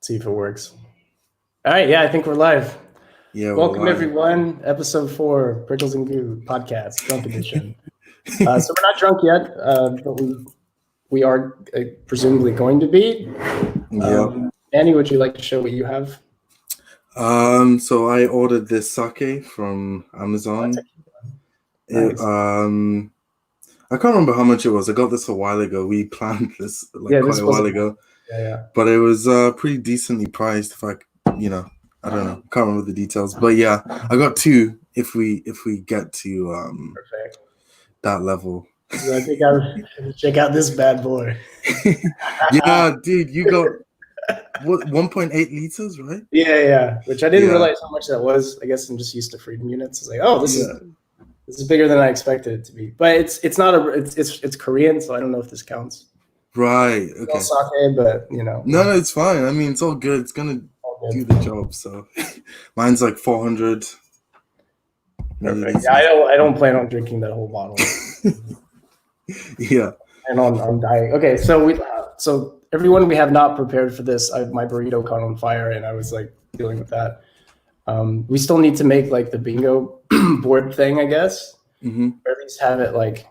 See if it works. All right, yeah, I think we're live. Yeah, welcome everyone. Episode 4, Prickles and Goo podcast, drunk edition. So we're not drunk yet, but we are presumably going to be. Yeah. Annie, would you like to show what you have? So I ordered this sake from Amazon. Nice. I can't remember how much it was. I got this a while ago. We planned this quite a while ago. Yeah. But it was pretty decently priced. If I don't know. Can't remember the details. But yeah, I got 2 if we get to that level. Check out this bad boy. Yeah, dude, you got what 1.8 liters, right? Yeah. Which I didn't realize how much that was. I guess I'm just used to freedom units. It's like, oh, this is bigger than I expected it to be. But it's not it's Korean, so I don't know if this counts. Right. Okay. Sake, but No, it's fine. I mean, it's all good. It's gonna do the job. So mine's like 400. Perfect. Yeah, I don't plan on drinking that whole bottle. Yeah. And on dying. Okay, so everyone, we have not prepared for this. My burrito caught on fire, and I was like dealing with that. We still need to make like the bingo board thing, I guess, or at least have it like.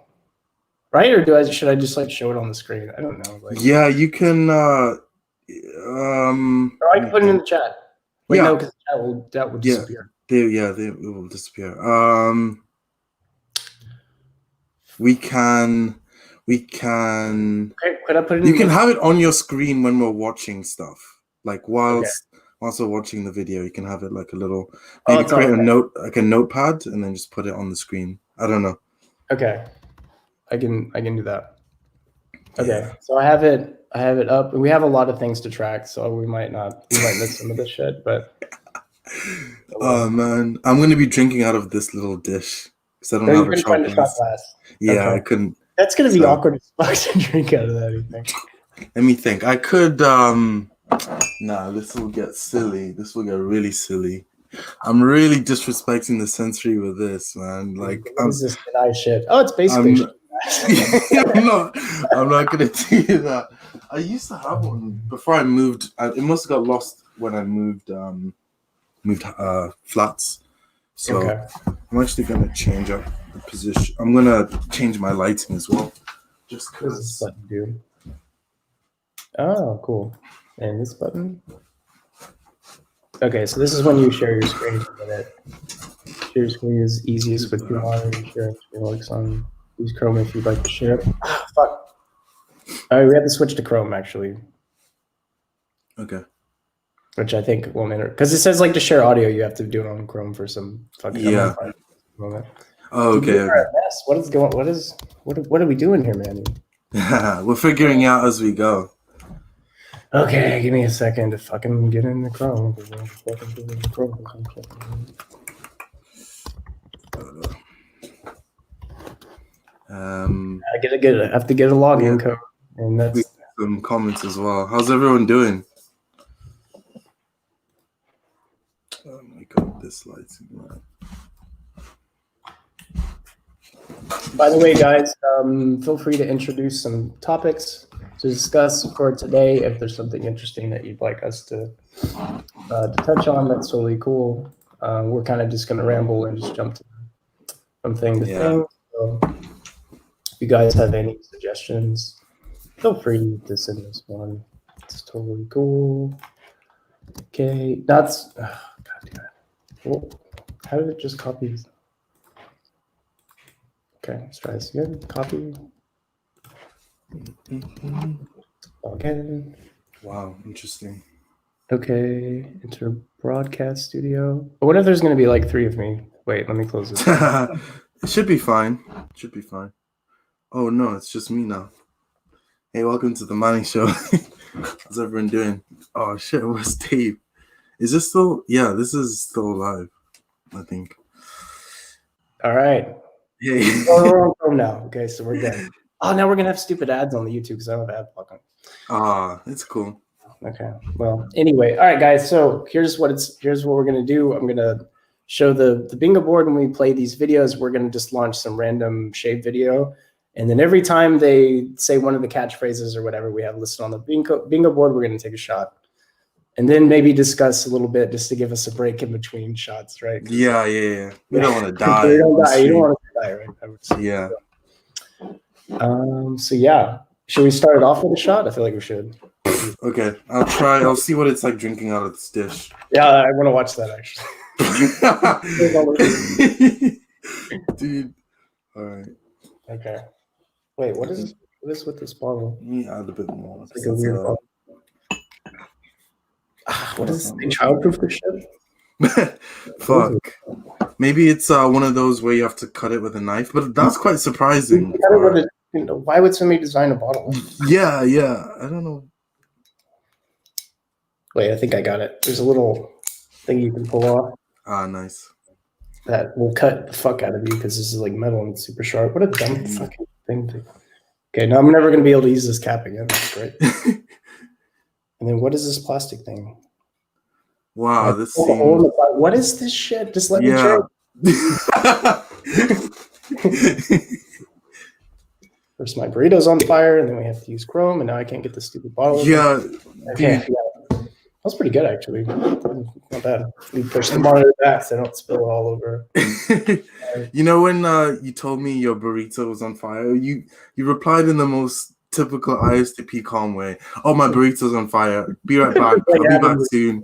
Right, or should I just like show it on the screen? I don't know. Yeah, you can. Or I can put it in the chat. Wait, no, because that will disappear. They will disappear. We can. Okay, could I put it? You can have it on your screen when we're watching stuff. Like whilst we're watching the video, you can have it like a little. Maybe create a notepad, and then just put it on the screen. I don't know. Okay. I can do that. Okay, so I have it up, and we have a lot of things to track, so we might miss some of this shit, but. Oh man, I'm gonna be drinking out of this little dish because I don't have a shot glass. Yeah, okay. I couldn't. That's gonna be awkward as fuck to drink out of that. You think? Let me think. I could. Nah, this will get silly. This will get really silly. I'm really disrespecting the sensory with this, man. Like, this is nice shit. Oh, it's basically. I'm not gonna do that. I used to have one before I moved. It must have got lost when I moved flats. So I'm actually gonna change up the position. I'm gonna change my lighting as well, just because. Button, dude. Oh, cool. And this button. Okay, so this is when you share your screen. Share your screen is easiest with QR. Sharing screen works on. Use Chrome if you'd like to share it. Fuck. All right, we have to switch to Chrome actually. Okay. Which I think will matter because it says like to share audio, you have to do it on Chrome for some fucking moment. Oh, okay. What is going? What are we doing here, man? We're figuring out as we go. Okay, give me a second to fucking get in the Chrome. I have to get a login code, and that's some comments as well. How's everyone doing? Oh my god, this lighting. By the way, guys, feel free to introduce some topics to discuss for today. If there's something interesting that you'd like us to touch on, that's totally cool. We're kind of just gonna ramble and just jump from thing to thing. So, if you guys have any suggestions, feel free to send us one. It's totally cool. Okay, that's God damn it. Well, how did it just copy? Okay, let's try this again. Copy. Again. Wow, interesting. Okay, enter broadcast studio. But what if there's going to be like 3 of me? Wait, let me close this. It should be fine. Oh no, it's just me now. Hey, welcome to the Manny Show. How's everyone doing? Oh shit, where's Dave? Is this still? Yeah, this is still live, I think. All right. Yeah. We're on Chrome now. Okay, so we're good. Oh, now we're gonna have stupid ads on the YouTube because I don't have ad block on. It's cool. Okay. Well, anyway, all right, guys. So here's what we're gonna do. I'm gonna show the bingo board when we play these videos. We're gonna just launch some random shape video, and then every time they say one of the catchphrases or whatever we have listed on the bingo board, we're gonna take a shot. And then maybe discuss a little bit just to give us a break in between shots, right? Yeah. We don't want to die. You don't die. You don't want to die, right? I would say. Yeah. So yeah, should we start it off with a shot? I feel like we should. Okay, I'll try. I'll see what it's like drinking out of this dish. Yeah, I want to watch that actually. Dude. All right. Okay. Wait, what is with this bottle? Let me add a bit more. It's like a weird bottle. What is this thing? Childproof this shit? Fuck. Maybe it's one of those where you have to cut it with a knife, but that's quite surprising. Why would somebody design a bottle? Yeah. I don't know. Wait, I think I got it. There's a little thing you can pull off. Ah, nice. That will cut the fuck out of you because this is like metal and it's super sharp. What a dumb fucking thing. Okay, now I'm never going to be able to use this cap again. That's great. And then what is this plastic thing? Wow, this seems... What is this shit? Just let me try. First, my burrito's on fire, and then we have to use chrome, and now I can't get the stupid bottle. Yeah. Okay. That was pretty good, actually. Not bad. We push the monitor back so I don't spill it all over. You know when you told me your burrito was on fire, you replied in the most typical ISTP calm way. Oh, my burrito's on fire. Be right back. I'll be back soon.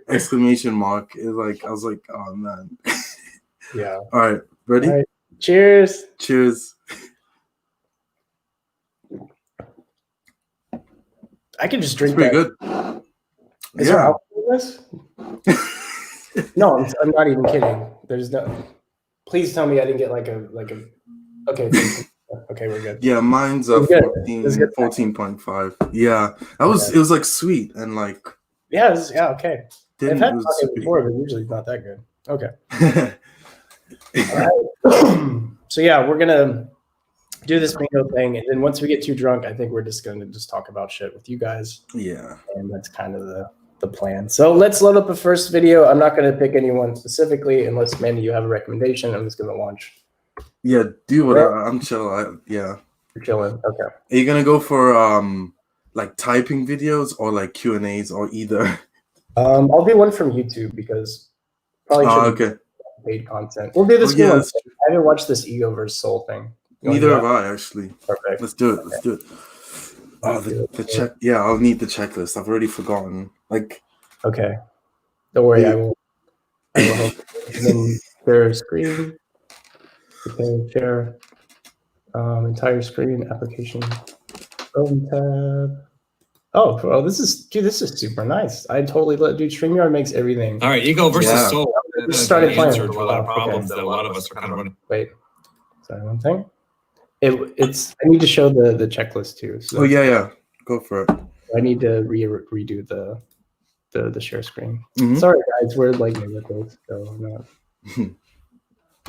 Exclamation mark. I was like, oh man. Yeah. All right. Ready? All right. Cheers. Cheers. I can just drink pretty that. Good. Is there alcohol in this? No, I'm not even kidding. There's no. Please tell me I didn't get like a. Okay. Okay, we're good. Yeah, mine's 14.5. Yeah, that was it was like sweet and like. Yeah. Okay. I've had coffee before, but usually it's not that good. Okay. All right. So yeah, we're gonna do this bingo thing, and then once we get too drunk, I think we're just gonna talk about shit with you guys. Yeah. And that's kind of the plan. So let's load up a first video. I'm not gonna pick anyone specifically unless Mandy, you have a recommendation. I'm just gonna launch. Yeah, do whatever. I'm chill. Yeah. You're chilling. Okay. Are you gonna go for like typing videos or like Q&As or either? I'll do one from YouTube because probably should paid content. We'll do this one. I haven't watched this Ego versus Soul thing. Neither have I actually. Perfect. Let's do it. Let's do it. Oh, the check. Yeah, I'll need the checklist. I've already forgotten. Like. Okay. Don't worry. I will help. And then share screen. Okay. Share. Entire screen application. Chrome tab. Oh, bro, this is super nice. I totally dude. StreamYard makes everything. All right, Ego versus Soul. Just started playing. Answered a lot of problems that a lot of us are kind of running. Wait, sorry, one thing. It's. I need to show the checklist too. So yeah. Go for it. I need to redo the share screen. Mm-hmm. Sorry, guys, we're like new at this, so I'm not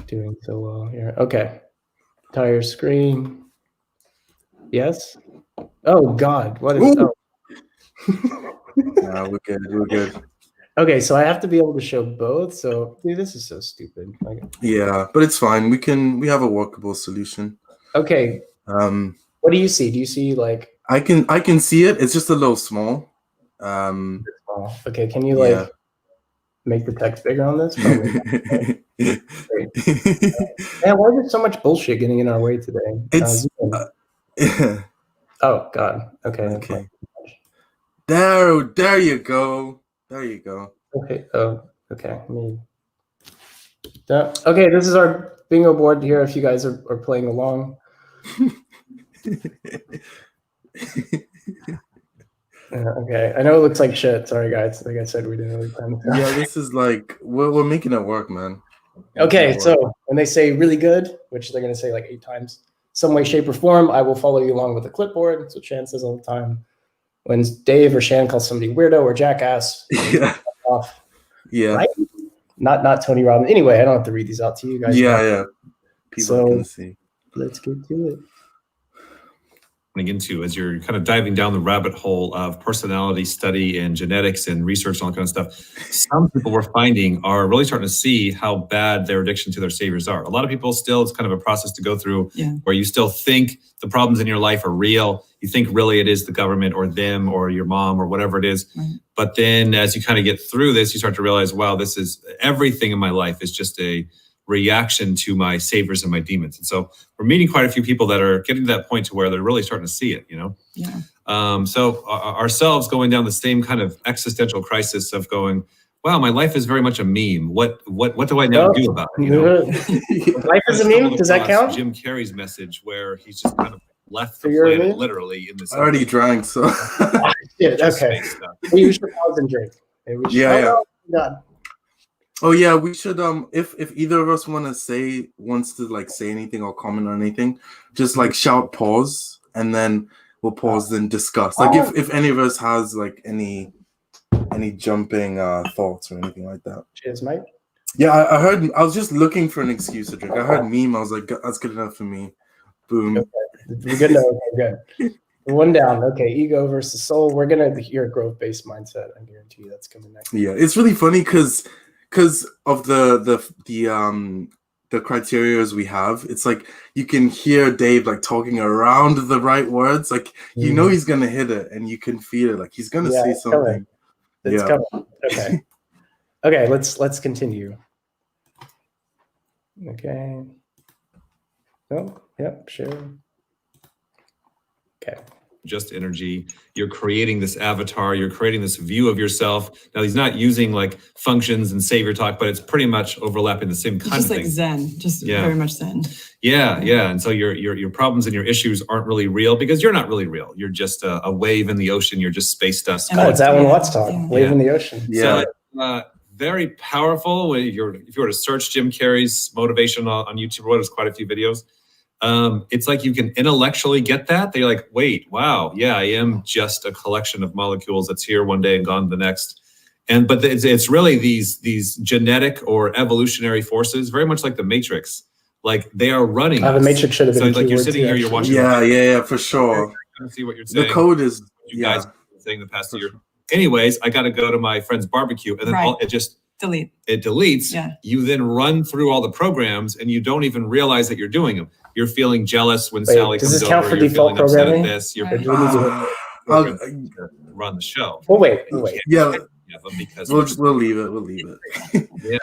doing so well here. Okay, entire screen. Yes. Oh God, what is? Oh. We're good. We're good. Okay, so I have to be able to show both. So, dude, this is so stupid. Yeah, but it's fine. We have a workable solution. Okay. What do you see? Do you see like? I can see it. It's just a little small. Okay, can you like make the text bigger on this? Man, why is there so much bullshit getting in our way today? It's. Oh God. Okay. There you go. There you go. Okay. Oh, okay. Okay, this is our bingo board here. If you guys are playing along. Okay, I know it looks like shit. Sorry, guys. Like I said, we didn't really plan this. Yeah, this is like we're making it work, man. Okay, so when they say really good, which they're gonna say like 8 times, some way, shape, or form, I will follow you along with a clipboard. That's what Shan says all the time. When Dave or Shan calls somebody weirdo or jackass, off. Yeah. Right? Not Tony Robbins. Anyway, I don't have to read these out to you guys. Yeah. People can see. Let's get to running into as you're kind of diving down the rabbit hole of personality study and genetics and research and all that kind of stuff. Some people we're finding are really starting to see how bad their addiction to their saviors are. A lot of people still, it's kind of a process to go through where you still think the problems in your life are real. You think really it is the government or them or your mom or whatever it is. But then as you kind of get through this, you start to realize, wow, this is everything in my life is just a reaction to my saviors and my demons. And so we're meeting quite a few people that are getting to that point to where they're really starting to see it, you know? So ourselves going down the same kind of existential crisis of going, wow, my life is very much a meme. What do I now do about it? You know? Life is a meme? Does that count? Jim Carrey's message where he's just kind of left the planet literally in this. I already drank, so. Yeah, okay. We should pause and drink. Oh yeah, we should if either of us wants to say anything or comment on anything, just like shout pause and then we'll pause then discuss. Like if any of us has like any jumping thoughts or anything like that. Cheers, mate. Yeah, I heard. I was just looking for an excuse to drink. I heard meme. I was like, that's good enough for me. Boom. Okay. We're good. Okay, good. One down. Okay, ego versus soul. We're gonna hear a growth-based mindset. I guarantee you that's coming next. Yeah, it's really funny because of the criteria we have. It's like you can hear Dave like talking around the right words. Like you know he's gonna hit it, and you can feel it. Like he's gonna say something. It's coming. Okay. Okay. Let's continue. Okay. Oh, yep. Sure. Okay. Just energy. You're creating this avatar. You're creating this view of yourself. Now he's not using like functions and savior talk, but it's pretty much overlapping the same kind of thing. Just like Zen, just very much Zen. Yeah. And so your problems and your issues aren't really real because you're not really real. You're just a wave in the ocean. You're just space dust. Oh, it's Alan Watts talk. Wave in the ocean. Yeah. So, very powerful. If you were to search Jim Carrey's motivation on YouTube, there's quite a few videos. It's like you can intellectually get that. They're like, wait, wow, yeah, I am just a collection of molecules that's here one day and gone the next. But it's really these genetic or evolutionary forces, very much like the Matrix. Like they are running. The Matrix should have been. So like you're sitting here, you're watching. Yeah, for sure. See what you're saying. The code is. You guys have been saying the past year. Anyways, I got to go to my friend's barbecue, and then it just. It deletes. Yeah. You then run through all the programs and you don't even realize that you're doing them. You're feeling jealous when Sally comes over. Does this count for default programming? You're run the show. Well, wait. Yeah. Because we'll leave it. Yeah.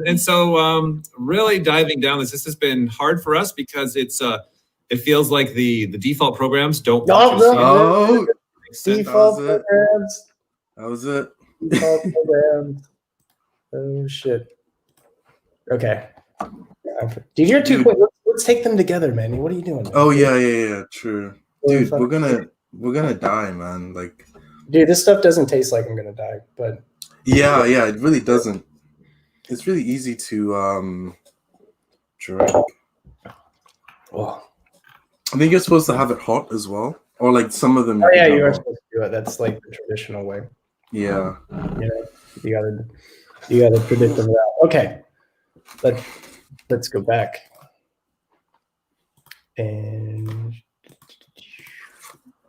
And so really diving down this has been hard for us because it feels like the default programs don't want you to see default programs. That was it. Default programs. Oh shit. Okay. Dude, you're too quick. Let's take them together, man. What are you doing? Man? Oh yeah. True. Dude, we're gonna die, man. Like, dude, this stuff doesn't taste like I'm gonna die, but yeah, it really doesn't. It's really easy to drink. Oh. I think you're supposed to have it hot as well, or like some of them. Oh yeah, you are supposed to do it. That's like the traditional way. Yeah. You gotta predict them out. Okay, let's go back and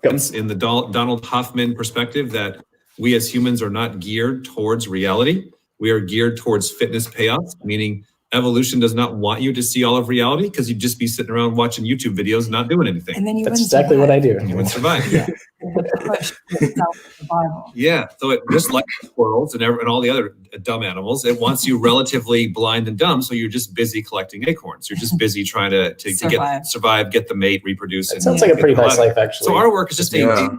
go. In the Donald Hoffman perspective, that we as humans are not geared towards reality. We are geared towards fitness payoffs, meaning evolution does not want you to see all of reality because you'd just be sitting around watching YouTube videos and not doing anything. And then that's exactly what I do. You wouldn't survive. Yeah. So it just like squirrels and all the other dumb animals, it wants you relatively blind and dumb. So you're just busy collecting acorns. You're just busy trying to survive, get the mate, reproduce. It sounds like a pretty nice life, actually. So our work is just a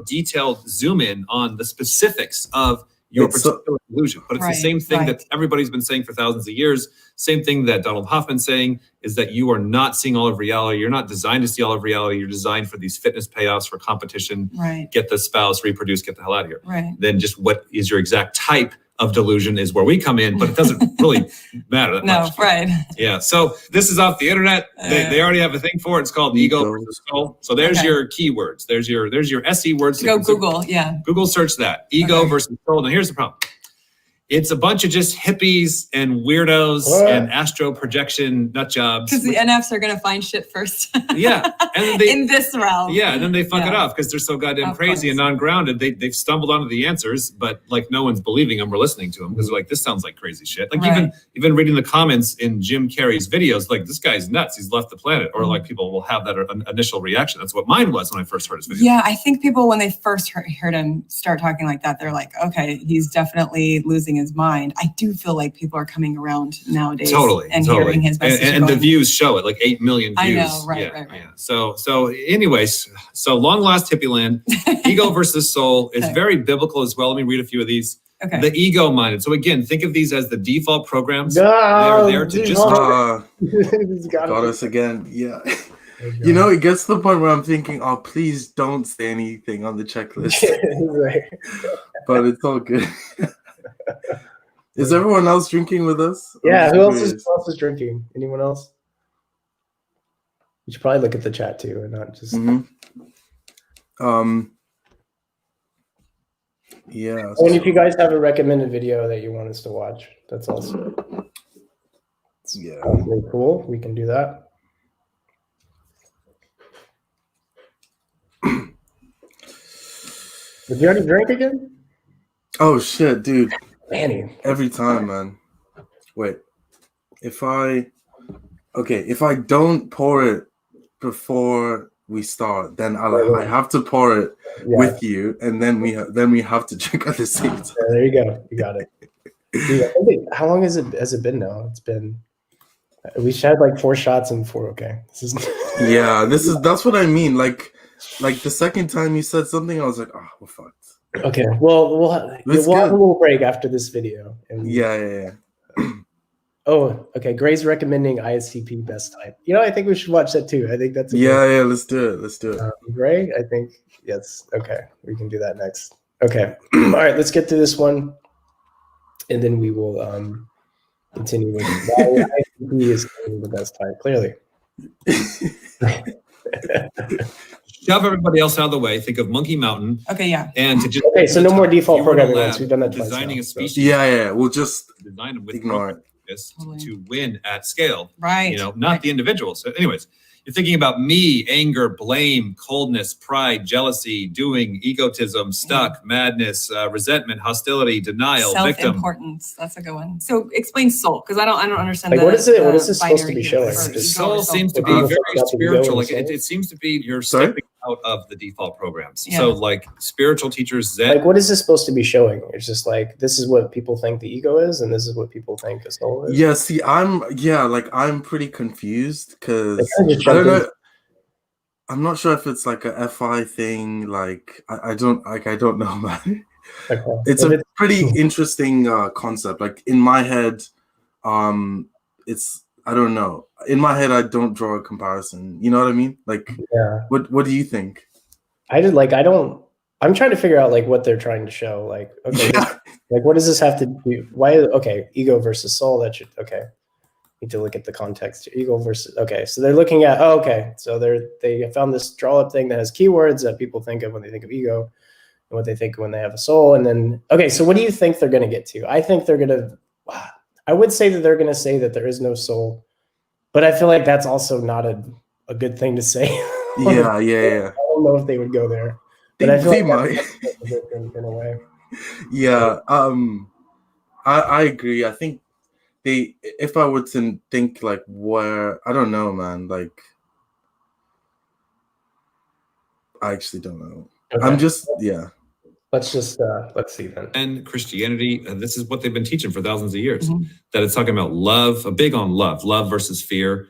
detailed zoom in on the specifics of your particular illusion. But it's the same thing that everybody's been saying for thousands of years. Same thing that Donald Hoffman's saying is that you are not seeing all of reality. You're not designed to see all of reality. You're designed for these fitness payoffs, for competition, get the spouse, reproduce, get the hell out of here. Then just what is your exact type of delusion is where we come in, but it doesn't really matter that much. Yeah. So this is off the internet. They already have a thing for it. It's called ego versus soul. So there's your keywords. There's your SE words. Go Google. Yeah. Google search that. Ego versus soul. Now here's the problem. It's a bunch of just hippies and weirdos What? and astro projection nut jobs. Because the NFs are going to find shit first. Yeah. And then they, in this realm. yeah, and then they fuck it Yeah. off because they're so goddamn Of crazy and course. non-grounded. They've stumbled onto the answers, but like no one's believing them or listening to them because they're like, this sounds like crazy shit. Like Right. even reading the comments in Jim Carrey's videos, like this guy's nuts. He's left the planet. Or like people will have that initial reaction. That's what mine was when I first heard his video. Yeah, I think people, when they first heard him start talking like that, they're like, okay, he's definitely losing his mind. I do feel like people are coming around nowadays and hearing his message. And the views show it, like 8 million views. I know, right, yeah, right. Yeah. So anyways, so long last hippie land, ego versus soul is Okay. very biblical as well. Let me read a few of these. Okay. The ego minded. So again, think of these as the default programs. No, They're there to just He's got us again. Yeah. You know, it gets to the point where I'm thinking, oh, please don't say anything on the checklist. But it's all good. Is everyone else drinking with us? Yeah, I'm who curious. else is drinking? Anyone else? You should probably look at the chat too and not just. Yeah. And if you guys have a recommended video that you want us to watch, that's also Yeah. really cool. We can do that. Did you already drink again? Oh shit, dude. Manny. Every time, man. Wait. If I don't pour it before we start, then I have to pour it with you, and then we have to drink at the same time. Yeah, there you go. You got it. Yeah, how long has it been now? It's been. We had like 4 shots and 4. Okay, this is. Yeah, that's what I mean. Like the second time you said something, I was like, oh, we're fucked. Okay, well, we'll have a little break after this video. And Yeah. Oh, okay. Gray's recommending ISTP best type. You know, I think we should watch that too. I think that's Yeah. Let's do it. Gray, I think. Yes. Okay, we can do that next. Okay. All right. Let's get to this one, and then we will continue with why ISTP is the best type. Clearly. shove everybody else out of the way. Think of Monkey Mountain. Okay, yeah. And to just Okay, so no more default if you were in a programming lab once. We've done that twice designing now, a so. species. Yeah. We'll just design them with ignore it. Totally. to win at scale. Right. You know, not the individual. So anyways, you're thinking about me, anger, blame, coldness, pride, jealousy, doing, egotism, stuck, madness, resentment, hostility, denial, victim. Self-importance. That's a good one. So explain soul, because I don't understand. Like, what is it? What is this supposed to binary be here showing? for Just ego or Soul seems to be People very talk about the ego spiritual. and Like soul. it seems to be you're Sorry? stepping out of the default programs. Yeah. So like spiritual teachers, Zen. Like, what is this supposed to be showing? It's just like, this is what people think the ego is, and this is what people think a soul is. Yeah, see, I'm pretty confused because They kinda just I don't jump know. I'm not sure if it's like a FI thing. Like I don't know, man. Okay. It's If a pretty interesting concept. Like in my head, it's I don't know. In my head, I don't draw a comparison. You know what I mean? Like, yeah. what do you think? I'm trying to figure out like what they're trying to show. Like, okay, Yeah. like what does this have to do? Why? Okay, ego versus soul. That should Need to look at the context. Ego versus so they're looking at so they found this draw up thing that has keywords that people think of when they think of ego, and what they think when they have a soul. And then so what do you think they're going to get to? I think they're going to. I would say that they're going to say that there is no soul, but I feel like that's also not a good thing to say. Yeah. I don't know if they would go there. But I feel They like might. that's in a way. Yeah. I agree. I think if I were to think like where, I don't know, man. Like, I actually don't know. Okay. I'm just Let's see then. And Christianity, this is what they've been teaching for thousands of years. Mhm. That it's talking about love, big on love versus fear,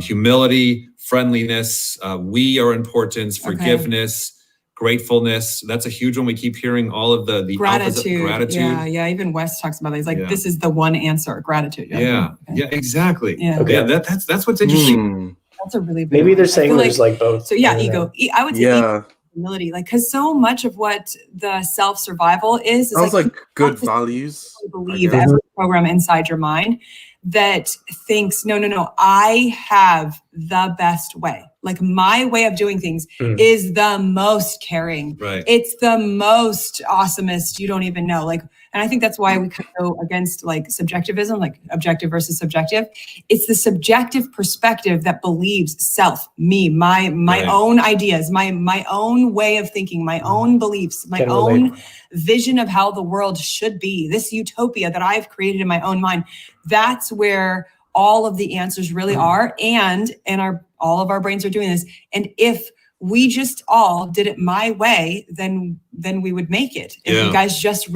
humility, friendliness, we are importance, forgiveness, gratefulness. That's a huge one. We keep hearing all of the Gratitude. gratitude. Yeah. Even West talks about it. He's like, Yeah. this is the one answer, gratitude. Yeah, exactly. Yeah. Okay. Yeah, that's what's interesting. That's a really big Maybe one. they're I saying feel there's like both. So yeah, I don't ego. know. I would say ego, Yeah. humility, like because so much of what the self-survival is Sounds like good have to values. believe I guess. every program inside your mind that thinks, no, I have the best way. Like my way of doing things is the most caring. Right. It's the most awesomest. You don't even know. Like, and I think that's why we kind of go against like subjectivism, like objective versus subjective. It's the subjective perspective that believes self, me, my own ideas, my own way of thinking, my own beliefs, my own vision of how the world should be. This utopia that I've created in my own mind. That's where all of the answers really are, and all of our brains are doing this. And if we just all did it my way, then we would make it. And you guys just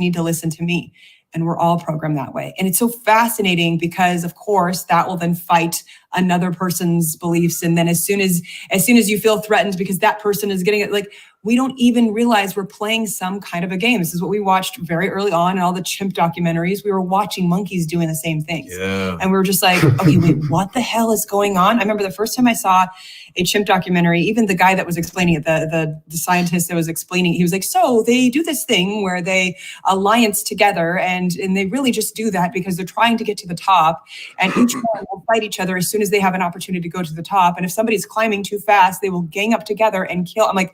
need to listen to me. And we're all programmed that way. And it's so fascinating because, of course, that will then fight another person's beliefs. And then as soon as you feel threatened because that person is getting it, like, we don't even realize we're playing some kind of a game. This is what we watched very early on in all the chimp documentaries. We were watching monkeys doing the same things. Yeah. And we were just like, okay, wait, what the hell is going on? I remember the first time I saw a chimp documentary, even the guy that was explaining it, the scientist that was explaining, he was like, so they do this thing where they alliance together and they really just do that because they're trying to get to the top, and each one will fight each other as soon as they have an opportunity to go to the top. And if somebody's climbing too fast, they will gang up together and kill. I'm like,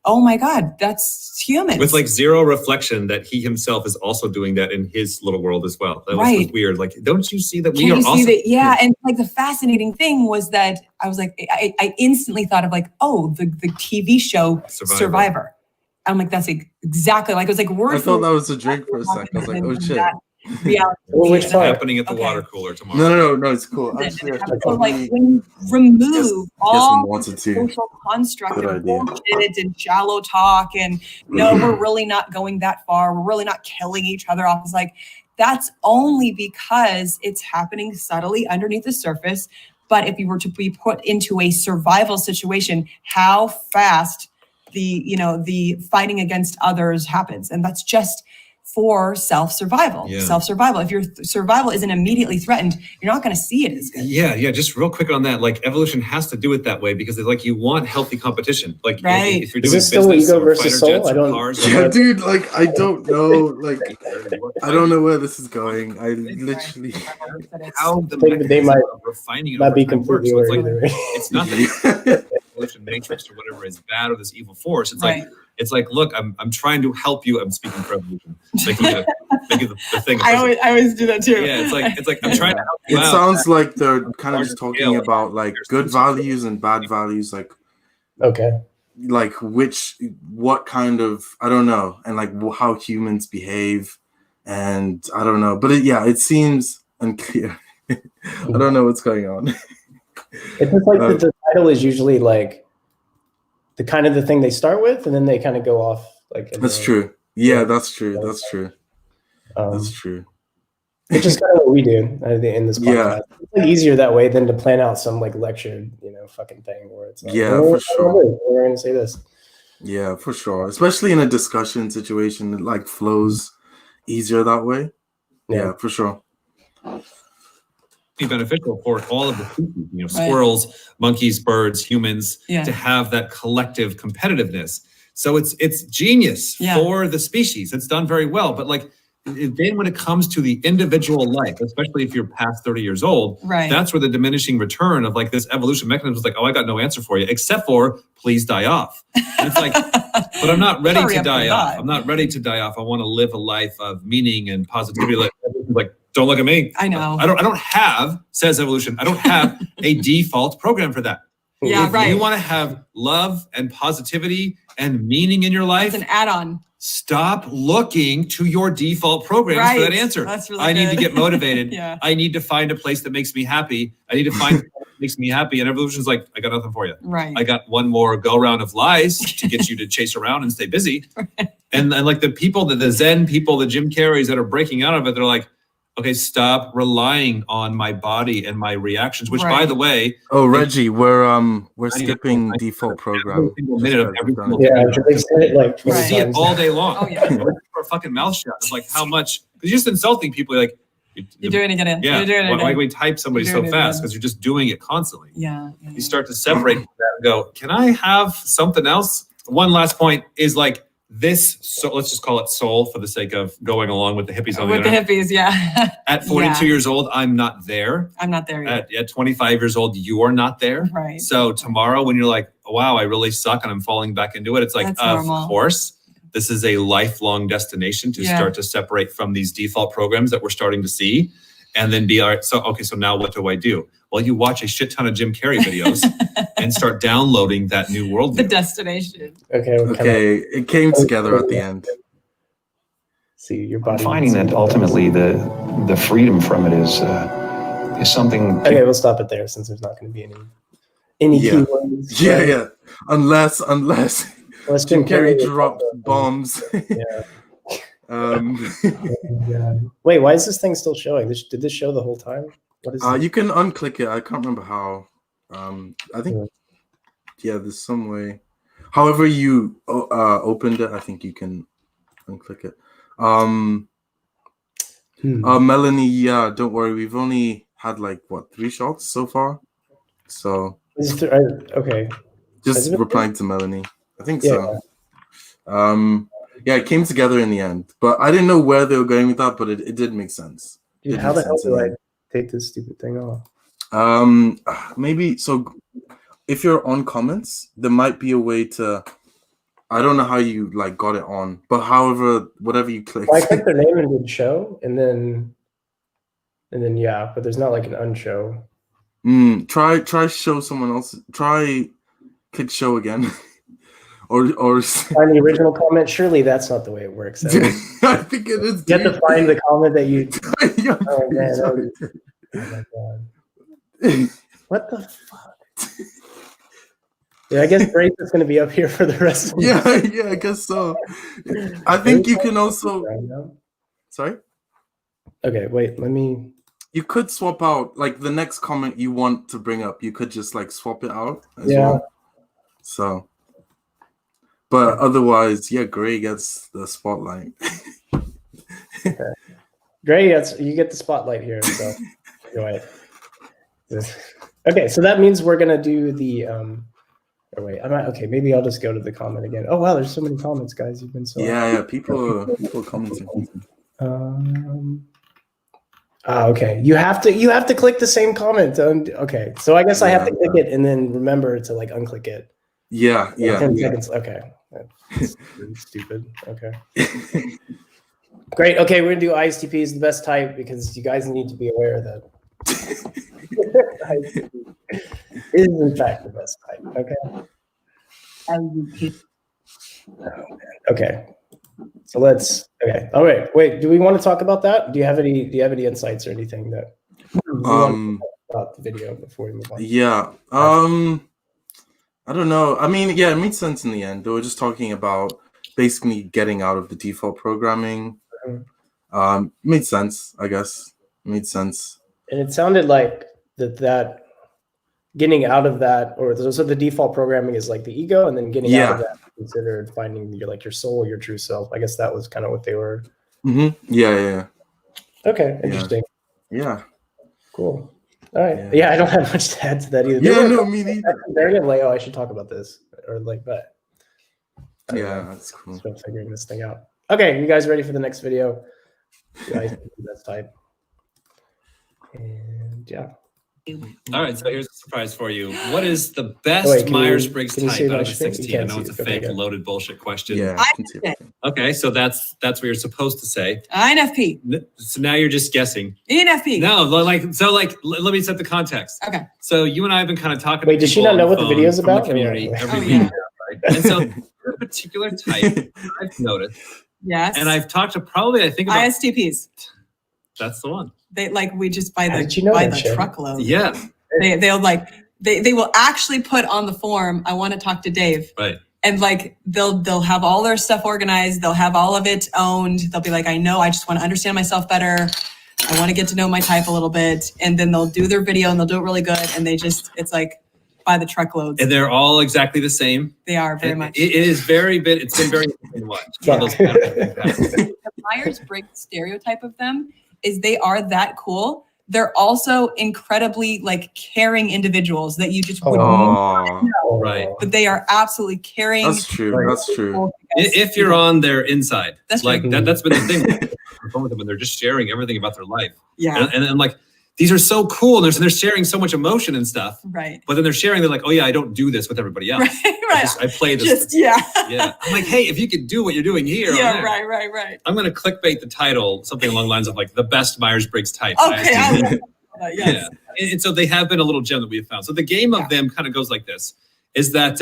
oh my God, that's humans. With like zero reflection that he himself is also doing that in his little world as well. That was weird. Like, don't you see that we are also... Yeah, and like the fascinating thing was that I was like, I instantly thought of like, oh, the TV show Survivor. I'm like, that's exactly like, it was like word. I thought that was a drink for a second. I was like, oh shit. It's happening at the water cooler tomorrow. No, it's cool. Actually, so like when you remove all social construct and bullshit and shallow talk and no, we're really not going that far. We're really not killing each other off. It's like, that's only because it's happening subtly underneath the surface. But if you were to be put into a survival situation, how fast the fighting against others happens. And that's just for self-survival. Self-survival. If your survival isn't immediately threatened, you're not going to see it as good. Yeah. Just real quick on that. Like, evolution has to do it that way because it's like you want healthy competition. Like, if you're doing business, still ego versus soul? I don't. Dude. Like, I don't know. Like, I don't know where this is going. I literally. How they might refining not be completely works. So it's not the evolution matrix or whatever is bad or this evil force. It's like. It's like, look, I'm trying to help you. I'm speaking for evolution. Making it the thing. I always do that too. Yeah, it's like I'm trying to help you out. It sounds like they're kind of just talking about like good values and bad values. Like, like what kind of, I don't know, and like how humans behave, and I don't know. But it seems unclear. I don't know what's going on. It's just like the title is usually like the kind of the thing they start with, and then they kind of go off like. That's true. Yeah, that's true. That's true. That's true. Which is kind of what we do in this podcast. Yeah. It's like easier that way than to plan out some like lecture, fucking thing where it's like, for sure. We're going to say this. Yeah, for sure. Especially in a discussion situation, it like flows easier that way. Yeah, for sure. Be beneficial for all of the species, squirrels, monkeys, birds, humans, to have that collective competitiveness. So it's genius for the species. It's done very well. But like then when it comes to the individual life, especially if you're past 30 years old, that's where the diminishing return of like this evolution mechanism is like, oh, I got no answer for you, except for please die off. And it's like, but I'm not ready to die off. I'm not ready to die off. I want to live a life of meaning and positivity. Like don't look at me. I know. I don't have, says evolution, I don't have a default program for that. Yeah, if you want to have love and positivity and meaning in your life, it's an add-on. Stop looking to your default programs for that answer. That's really I need to get motivated. I need to find a place that makes me happy. I need to find what makes me happy. And evolution's like, I got nothing for you. Right. I got one more go round of lies to get you to chase around and stay busy. And like the people, the Zen people, the Jim Carreys that are breaking out of it, they're like, okay, stop relying on my body and my reactions, which by the way. Oh, Reggie, we're skipping default program. Minute of every single they said it like you see it all day long. Oh, yeah. Our fucking mouth shut. It's like how much, because you're just insulting people. You're like, you're doing it again. Yeah. You're doing it Why do we type somebody so fast? Because you're just doing it constantly. Yeah. You start to separate from that and go, can I have something else? One last point is like, so let's just call it soul for the sake of going along with the hippies on the With the internet. hippies, yeah. At 42 years old, I'm not there. I'm not there yet. At 25 years old, you are not there. Right. So tomorrow when you're like, wow, I really suck and I'm falling back into it, it's like, That's of normal. course, this is a lifelong destination to start to separate from these default programs that we're starting to see and then be all right. So now what do I do? Well, you watch a shit ton of Jim Carrey videos and start downloading that new world. The destination. Okay, it came together at the end. See your body. I'm finding that ultimately the freedom from it is something. Okay, we'll stop it there since there's not going to be any keywords. Yeah. Unless Jim Carrey dropped bombs. Yeah. Wait, why is this thing still showing? Did this show the whole time? What is you can unclick it. I can't remember how. I think there's some way. However you opened it, I think you can unclick it. Melanie, don't worry. We've only had 3 shots so far. So okay. Just replying to Melanie. I think so. It came together in the end, but I didn't know where they were going with that, but it did make sense. Dude, how the hell do I take this stupid thing off? Maybe so. If you're on comments, there might be a way to. I don't know how you got it on, but however, whatever you click. Well, I clicked their name and did show, and then but there's not an unshow. Try show someone else. Try click show again. Or find the original comment. Surely that's not the way it works. I think it is. You have to find the comment that you. Oh man! Oh my god! What the fuck? Yeah, I guess Grace is going to be up here for the rest of the day. Yeah, I guess so. I think you can also. Sorry. Okay, wait. Let me. You could swap out the next comment you want to bring up. You could just swap it out as well. So. But otherwise, Gray gets the spotlight. Okay. Gray, you get the spotlight here. So go ahead. Okay, so that means we're gonna do the. Okay, maybe I'll just go to the comment again. Oh wow, there's so many comments, guys. You've been so. Yeah, people are commenting. Okay. You have to click the same comment. Okay, so I guess I have to click it and then remember to unclick it. Yeah. 10 seconds. Okay. That's stupid. Okay. Great. Okay, we're gonna do ISTP is the best type because you guys need to be aware that ISTP is in fact the best type. Okay. Okay. So okay. All right. Wait, do we want to talk about that? Do you have any insights or anything that about the video before we move on? Yeah. I don't know. I mean, it made sense in the end. They were just talking about basically getting out of the default programming. Made sense, I guess. Made sense. And it sounded like that getting out of that, so the default programming is the ego, and then getting out of that considered finding your soul, your true self. I guess that was kind of what they were. Yeah. Okay, interesting. Yeah. Cool. All right. Yeah, I don't have much to add to that either. Yeah, no, me neither. They're gonna I should talk about this or that. Yeah, that's cool. Still figuring this thing out. Okay, you guys ready for the next video? Guys, that's type. And All right, so here's a surprise for you. What is the best Myers-Briggs type out of the 16? I know it's a fake, loaded bullshit question. Yeah. Okay, so that's what you're supposed to say. INFP. So now you're just guessing. ENFP. No, let me set the context. Okay. So you and I have been kind of talking. Wait, does she not know what the video is about? The community every week, right? And so a particular type I've noticed. Yes. And I've talked to probably about ISTPs. That's the one. They we just buy the truckload. Yeah. They will actually put on the form, I want to talk to Dave. Right. And they'll have all their stuff organized. They'll have all of it owned. They'll be I know, I just want to understand myself better. I want to get to know my type a little bit. And then they'll do their video and they'll do it really good. And it's by the truckloads. And they're all exactly the same. They are very much. It is it's been very interesting to watch. The Myers-Briggs stereotype of them is they are that cool they're also incredibly like caring individuals that you just would Oh, know. Right. But they are absolutely caring. that's true. That's true. If you're on their inside, That's like true. that's been the thing with them, and they're just sharing everything about their life. Yeah. And like these are so cool. And they're sharing so much emotion and stuff. Right. But then they're sharing. They're like, oh yeah, I don't do this with everybody else. Right. I play this. Just yeah. Yeah. I'm like, hey, if you could do what you're doing here. Yeah. Right. I'm gonna clickbait the title, something along the lines of like the best Myers-Briggs type. Okay. I love that. Yes. Yeah. And so they have been a little gem that we have found. So the game of them kind of goes like this: is that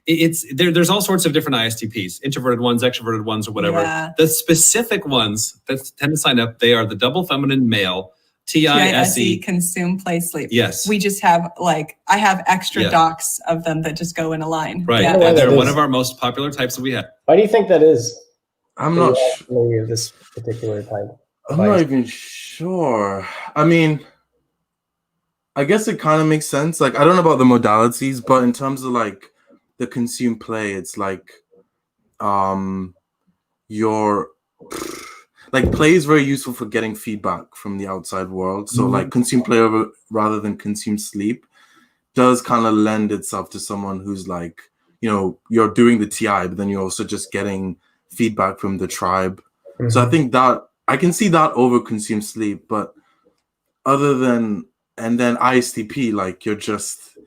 there's all sorts of different ISTPs, introverted ones, extroverted ones, or whatever. Yeah. The specific ones that tend to sign up, they are the double feminine male, TISE. Consume, play, sleep. Yes. We just have I have extra Yeah. docs of them that just go in a line. Right. Yeah. And that they're is. one of our most popular types that we have. Why do you think that is? I'm not. Maybe this particular type. I'm not even sure. I mean, I guess it kind of makes sense. Like, I don't know about the modalities, but in terms of like the consume play, it's like, your like play is very useful for getting feedback from the outside world. So like consume play rather than consume sleep does kind of lend itself to someone who's like, you know, you're doing the TI, but then you're also just getting feedback from the tribe. So I think that I can see that over consume sleep, but other than, and then ISTP, like you're just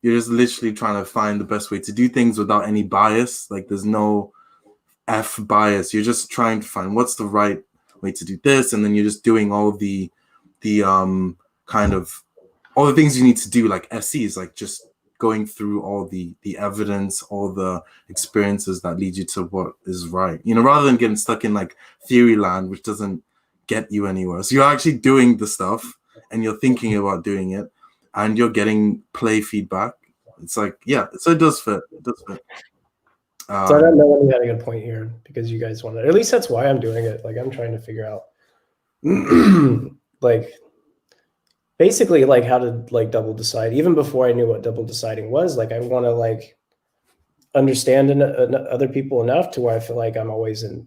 literally trying to find the best way to do things without any bias. Like there's no F bias. You're just trying to find what's the right way to do this, and then you're just doing all the kind of all the things you need to do, like SE is like just going through all the evidence, all the experiences that lead you to what is right, you know, rather than getting stuck in like theory land, which doesn't get you anywhere. So you're actually doing the stuff and you're thinking about doing it and you're getting play feedback. It's like, yeah, so it does fit. It does fit. So I don't know when you had a good point here because you guys want to, at least that's why I'm doing it. Like I'm trying to figure out like basically like how to like double decide. Even before I knew what double deciding was, like I want to like understand other people enough to where I feel like I'm always in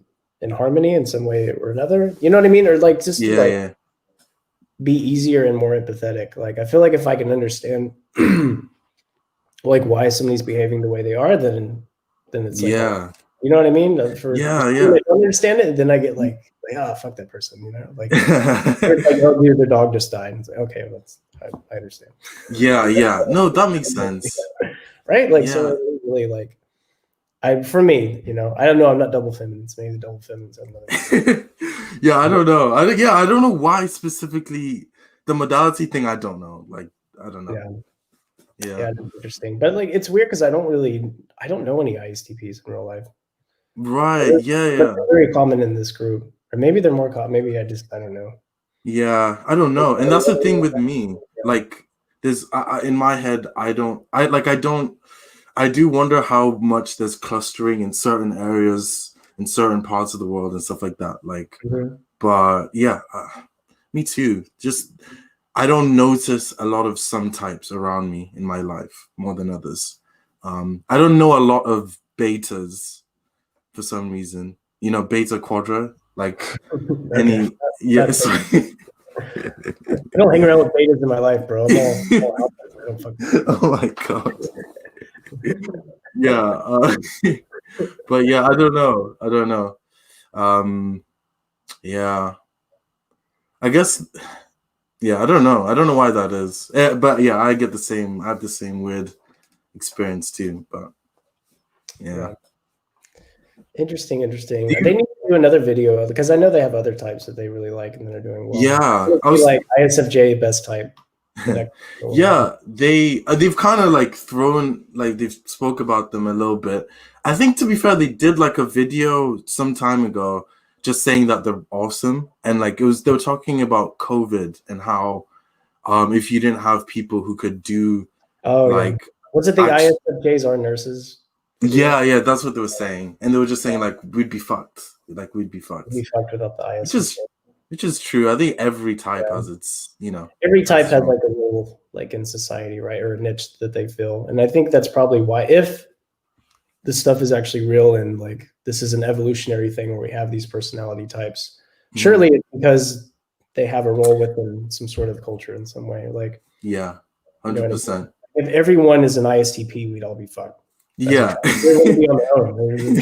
harmony in some way or another. You know what I mean? Or like just to, like be easier and more empathetic. Like I feel like if I can understand like why somebody's behaving the way they are, then it's like, you know what I mean? For I don't understand it, then I get like oh fuck that person, you know, like, like oh dude, the dog just died. It's like, okay, well, I understand. No, that makes sense. Right? Like so really like for me, you know, I don't know, I'm not double feminines, maybe the double feminines are another. I don't know. I don't know why specifically the modality thing. I don't know. Like I don't know. Yeah, that's interesting. But like it's weird because I don't know any ISTPs in real life. Right. They're very common in this group. Or maybe they're more common. Maybe I don't know. Yeah, I don't know. And that's the thing with me. Like there's in my head, I do wonder how much there's clustering in certain areas in certain parts of the world and stuff like that. Like, but yeah, me too. Just I don't notice a lot of some types around me in my life more than others. I don't know a lot of betas for some reason. You know, beta quadra, like any. Yeah, sorry. I don't hang around with betas in my life, bro. I'm all out there. I don't fucking. Oh my god. But yeah, I don't know. I guess. Yeah, I don't know why that is. But yeah, I have the same weird experience too. But yeah. Interesting. They need to do another video because I know they have other types that they really like and that are doing well. Yeah, I was like ISFJ best type. Yeah, they've kind of like thrown, like they've spoke about them a little bit. I think to be fair, they did like a video some time ago just saying that they're awesome, and like they were talking about COVID and how if you didn't have people who could do what's it, the ISFJs are nurses? Yeah, that's what they were saying, and they were just saying like we'd be fucked without the without the ISFJ. Which is true. I think every type has its, you know. Every type has like a role, like in society, right, or a niche that they fill, and I think that's probably why, if this stuff is actually real and like this is an evolutionary thing where we have these personality types, surely it's because they have a role within some sort of culture in some way. Like, Yeah, you know what I mean? 100%. If everyone is an ISTP, we'd all be fucked. Yeah. We're going to be on our own.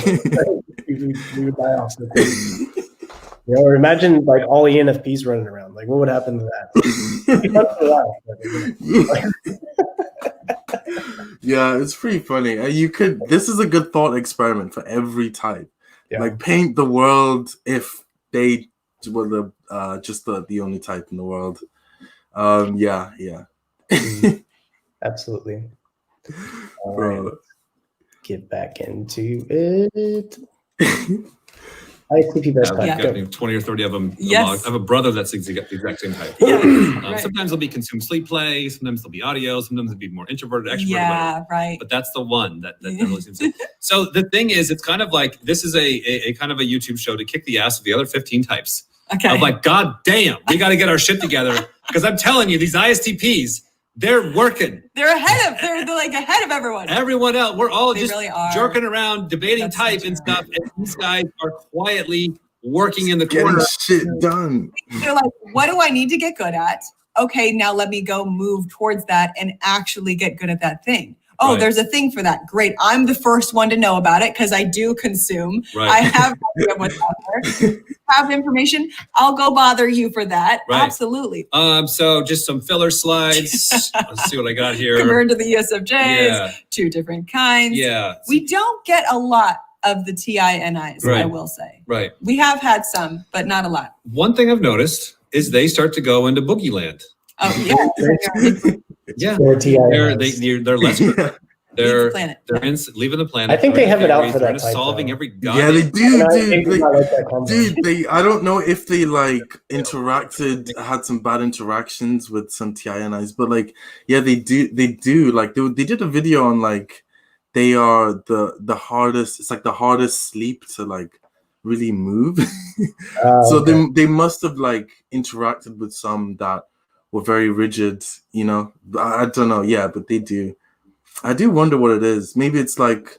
We would die off so quick. You know, or imagine like all ENFPs running around. Like, what would happen to that? Yeah, it's pretty funny. This is a good thought experiment for every type. Yeah. Like, paint the world if they were just the only type in the world. Yeah. Absolutely. All Bro. right, get back into it. ISTP best I've type. got 20 or 30 of them. Yes. I have a brother that's the exact same type. Yeah, right. Sometimes they'll be consume sleep play. Sometimes they'll be audio. Sometimes they'll be more introverted, extroverted. Yeah, whatever. right. But that's the one that really seems to. So the thing is, it's kind of like this is a kind of a YouTube show to kick the ass of the other 15 types. Okay. I'm like, God damn, we got to get our shit together because I'm telling you, these ISTPs, they're working. They're like ahead of everyone. Everyone else, we're all They just really are. jerking around, debating That's so type and true. stuff. And these guys are quietly working in the Getting corner. shit done. They're like, what do I need to get good at? Okay, now let me go move towards that and actually get good at that thing. Oh, Right. there's a thing for that. Great. I'm the first one to know about it because I do consume. Right. I have no idea what's out there. Have information. I'll go bother you for that. Right. Absolutely. So just some filler slides. Let's see what I got here. Convert to the ESFJs, Yeah. 2 different kinds. Yeah. We don't get a lot of the TINIs, I Right. will say. Right. We have had some, but not a lot. One thing I've noticed is they start to go into boogie land. Oh, yeah. Yeah. Or They're TIs. they're less. They're planet. leaving the planet. I think They're they have it out for they're that into type, solving though. every Yeah, they goddamn. do, And I dude. think I like that combo. Dude, I don't know if they like had some bad interactions with some TINIs, but like, yeah, they do. Like, they did a video on like, they are the hardest. It's like the hardest sleep to like really move. So okay. they must have like interacted with some that were very rigid. You know, I don't know. Yeah, but they do. I do wonder what it is. Maybe it's like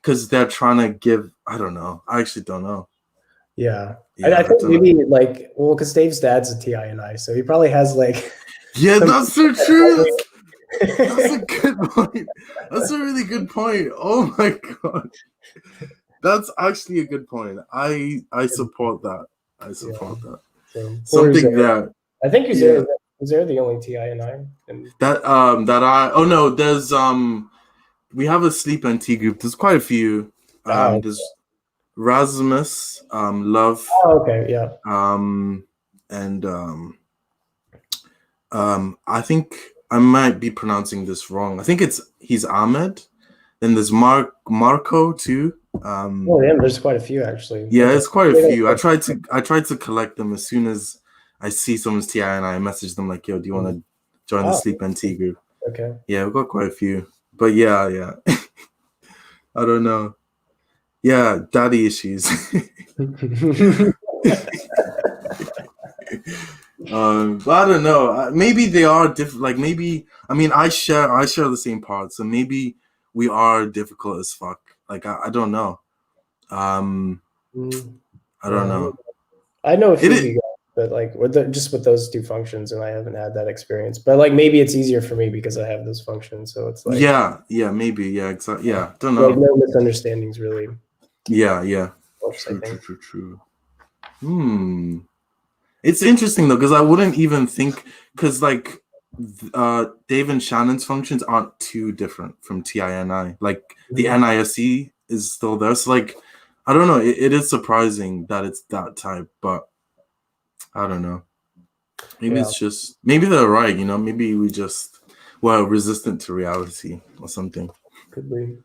because they're trying to give. I don't know. I actually don't know. Yeah. Yeah, I think don't know. maybe like, well, because Dave's dad's a TINI, so he probably has like. Yeah, some- that's so true. That's a good point. That's a really good point. Oh my god, that's actually a good point. I support that. I support that. So, Something Uzair. that I think Uzair the only TINI. And there's we have a sleep NT group. There's quite a few. Oh. There's Rasmus, Love, oh, okay, yeah. and I think I might be pronouncing this wrong. I think he's Ahmed. Then there's Marco too. Oh, yeah, there's quite a few actually. Yeah, it's quite a few. I tried to collect them as soon as I see someone's TI and I message them like, yo, do you want to join the Sleep NT group? Okay. Yeah, we've got quite a few. But yeah. I don't know. Yeah, daddy issues. But I don't know. Maybe they are different. Like maybe I share the same parts, so maybe we are difficult as fuck. Like I don't know. I don't know. I know a few of you guys, but like just with those two functions, and I haven't had that experience. But like maybe it's easier for me because I have those functions, so it's like yeah, maybe, yeah, exactly, yeah. Don't know. Like no misunderstandings really. Yeah. Helps, I think. True. It's interesting though, because I wouldn't even think, because like Dave and Shannon's functions aren't too different from TINI. Like the NISC is still there. So like, I don't know. It is surprising that it's that type, but I don't know. Maybe it's just, maybe they're right, you know? Maybe we just were resistant to reality or something. Could be.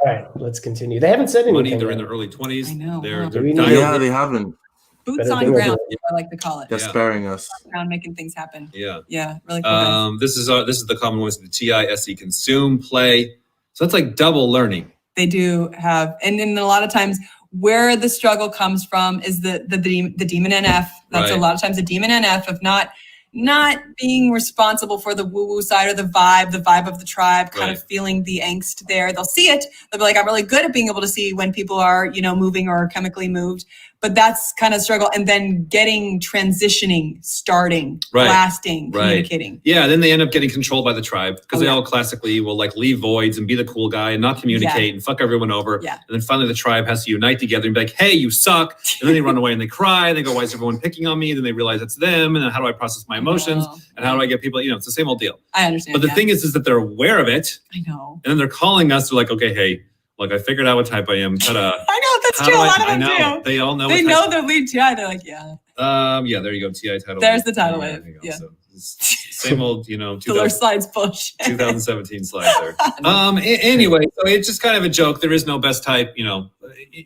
All right, let's continue. They haven't said anything. Money, they're in their early 20s. I know, They're wow. Yeah, they haven't. Boots Better on thing ground, is- I like to call it. They're sparing us. Ground making things happen. Yeah. Yeah, really cool. guys. This is the common ones: the TISC, consume, play. So that's like double learning. They do have, and then a lot of times where the struggle comes from is the demon NF. That's Right. a lot of times a demon NF of not being responsible for the woo-woo side or the vibe of the tribe, kind Right. of feeling the angst there. They'll see it. They'll be like, I'm really good at being able to see when people are, moving or chemically moved. But that's kind of struggle. And then transitioning, starting, lasting, communicating. Yeah, then they end up getting controlled by the tribe because they all classically will like leave voids and be the cool guy and not communicate and fuck everyone over. Yeah. And then finally the tribe has to unite together and be like, hey, you suck. And then they run away and they cry and they go, why is everyone picking on me? And then they realize it's them. And then how do I process my emotions? And how do I get people, it's the same old deal. I understand. But the thing is that they're aware of it. I know. And then they're calling us. They're like, okay, hey, look, I figured out what type I am. Ta-da. I know, that's true. A lot of them do. They all know. They know their lead TI. They're like, yeah. Yeah, there you go. TI title. There's the title wave. Yeah. So same old, Filler slides bullshit. 2017 slide there. Anyway, so it's just kind of a joke. There is no best type,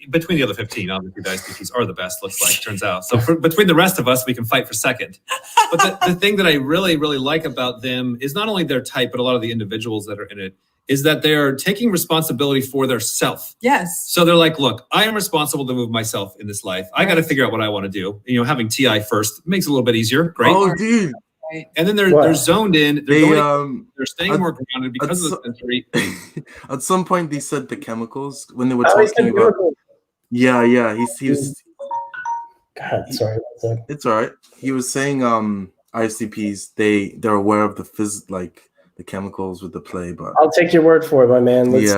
between the other 15, obviously the ISTPs are the best, looks like, turns out. So between the rest of us, we can fight for second. But the thing that I really, really like about them is not only their type, but a lot of the individuals that are in it, is that they're taking responsibility for their self. Yes. So they're like, look, I am responsible to move myself in this life. I got to figure out what I want to do. Having TI first makes it a little bit easier. Great. Oh, dude. Right. And then they're zoned in. They're staying more grounded because of the sensory. At some point, they said the chemicals when they were talking about. Yeah. He was. God, sorry. It's all right. He was saying ISTPs, they're aware of the chemicals with the play, but I'll take your word for it, my man. Let's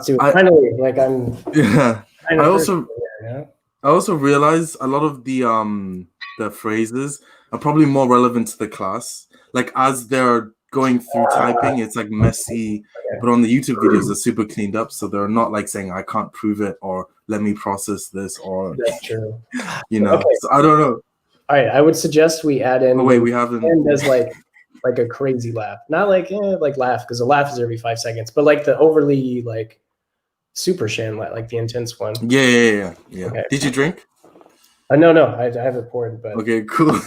do it. Finally, I'm. Yeah. I also realized a lot of the phrases are probably more relevant to the class. Like as they're going through typing, it's like messy, but on the YouTube videos, they're super cleaned up, so they're not like saying I can't prove it or let me process this or. That's true. Okay. So I don't know. All right, I would suggest we add in. Oh wait, we haven't. As like a crazy laugh, not like laugh, because a laugh is every 5 seconds, but like the overly super Shan, like the intense one. Yeah. Okay. Did you drink? No, I have it poured, but okay, cool.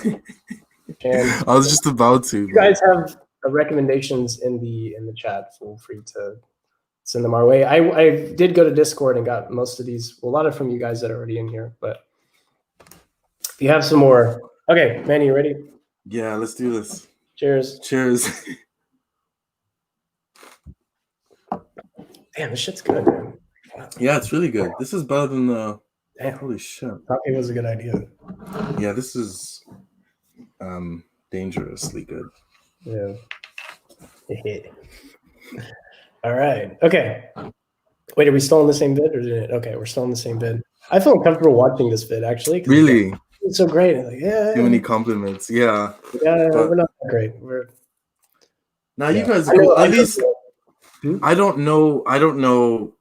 I was just about to. You guys have recommendations in the chat. Feel free to send them our way. I did go to Discord and got most of these. Well, a lot of from you guys that are already in here, but if you have some more, okay, Manny, you ready? Yeah, let's do this. Cheers. Damn, this shit's good, man. Yeah, it's really good. This is better than the. Damn. Holy shit. Coffee was a good idea. Yeah, this is dangerously good. Yeah. All right. Okay. Wait, are we still in the same vid or did it? Okay, we're still in the same vid. I feel uncomfortable watching this vid actually. Really? It's so great. Too many compliments. Yeah. We're not that great. You guys are cool. At least I don't know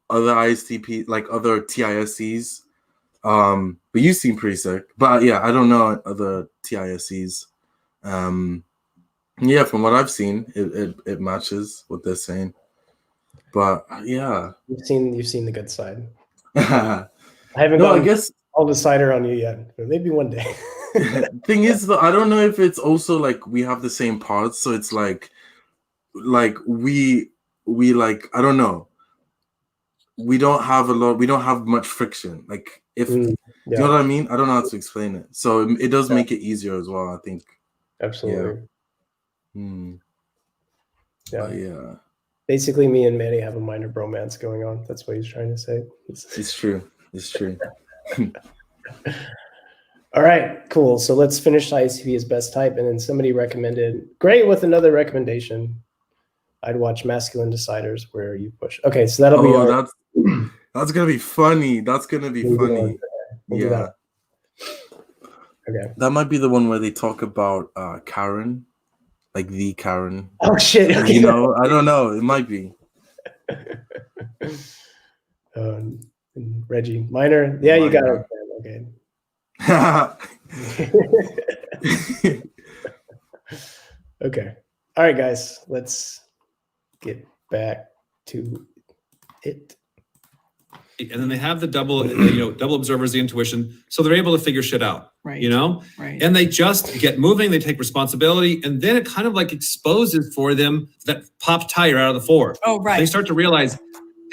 other ISTP, like other TISCs. But you seem pretty sick. But yeah, I don't know other TISCs. Yeah, from what I've seen, it matches what they're saying. But yeah. You've seen the good side. I haven't I guess all the cider on you yet, but maybe one day. Thing is, though, I don't know if it's also like we have the same parts, so it's like we I don't know. We don't have much friction. Like if you know what I mean? I don't know how to explain it. So it does make it easier as well, I think. Absolutely. Yeah. Basically, me and Manny have a minor bromance going on. That's what he's trying to say. It's true. All right, cool. So let's finish ISTP as best type. And then somebody recommended, great, with another recommendation. I'd watch Masculine Deciders where you push. Okay, so that'll be that's gonna be funny. Yeah. Okay. That might be the one where they talk about Karen, like the Karen. Oh shit! Okay. You know, I don't know. It might be. Reggie Minor. Yeah, you got it. Okay. Okay. All right, guys. Let's get back to it. And then they have the double observers, the intuition, so they're able to figure shit out. Right. Right. And they just get moving. They take responsibility, and then it kind of like exposes for them that pop tire out of the 4. Oh, right. They start to realize,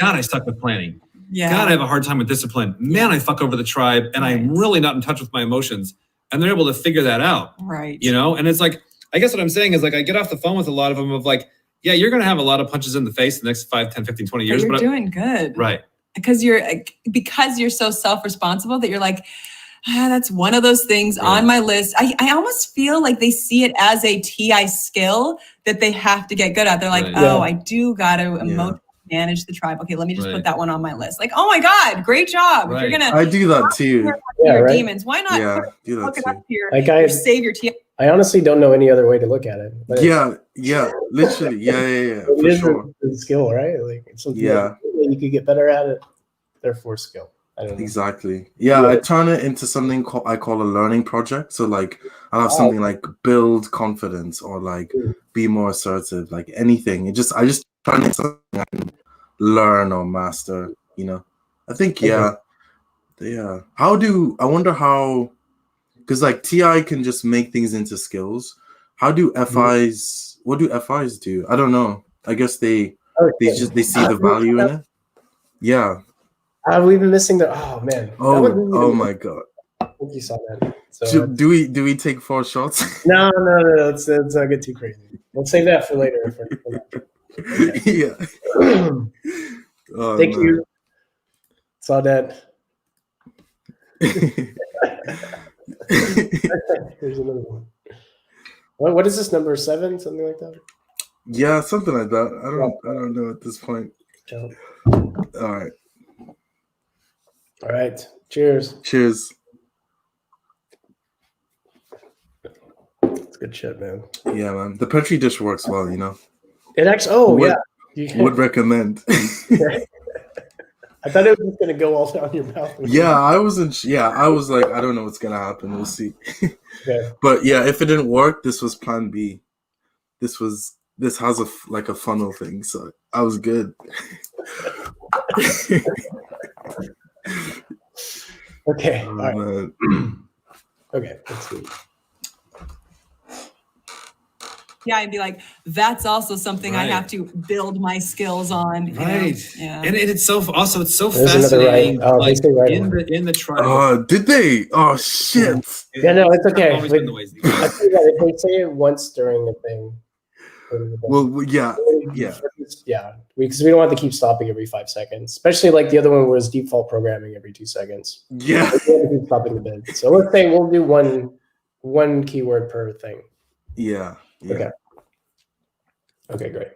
God, I suck with planning. Yeah. God, I have a hard time with discipline. Man, I fuck over the tribe, and I'm really not in touch with my emotions. And they're able to figure that out. Right. And it's like, I guess what I'm saying is like, I get off the phone with a lot of them of like, yeah, you're going to have a lot of punches in the face the next 5, 10, 15, 20 years. But you're doing good. Right. because you're so self-responsible that you're like, that's one of those things on my list. I almost feel like they see it as a TI skill that they have to get good at. They're like, I do got to emotionally manage the tribe. Okay, let me just put that one on my list. Like, oh my God, great job. If you're gonna, I do that too. Your demons. Why not? Yeah, do that too. Your savior TI. I honestly don't know any other way to look at it. But Literally, yeah, it for is sure. a skill, right? Like it's something that you could get better at it. Therefore, skill. I don't know. Exactly. Yeah, I turn it into something I call a learning project. So like I have something like build confidence or like be more assertive, like anything. I just turn it into something I can learn or master, you know. I think I wonder how, because like TI can just make things into skills. How do FIs what do FIs do? I don't know. I guess they see the value in it. Yeah. We've been missing the. Oh man. Oh my God. I think you saw that. So do we take 4 shots? No. Let's not get too crazy. We'll save that for later. Yeah. Thank you. Saw that. Here's another one. What is this, number 7? Something like that? Yeah, something like that. I don't know at this point. Yeah. All right. Cheers. It's good shit, man. Yeah, man. The petri dish works well, you know. It actually. Would recommend. I thought it was just gonna go all down your mouth. I wasn't. I was like, I don't know what's gonna happen. We'll see. Okay. But yeah, if it didn't work, this was plan B. This has a funnel thing, so I was good. Okay. All right. Okay. Let's see. Yeah, I'd be like, that's also something I have to build my skills on. Right. Yeah. And it's so There's fascinating. another Like, right in the tribe. Did they? Oh shit. Yeah, no, it's okay. Always been the ways. I think that if they say it once during a thing. Well, yeah. Because we don't have to keep stopping every 5 seconds. Especially like the other one was default programming every 2 seconds. Yeah. We have to keep stopping a bit. So let's say we'll do one keyword per thing. Yeah. Okay, great.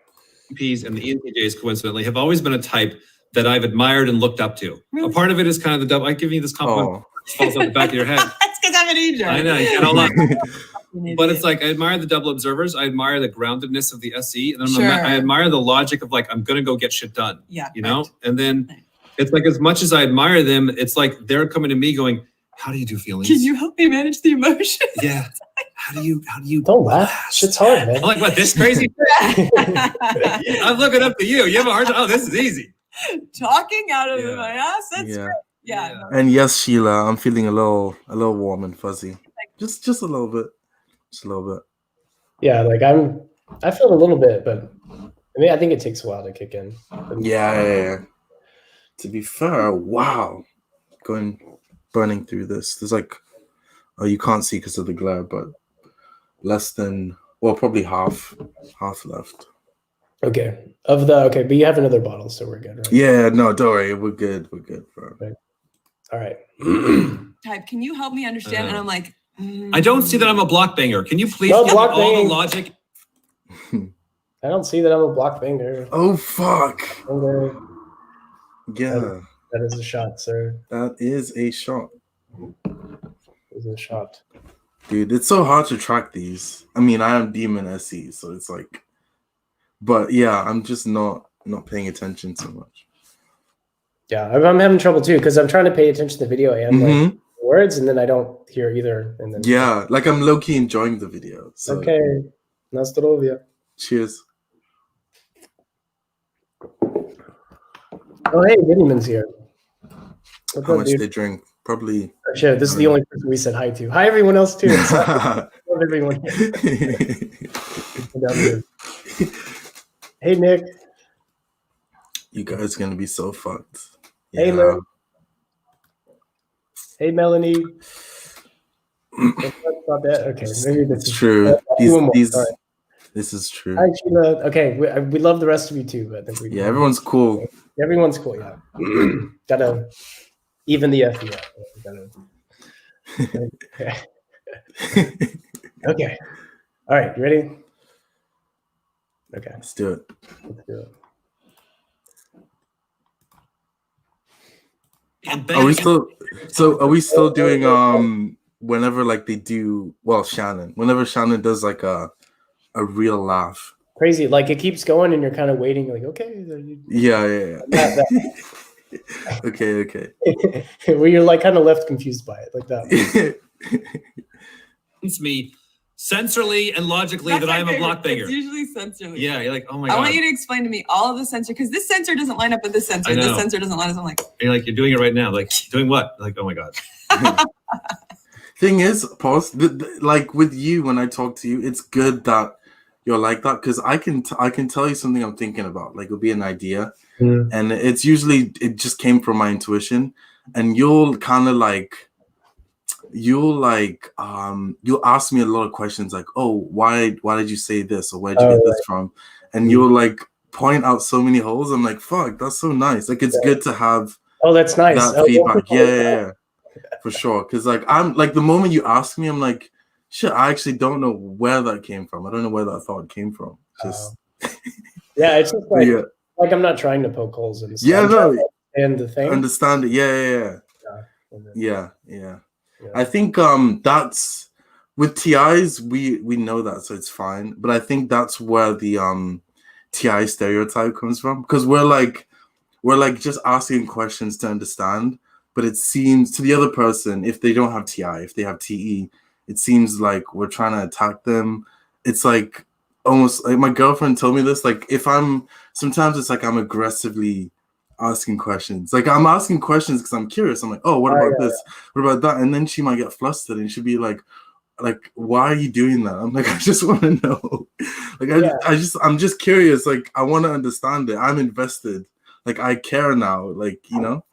ISTPs and the ENTJs coincidentally have always been a type that I've admired and looked up to. Really? A part of it is kind of the double. I'm giving you this compliment. Falls on the back of your head. That's because I'm an EJ. I know, you get a lot. But it's like I admire the double observers. I admire the groundedness of the SE, and I admire the logic of like I'm gonna go get shit done. Yeah, you know. And then it's like as much as I admire them, it's like they're coming to me going, "How do you do feelings? Can you help me manage the emotions?" Yeah. How do you? Don't laugh. Shit's hard, man. I'm like, what? This crazy? I'm looking up to you. You have a hard time. Oh, this is easy. Talking out of my ass. That's great. Yeah. No. And yes, Sheila, I'm feeling a little warm and fuzzy. Just a little bit. Just a little bit. Yeah, like I feel a little bit, but I think it takes a while to kick in. Yeah. To be fair, wow. Burning through this. There's like, you can't see because of the glare, but less than, probably half left. Okay. But you have another bottle, so we're good, right? Yeah, no, don't worry. We're good, bro. Okay. All right. Type, can you help me understand? And I'm like, I don't see that I'm a block banger. Can you please give me block all the banging. logic? I don't see that I'm a block banger. Oh, fuck. Okay. Yeah. That is a shot, sir. That is a shot. Is a shot. Dude, it's so hard to track these. I mean, I am Demon SE, so it's like, but yeah, I'm just not paying attention so much. Yeah, I'm having trouble too because I'm trying to pay attention to the video and like words, and then I don't hear either. And then like I'm low key enjoying the video. So. Okay, na zdrowie. Cheers. Oh, hey, Vinnyman's here. How much they drink? Probably. Oh, shit, this is the only person we said hi to. Hi, everyone else too. Everyone. Hey, Nick. You guys are gonna be so fucked. Hey, Lynn. Hey, Melanie. About that. Okay, maybe this is true. This This is true. Hi, Sheila. Okay, we love the rest of you too. I think we Yeah, everyone's cool. Everyone's cool. Yeah, gotta even the FU out. Okay. Okay. All right, you ready? Okay, Let's do it. let's do it. Are we still? So are we still doing whenever like they do? Well, whenever Shannon does like a real laugh. Crazy, like it keeps going, and you're kind of waiting. Like, okay, Yeah. Okay. where you're like kind of left confused by it, like that. It's me sensorily and logically that I am a block banger. It's usually sensorily. Yeah, you're like, oh my God. I want you to explain to me all of the sensor, because this sensor doesn't line up with this sensor. I know. This sensor doesn't line up. I'm like, You're doing it right now. Like, doing what? Like, oh my God. Thing is, pause. Like with you, when I talk to you, it's good that you're like that, because I can tell you something I'm thinking about. Like, it'll be an idea, and it's usually it just came from my intuition, and you'll kind of you'll ask me a lot of questions like, oh, why did you say this, or where did you get this from, and you'll like point out so many holes. I'm like, fuck, that's so nice. Like, it's good to have that's nice. that feedback. Yeah, for sure. Because like I'm like, the moment you ask me, I'm like, shit, I actually don't know where that came from. I don't know where that thought came from. Just yeah, it's just like like I'm not trying to poke holes in. And the thing. Understand it. Yeah. I think that's with TIs, we know that, so it's fine. But I think that's where the TI stereotype comes from, because we're like just asking questions to understand, but it seems to the other person, if they don't have TI, if they have TE, it seems like we're trying to attack them. It's like almost like my girlfriend told me this, like sometimes it's like I'm aggressively asking questions. Like, I'm asking questions because I'm curious. I'm like, oh, what about this? What about that? And then she might get flustered and she'll be like, why are you doing that? I'm like, I just want to know. Like, I'm just curious. Like, I want to understand it. I'm invested. Like, I care now. Like, you know.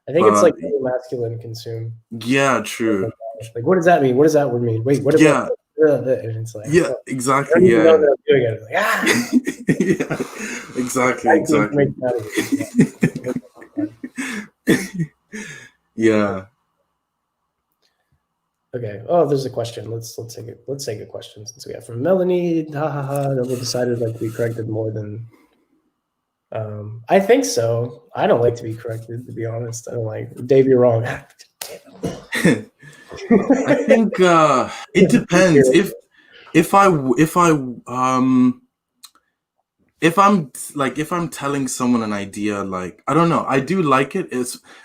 I think it's like masculine consume. Yeah, true. Like, what does that mean? What does that word mean? Wait, what about and it's like, yeah, exactly. Yeah. Know that I'm doing it. Like, yeah, exactly. Yeah. Okay. Oh, there's a question. Let's take a question since we have from Melanie. Double decided like to be corrected more than. I think so. I don't like to be corrected, to be honest. I don't like Dave. You're wrong. I think it depends. If I'm telling someone an idea, like, I don't know, I do like it.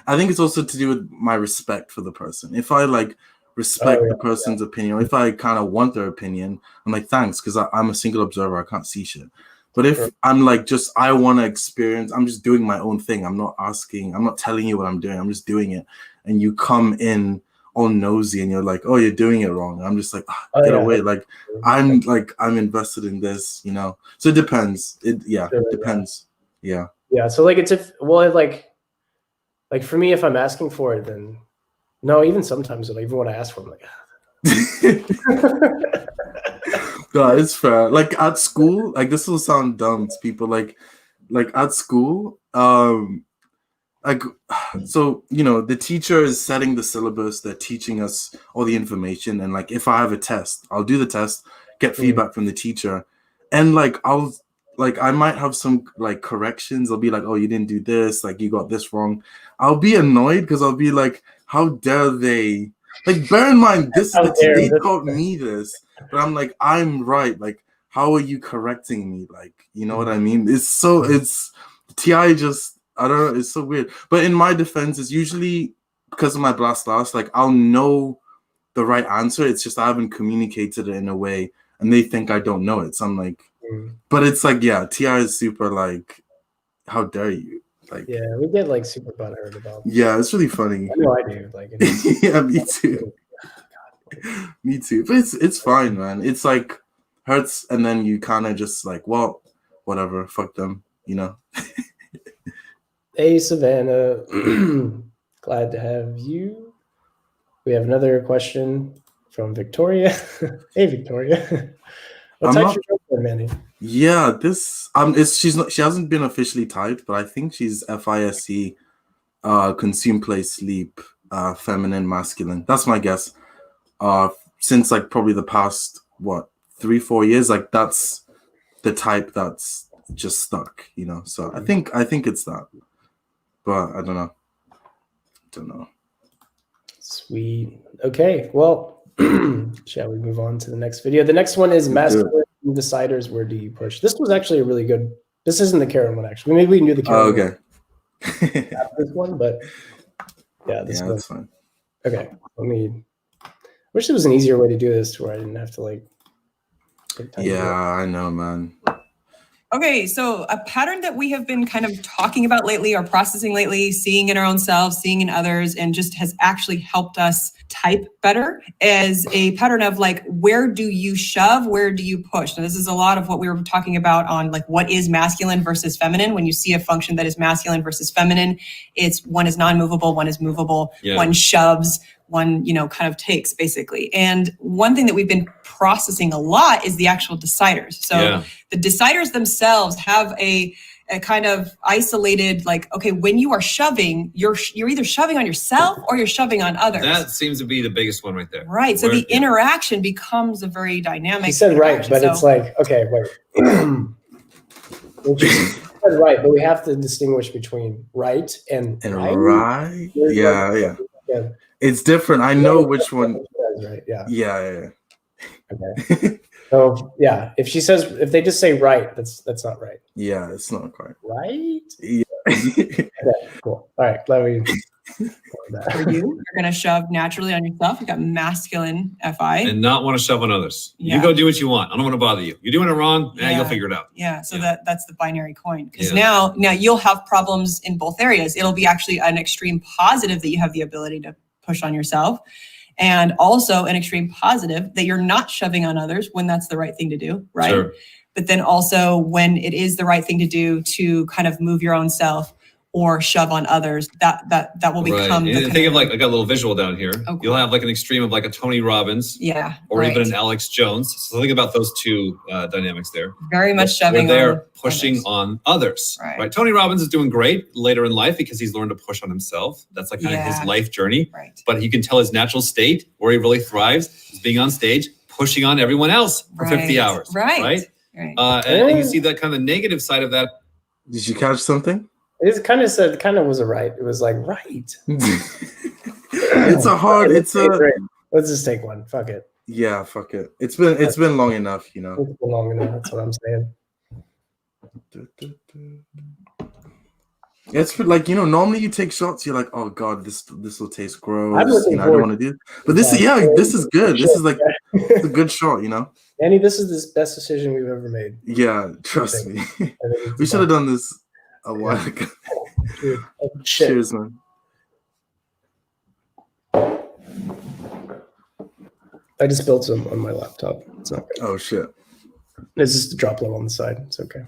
I think it's also to do with my respect for the person. If I like respect the person's opinion, or if I kind of want their opinion, I'm like, thanks, because I'm a single observer. I can't see shit. But if I'm like, just I want to experience, I'm just doing my own thing. I'm not telling you what I'm doing. I'm just doing it. And you come in all nosy and you're like, oh, you're doing it wrong. I'm just like, get away. Like, I'm invested in this, you know. So it depends. It depends. Yeah. Yeah. So like like for me, if I'm asking for it, then no, even sometimes even when I ask for it, I'm like, no, it's fair. Like at school, like this will sound dumb to people, like at school, like, so, you know, the teacher is setting the syllabus, they're teaching us all the information, and like if I have a test, I'll do the test, get feedback from the teacher, and like I might have some like corrections. I'll be like, oh, you didn't do this, like you got this wrong. I'll be annoyed because I'll be like, how dare they? Like, bear in mind, they taught me this, but I'm like, I'm right. Like, how are you correcting me? Like, you know what I mean? It's TI just, I don't know, it's so weird. But in my defense, it's usually because of my blast, like, I'll know the right answer. It's just I haven't communicated it in a way, and they think I don't know it. So I'm like, but it's like, yeah, TI is super like, how dare you? Like, yeah, we get like super butthurt about. Yeah, it's really funny. I know I do. Like, yeah, me too. Me too. But it's fine, man. It's like hurts, and then you kind of just like, well, whatever, fuck them, you know. Hey, Savannah, glad to have you. We have another question from Victoria. Hey, Victoria. What I'm type's not. your girlfriend, Mandy? Yeah, this she hasn't been officially typed, but I think she's FISC, consume, play, sleep, feminine, masculine. That's my guess. Since like probably the past 3-4 years, like that's the type that's just stuck, you know. So I think it's that, but I don't know. Sweet. Okay. Well, shall we move on to the next video? The next one is masculine deciders. Where do you push? This was actually a really good. This isn't the Karen one, actually. Maybe we can do the Karen Okay. one, this one, but yeah, this one. That's fine. Okay. Wish there was an easier way to do this to where I didn't have to like. take time to do it. Yeah, I know, man. Okay, so a pattern that we have been kind of talking about lately or processing lately, seeing in our own selves, seeing in others, and just has actually helped us type better is a pattern of like, where do you shove? Where do you push? Now, this is a lot of what we were talking about on like what is masculine versus feminine. When you see a function that is masculine versus feminine, it's one is non-movable, one is movable, one shoves, one, kind of takes basically. And one thing that we've been processing a lot is the actual deciders. So the deciders themselves have a kind of isolated, like, okay, when you are shoving, you're either shoving on yourself or you're shoving on others. That seems to be the biggest one right there. Right. So the interaction becomes a very dynamic. He said right, but it's like, okay, wait. She said right, but we have to distinguish between right and right. Yeah. Yeah. It's different. I know which one. Right. Yeah. Yeah. Okay. So yeah, if they just say right, that's not right. Yeah, it's not quite right. Yeah. Okay, cool. All right, let me. For you, you're gonna shove naturally on yourself. You got masculine FI, and not want to shove on others. Yeah. You go do what you want. I don't want to bother you. You're doing it wrong. You'll figure it out. Yeah. So that's the binary coin. Because now you'll have problems in both areas. It'll be actually an extreme positive that you have the ability to push on yourself. And also an extreme positive that you're not shoving on others when that's the right thing to do, right? Sure. But then also when it is the right thing to do to kind of move your own self or shove on others, that will become. Right. And think of like, I got a little visual down here. Oh, cool. You'll have like an extreme of like a Tony Robbins. Yeah. Or even an Alex Jones. So think about those two dynamics there. Very much shoving. Where they're pushing on others. Right. Tony Robbins is doing great later in life because he's learned to push on himself. That's like kind of his life journey. Right. But you can tell his natural state where he really thrives is being on stage, pushing on everyone else for 50 hours. Right. And you see that kind of negative side of that. Did you catch something? It kind of was a right. It was like right. Let's just take one. Fuck it. Yeah, fuck it. It's been long enough, It's been long enough. That's what I'm saying. It's like, normally you take shots, you're like, oh god, this will taste gross. I don't want to do it. But this is good. This is like it's a good shot, Annie, this is the best decision we've ever made. Yeah, trust me. We should have done this a while ago. Cheers, man. I just spilled some on my laptop. It's not good. Oh shit. It's just a drop level on the side. It's okay.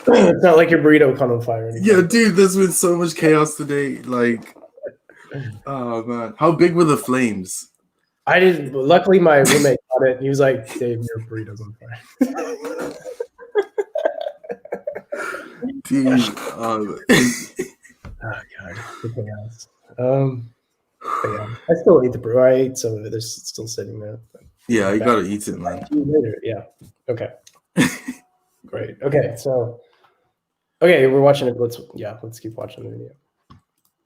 It's not like your burrito caught on fire. Yeah, dude, there's been so much chaos today. Like, oh man, how big were the flames? I didn't. Luckily, my roommate caught it. He was like, "Dave, your burrito's on fire." Dude, oh god, something else. But yeah, I still ate the brew. I ate some of it. It's still sitting there. Yeah, you gotta eat it, man. Later. Yeah. Okay. Great. Okay. So. Okay, we're watching it. Let's keep watching the video.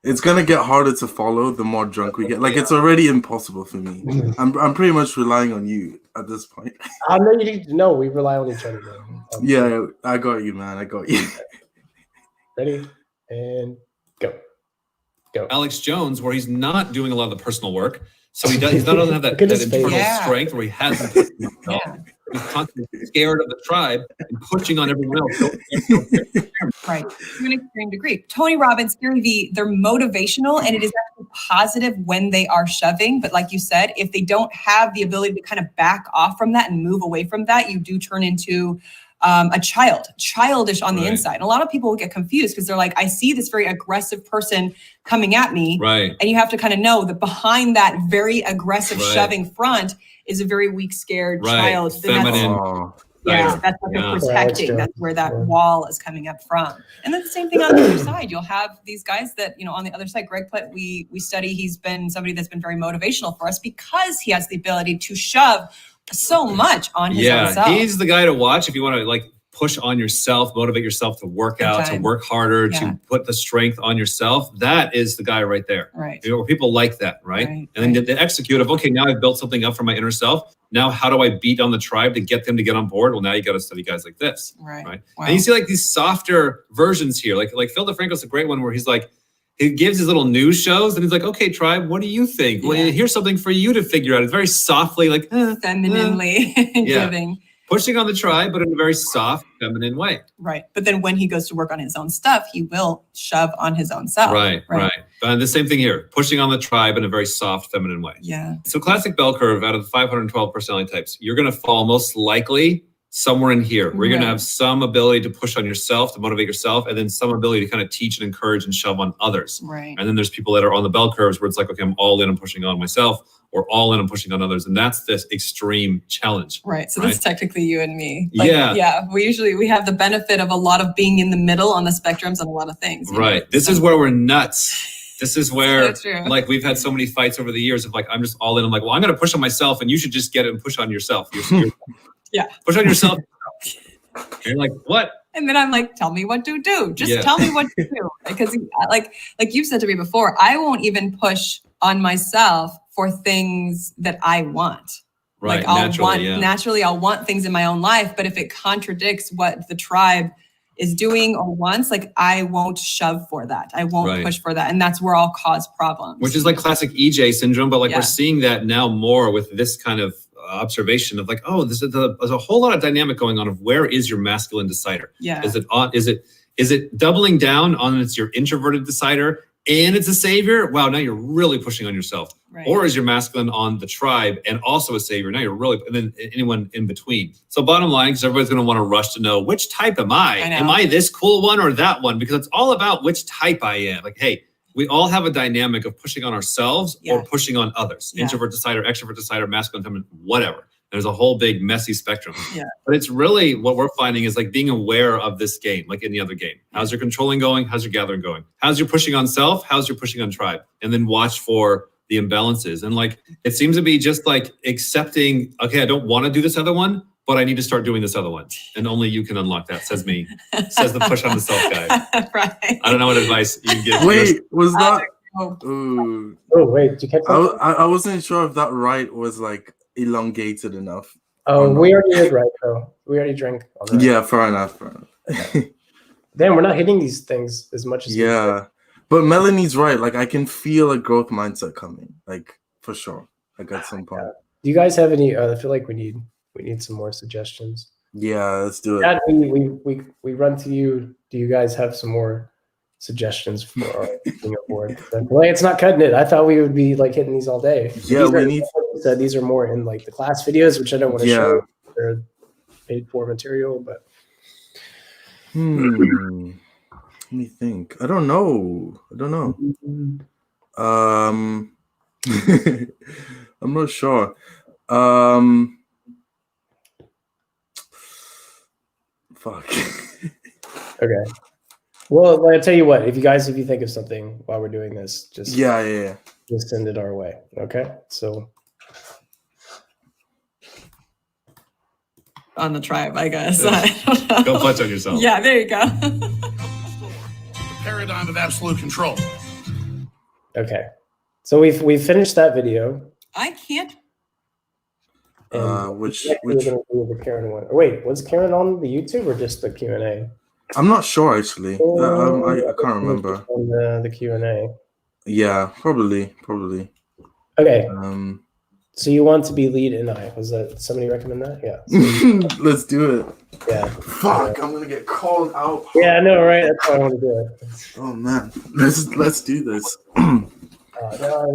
It's gonna get harder to follow the more drunk we get. Like it's already impossible for me. I'm pretty much relying on you at this point. No, we rely on each other. Yeah, I got you, man. I got you. Ready and go. Alex Jones, where he's not doing a lot of the personal work, so he doesn't have that internal strength where he has. He's constantly scared of the tribe and pushing on everyone else. Right, to an extreme degree. Tony Robbins, Gary Vee, they're motivational and it is actually positive when they are shoving. But like you said, if they don't have the ability to kind of back off from that and move away from that, you do turn into childish on the inside. And a lot of people will get confused because they're like, I see this very aggressive person coming at me. Right. And you have to kind of know that behind that very aggressive shoving front is a very weak, scared Right. child, then Feminine. that's what Yeah. they're protecting. That's where that wall is coming up from. And then the same thing on the other side. You'll have these guys that, on the other side, Greg Plitt, we study, he's been somebody that's been very motivational for us because he has the ability to shove so much on his own self. He's the guy to watch if you want to like push on yourself, motivate yourself to work out, to work harder, to put the strength on yourself. That is the guy right there. Right. People like that, right? And then the execute of, okay, now I've built something up for my inner self. Now, how do I beat on the tribe to get them to get on board? Well, now you got to study guys like this, right? Wow. And you see like these softer versions here, like Phil DeFranco's a great one where he's like, he gives his little news shows and he's like, okay, tribe, what do you think? Well, here's something for you to figure out. It's very softly, like femininely giving. Pushing on the tribe, but in a very soft, feminine way. Right. But then when he goes to work on his own stuff, he will shove on his own self. Right. The same thing here, pushing on the tribe in a very soft, feminine way. Yeah. So classic bell curve out of the 512 personality types, you're going to fall most likely somewhere in here where you're going to have some ability to push on yourself, to motivate yourself, and then some ability to kind of teach and encourage and shove on others. Right. And then there's people that are on the bell curves where it's like, okay, I'm all in, I'm pushing on myself, or all in, I'm pushing on others. And that's this extreme challenge. Right. So that's technically you and me. Yeah. We have the benefit of a lot of being in the middle on the spectrums on a lot of things. Right. This is where we're nuts. This is where, like, we've had so many fights over the years of like, I'm just all in. I'm like, well, I'm going to push on myself and you should just get it and push on yourself. Push on yourself. You're like, what? And then I'm like, tell me what to do. Just tell me what to do. Because like you've said to me before, I won't even push on myself for things that I want. Right. Like naturally I'll want things in my own life, but if it contradicts what the tribe is doing or wants, like I won't shove for that. I won't push for that. And that's where I'll cause problems. Which is like classic EJ syndrome, but like we're seeing that now more with this kind of observation of like, oh, there's a whole lot of dynamic going on of where is your masculine decider? Yeah. Is it doubling down on it's your introverted decider and it's a savior? Wow, now you're really pushing on yourself. Right. Or is your masculine on the tribe and also a savior? Now you're really, and then anyone in between. So bottom line, because everybody's going to want to rush to know which type am I? Am I this cool one or that one? Because it's all about which type I am. Like, hey, we all have a dynamic of pushing on ourselves or pushing on others. Introvert decider, extrovert decider, masculine, feminine, whatever. There's a whole big messy spectrum. Yeah. But it's really what we're finding is like being aware of this game, like any other game. How's your controlling going? How's your gathering going? How's your pushing on self? How's your pushing on tribe? And then watch for the imbalances. And like, it seems to be just like accepting, okay, I don't want to do this other one, but I need to start doing this other one. And only you can unlock that, says me. Says the push on the self guy. Right. I don't know what advice you can give. Wait, was that? Oh, wait, did you catch that? I wasn't sure if that right was like elongated enough. Oh, we already did right, though. We already drank. Already. Yeah, fair enough. Damn, we're not hitting these things as much as but Melanie's right. Like I can feel a growth mindset coming, like for sure. Like at some point. Do you guys have any? I feel like we need some more suggestions. Yeah, let's do it. Dad, we run to you. Do you guys have some more suggestions for our board? Well, it's not cutting it. I thought we would be like hitting these all day. Yeah, we need. These are more in like the class videos, which I don't want to show. They're paid for material, but. Let me think. I don't know. I'm not sure. Fuck. Okay. Well, I'll tell you what. If you think of something while we're doing this, just just send it our way. Okay. So. On the tribe, I guess. Go punch on yourself. Yeah, there you go. Paradigm of absolute control. Okay. So we've finished that video. I can't. Which we're gonna do the Karen one. Wait, was Karen on the YouTube or just the Q&A? I'm not sure actually. I can't remember. On the Q&A. Yeah, probably. Okay. So you want to be lead in I? Was that somebody recommend that? Yeah. Let's do it. Yeah. Fuck! I'm gonna get called out. Yeah, I know, right? That's why I want to do it. Oh man, let's do this. No,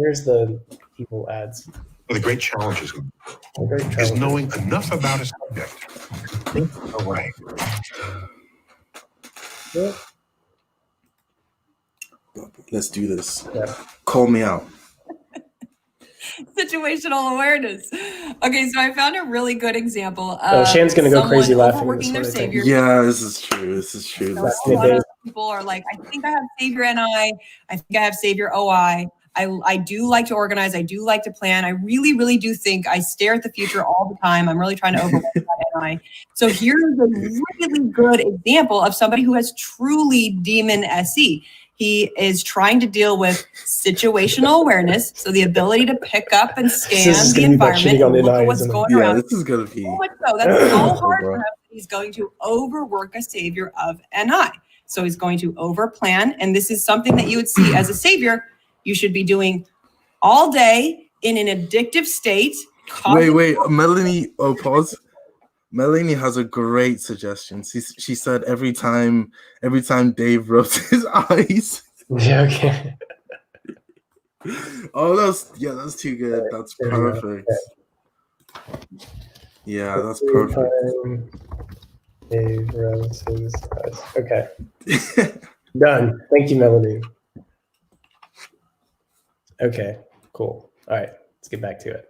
here's the evil ads. The great challenge is knowing enough about a subject. Think away. Yeah. Let's do this. Yeah. Call me out. Situational awareness. Okay, so I found a really good example of Shan's gonna go someone crazy laughing at overworking this their one, I think. savior. Yeah, this is true. This is true. So Let's a do lot it. of people are like, I think I have savior NI. I think I have savior OI. I do like to organize. I do like to plan. I really, really do think I stare at the future all the time. I'm really trying to overwork that NI. So here's a really good example of somebody who has truly demon SE. He is trying to deal with situational awareness, so the ability to pick up and scan the environment and look at what's going Yeah, around. this is gonna be. So much so, that's so hard bro. for him. He's going to overwork a savior of NI. So he's going to overplan, and this is something that you would see as a savior. You should be doing all day in an addictive state. Wait, Melanie. Oh, pause. Melanie has a great suggestion. She said every time Dave rubs his eyes. Yeah, okay. Oh, that's too good. That's There we go. perfect. Yeah, that's perfect. Dave rubs his eyes. Okay. Done. Thank you, Melanie. Okay, cool. All right, let's get back to it.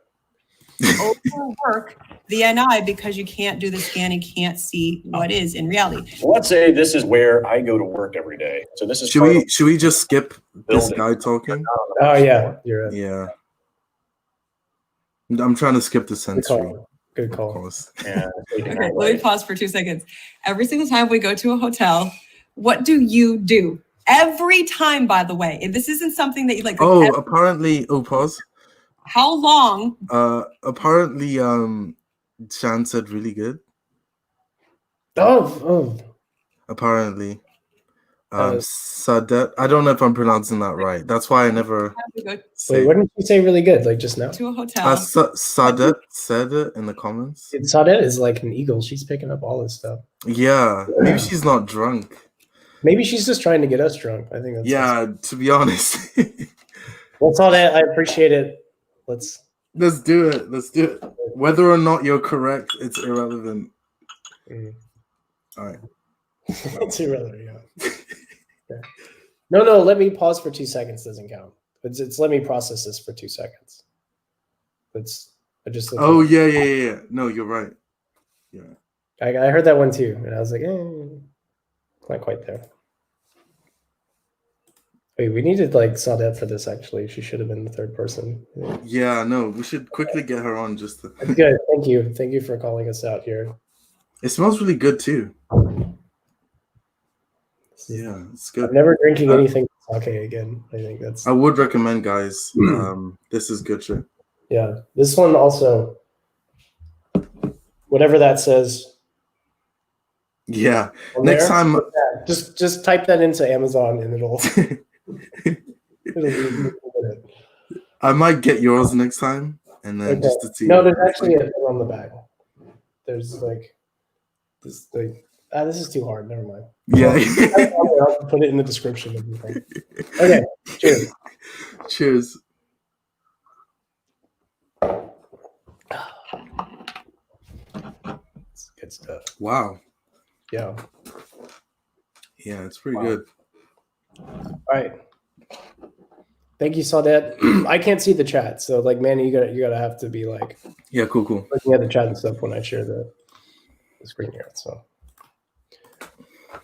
Overwork the NI because you can't do the scan and can't see what is in reality. Let's say this is where I go to work every day. So this is Should we just skip this building. guy talking? Oh yeah, you're right. Yeah. I'm trying to skip the Good sensory. call. Good Of call. course. Yeah, Okay, let me pause for 2 seconds. Every single time we go to a hotel, what do you do? Every time, by the way, and this isn't something that you like. Oh, apparently. Oh, pause. How long? Apparently, Shan said really good. Oh. Apparently, Sadet. I don't know if I'm pronouncing that right. That's why I never We go say. Wait, wouldn't you say really good? Like just now? to a hotel. Sadet said it in the comments. Sadet is like an eagle. She's picking up all this stuff. Yeah, maybe she's not drunk. Maybe she's just trying to get us drunk. I think that's Yeah, to be honest. Well, Sadet, I appreciate it. Let's do it. Let's do it. Whether or not you're correct, it's irrelevant. All right. it's irrelevant. Yeah. Okay. No. Let me pause for 2 seconds. Doesn't count. It's let me process this for 2 seconds. I just. Oh yeah. No, you're right. Yeah. I heard that one too, and I was like, not quite there. Wait, we needed like Sadet for this. Actually, she should have been the third person. Yeah. No, we should quickly get her on. Just to... Good. Thank you for calling us out here. It smells really good too. Yeah, it's good. I'm never drinking anything sake again. I think that's. I would recommend, guys. This is good shit. Yeah, this one also. Whatever that says. Yeah. Next time, just type that into Amazon and it'll. I might get yours next time, and then just to see. No, there's actually a thing on the back. There's like this. This is too hard. Never mind. Yeah. I'll put it in the description of the thing. Okay. Cheers. Cheers. It's good stuff. Wow. Yeah. Yeah, it's pretty good. All right. Thank you, Sadet. I can't see the chat, so like, Manny, you gotta have to be like. Yeah, cool. Looking at the chat and stuff when I share the screen here. So.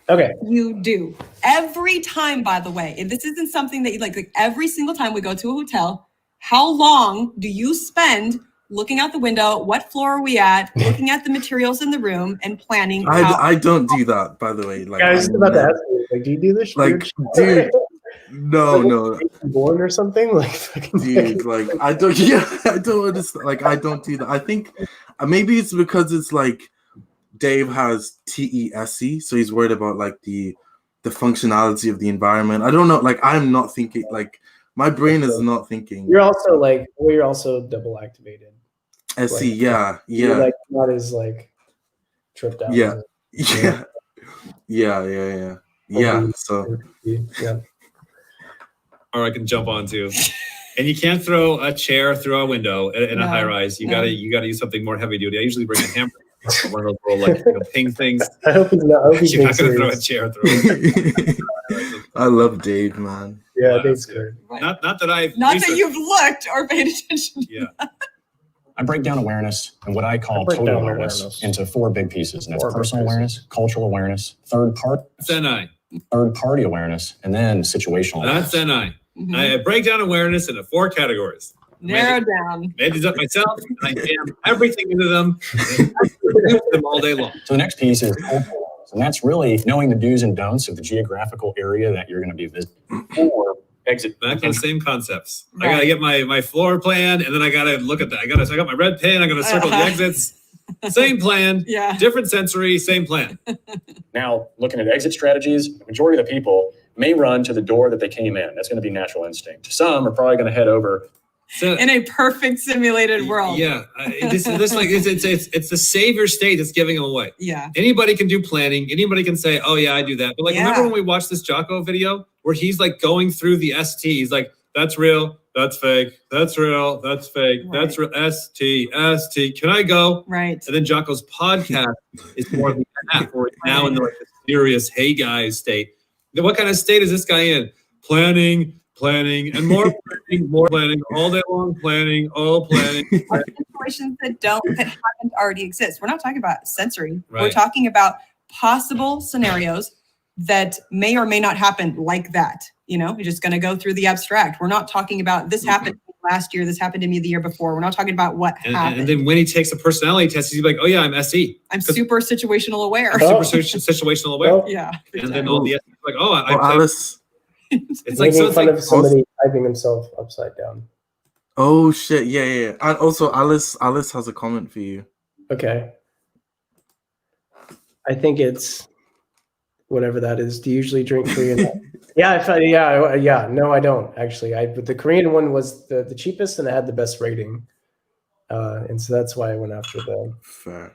Okay. You do every time, by the way, and this isn't something that you like every single time we go to a hotel. How long do you spend looking out the window? What floor are we at? Looking at the materials in the room and planning. I don't do that, by the way. Like, yeah, I was just about to ask you, like, do you do this? Like, dude, no. Born or something? Like, dude, like, I don't. Yeah, I don't understand. Like, I don't do that. I think maybe it's because it's like Dave has TESE, so he's worried about like the functionality of the environment. I don't know. Like, I'm not thinking. Like, my brain is not thinking. You're also like, well, you're also double activated. SE, like, yeah. You're like not as like tripped out. Yeah. So yeah. Or I can jump on too. And you can't throw a chair through a window in a high rise. You gotta use something more heavy duty. I usually bring a hammer. One of those little ping things. I hope he's not. You're not gonna throw a chair through. I love Dave, man. Yeah, class. Dave's good. Not that I've Not researched- that you've looked or paid attention. Yeah. I break down awareness and what I call break total down awareness, awareness. into 4 big pieces. And that's Four big personal pieces. awareness, cultural awareness, third party awareness, and then situational awareness. That's NI. Mhm. I break down awareness into 4 categories. Narrow down. Made these up myself, and I jam everything into them, and I use them all day long. So the next piece is cultural awareness, and that's really knowing the do's and don'ts of the geographical area that you're going to be visiting. 4, exit. Back to the same concepts. I Right. gotta get my floor plan, and then I gotta look at that. I got my red pen. I gotta circle the exits. Same plan, Yeah. different sensory, same plan. Now, looking at exit strategies, the majority of the people may run to the door that they came in. That's going to be natural instinct. Some are probably going to head over. So, In a perfect simulated world. yeah, this like it's the savior state that's giving them away. Yeah. Anybody can do planning. Anybody can say, "Oh yeah, I do that." But like, Yeah. remember when we watched this Jocko video where he's like going through the ST? He's like, "That's real. That's fake. That's real. That's fake. That's real. ST. Can I go?" Right. And then Jocko's podcast is more of the app where he's now in the like serious hey guys state. Then what kind of state is this guy in? Planning, and more planning, all day long planning, all planning. Situations that haven't already exist. We're not talking about sensory. We're Right. talking about possible scenarios that may or may not happen like that. You know, you're just going to go through the abstract. We're not talking about this happened to me last year. This happened to me the year before. We're not talking about what happened. And then when he takes a personality test, he's like, "Oh yeah, I'm SE. I'm super situational aware. I'm super situational aware." Oh. Yeah. And then all the SE is like, "Oh, Oh, Alice. It's like Making so. It's fun like of somebody typing himself upside down. Oh shit! Yeah. And also, Alice has a comment for you. Okay. I think it's whatever that is. Do you usually drink Korean? Yeah. No, I don't actually. But the Korean one was the cheapest and it had the best rating, and so that's why I went after Fair.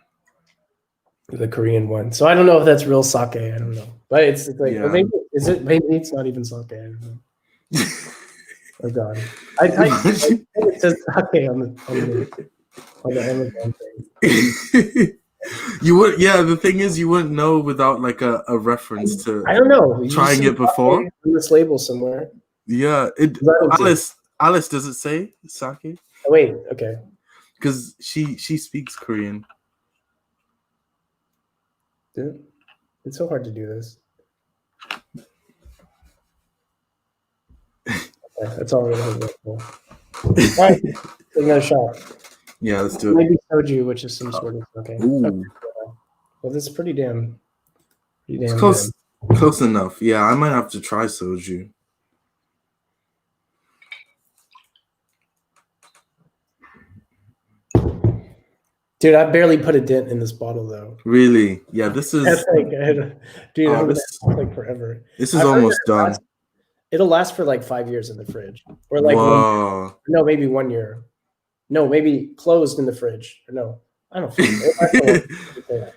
the Korean one. So I don't know if that's real sake. I don't know, but it's like Yeah. well, maybe is it? Maybe it's not even sake. I don't know. Oh god, I think it says sake on the Amazon thing. You would, yeah. The thing is, you wouldn't know without like a reference to. I don't know. You Trying see it before? sake on this label somewhere. Yeah, Alice, does it say sake? Oh, wait, okay. Because she speaks Korean. Dude, it's so hard to do this. Okay, that's all we're going to go for. All right, take another shot. Yeah, let's do it. Maybe soju, which is some sort of okay. Ooh. Well, this is pretty damn. It's close enough. Yeah, I might have to try soju. Dude, I barely put a dent in this bottle though. Really? Yeah, this is That's like, dude, Oh, that's like forever. this I've is heard almost done. It'll last for like 5 years in the fridge, or like Whoa. no, maybe 1 year. No, maybe closed in the fridge. Or no, I don't know.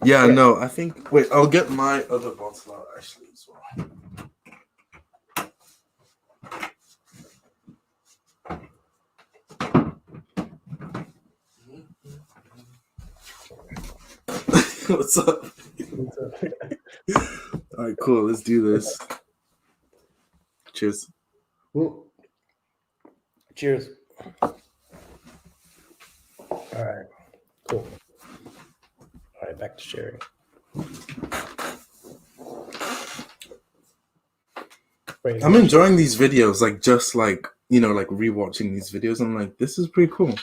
Yeah, no, I think. Wait, I'll get my other bottle out actually as well. What's up? All right, cool. Let's do this. Cheers. Ooh. Cheers. All right, cool. All right, back to sharing. Wait, I'm enjoying these videos, like just like like rewatching these videos. I'm like, this is pretty cool.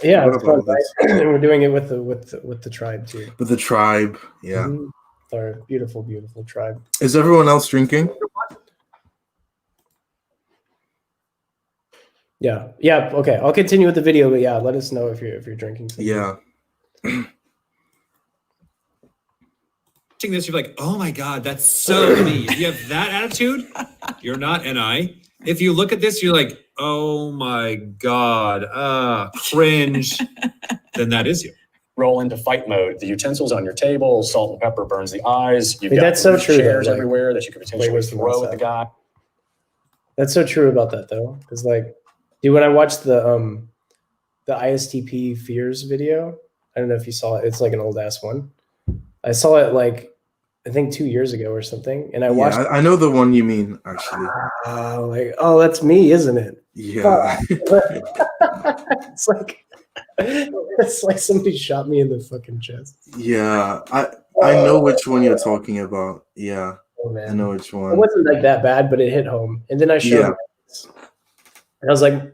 yeah, What it's about fun, right? And we're doing it with the tribe too. But the tribe, yeah. Mhm. Our beautiful, beautiful tribe. Is everyone else drinking? Yeah. Okay, I'll continue with the video, but yeah, let us know if you're drinking something. Yeah. watching this, you're like, oh my God, that's so me. If you have that attitude, you're not NI. If you look at this, you're like, oh my God, cringe, then that is you. Roll into fight mode. The utensils on your table, salt and pepper burns the eyes. You've Hey, got that's so true, though, chairs like, everywhere that you could potentially where's the throw WhatsApp? at the guy. That's so true about that though. Because like, dude, when I watched the ISTP fears video, I don't know if you saw it. It's like an old ass one. I saw it like I think 2 years ago or something, and I Yeah, watched. I know the one you mean actually. Like, oh, that's me, isn't it? Yeah. It's like somebody shot me in the fucking chest. Yeah. I know which one you're talking about. Yeah. Oh man, I know which it one. wasn't like that bad, but it hit home. And then I showed Yeah. him,